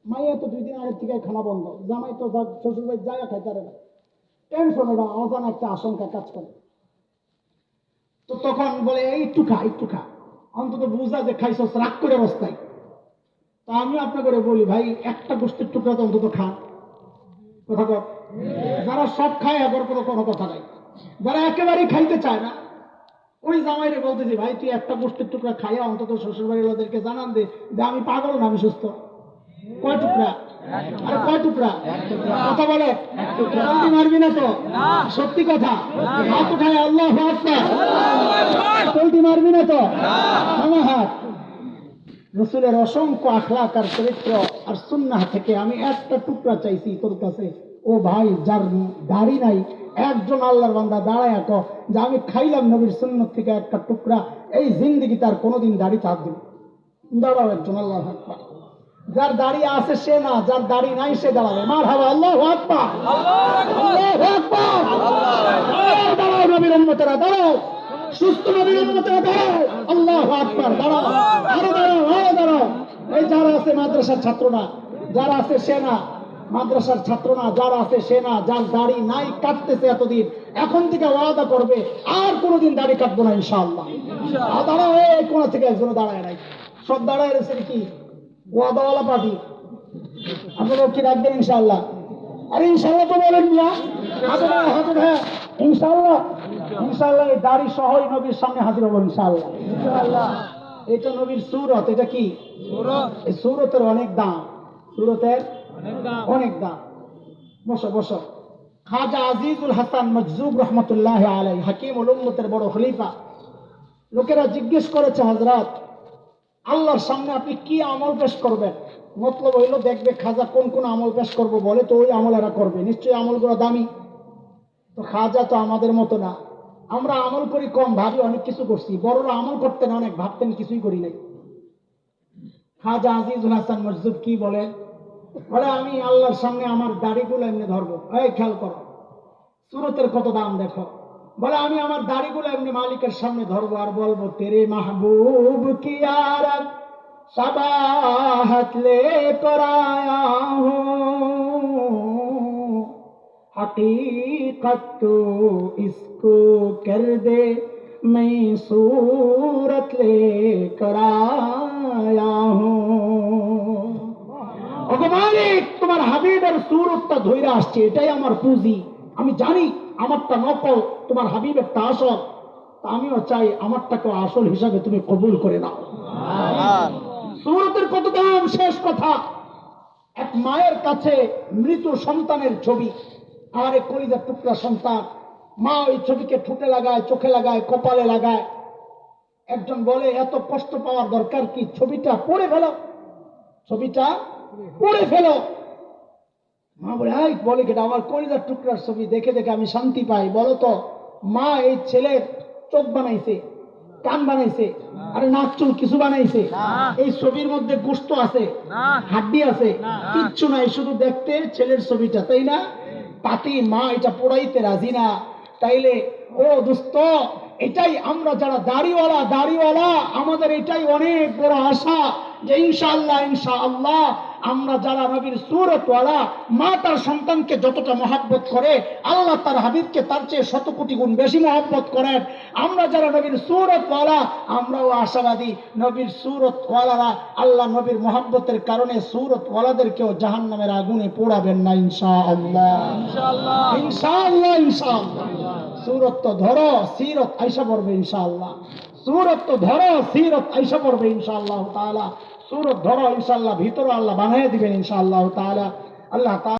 মাইয়া তো 2 দিন আগের থেকে খানা বন্ধ, জামাই তো শ্বশুর বাড়ি জায়গা খাইতে পারে না। টেনশন, এটা অজানা একটা আশঙ্কা কাজ করে। তো তখন বলে এই একটু খা, একটু খা, অন্তত বুঝা যে খাইছস, রাগ করে অবস্থায়। তো আমি আপনাকে বলি ভাই একটা গোষ্ঠীর টুকরা তো অন্তত খান। কথা কর। যারা সব খায় এবার কোনো কথা নাই, যারা একেবারেই খাইতে চায় না ওই জামাইরে বলতেছি ভাই তুই একটা গোষ্ঠীর টুকরা খাইয়া অন্তত শ্বশুর বাড়ির ওদেরকে জানান দে যে আমি পাগল না, আমি সুস্থ। কয় টুকরা? আরে কয় টুকরা? কথা বলে। জলদি মারবি না তো? সত্যি কথা। হাত উঠায় আল্লাহু আকবার। জলদি মারবি না তো? আমার হাত। রাসূলের অসংখ্য আখলাক আর চরিত্র আর সুন্নাহ থেকে আমি একটা টুকরা চাইছি তোর কাছে। ও ভাই যার দাড়ি নাই, একজন আল্লাহর বান্দা দাঁড়ায় কো যে আমি খাইলাম নবীর সুন্নাত থেকে একটা টুকরা, এই জিন্দেগি তার কোনোদিন দাড়ি থাক দিন। দাঁড়াও একজন, আল্লাহু আকবার। যার দাড়ি আছে সে না, যার দাড়ি নাই সে দাঁড়াবে। মারহাবা, আল্লাহু আকবার, আল্লাহু আকবার। দাঁড়াও নবীর উম্মতেরা, দাঁড়াও। সুস্থ নবীর উম্মতেরা দাঁড়াও, আল্লাহু আকবার। দাঁড়াও, আরো দাঁড়াও, আরো দাঁড়াও। এই যারা আছে মাদ্রাসার ছাত্র না, যারা আছে সে না, মাদ্রাসার ছাত্র না, যারা আছে সে না, যার দাড়ি নাই কাটতেছে এতদিন, এখন থেকে ওয়াদা করবে আর কোনোদিন দাড়ি কাটবো না ইনশাআল্লাহ। দাঁড়াও, এই কোন থেকে একজন দাঁড়ায় নাই, সব দাঁড়ায় রয়েছে কি ওয়াদাওয়ালা পার্টি। আপনারা কি রাখবেন ইনশাআল্লাহ? আরে ইনশাআল্লাহ তো বলেন মিয়া, হ্যাঁ ইনশাআল্লাহ। ইনশাআল্লাহ এই দাড়ি সহই নবীর সামনে হাজির হবো ইনশাআল্লাহ। এটা নবীর সুরত। এটা কি এই সুরতের অনেক দাম, সুরতের অনেক দাম। বসো বসো। খাজা আজিজুল হাসান মজজুব রহমতুল্লাহ আলাইহি, হাকিমুল উম্মতের বড় খলিফা। লোকেরা জিজ্ঞেস করেছে হযরত আল্লাহর সামনে আপনি কি আমল পেশ করবেন? মতলব হইল দেখবে খাজা কোন কোন আমল পেশ করবো বলে, তো ওই আমল এরা করবে। নিশ্চয়ই আমলগুলো দামি। তো খাজা তো আমাদের মতো না, আমরা আমল করি কম, ভাবি অনেক কিছু করছি। বড়রা আমল করতেন অনেক, ভাবতেন কিছুই করি নাই। খাজা আজিজুল হাসান মজজুব কি বলে? বলে আমি আল্লাহর সামনে আমার দাড়িগুলো এমনি ধরবো। এই খেয়াল করো সুরতের কত দাম দেখো। বলে আমি আমার দাড়িগুলো এমনি মালিকের সামনে ধরবো আর বলবো তেরে মাহবুব কি আরব সবাহত লে কর আয়া হুঁ, हकीकत तो इसको कर दे मैं सूरत लेकर आया हूँ। মালিক তোমার হাবিবের সুরতটা ধইরা আসছে, এটাই আমার পুঁজি। আমি জানি আমারটা নকল, তোমার হাবিবেরটা আসল। তা আমিও চাই আমারটাকে আসল হিসাবে তুমি কবুল করে নাও। সুরতের কত দাম, শেষ কথা। এক মায়ের কাছে মৃত সন্তানের ছবি, আর এক কলিজার টুকরা সন্তান। মা ওই ছবিকে ঠোঁটে লাগায়, চোখে লাগায়, কপালে লাগায়। একজন বলে, এত কষ্ট পাওয়ার দরকার কি, ছবিটা পড়ে ফেলো, ছবিটা পড়ে ফেলো। মা বলে, এই বলে কেটা, আমার কলিজার টুকরার ছবি দেখে দেখে আমি শান্তি পাই। বলো তো, মা এই ছেলের চোখ বানাইছে, কান বানাইছে, আরে নাক চুল কিছু বানাইছে? এই ছবির মধ্যে গোশত আছে, হাড্ডি আছে? কিচ্ছু নাই, শুধু দেখতে ছেলের ছবিটা, তাই না? তাতে মা এটা পোড়াইতে রাজি না। তাইলে ও দোস্ত, এটাই আমরা যারা দাড়িওয়ালা আমাদের এটাই অনেক বড় আশা যে ইনশাআল্লাহ ইনশাআল্লাহ আমরা যারা নবীর সুরতওয়ালা, মা তার সন্তানকে যতটা মহাব্বত করে আল্লাহ তার হাবিবকে তার চেয়ে 100 কোটি গুণ বেশি মহাব্বত করেন। আমরা যারা নবীর সুরতওয়ালা, আমরাও আশাবাদী নবীর সুরতওয়ালারা আল্লাহ নবীর মহাব্বতের কারণে সুরতওয়ালাদেরকেও জাহান্নামের আগুনে পোড়াবেন না ইনশাআল্লাহ। ইনশাআল্লাহ ইনশাআল্লাহ। সুরত তো ধরো, সিরত আইসা পড়বে ইনশাআল্লাহ। সুরত তো ধরো, সিরত আইসা পড়বে ইনশাআল্লাহ তাআলা। সুরত ধরো ইনশাআল্লাহ, ভিতরে আল্লাহ বানাইয়া দিবেন ইনশাআল্লাহ তাআলা। আল্লাহ তাআলা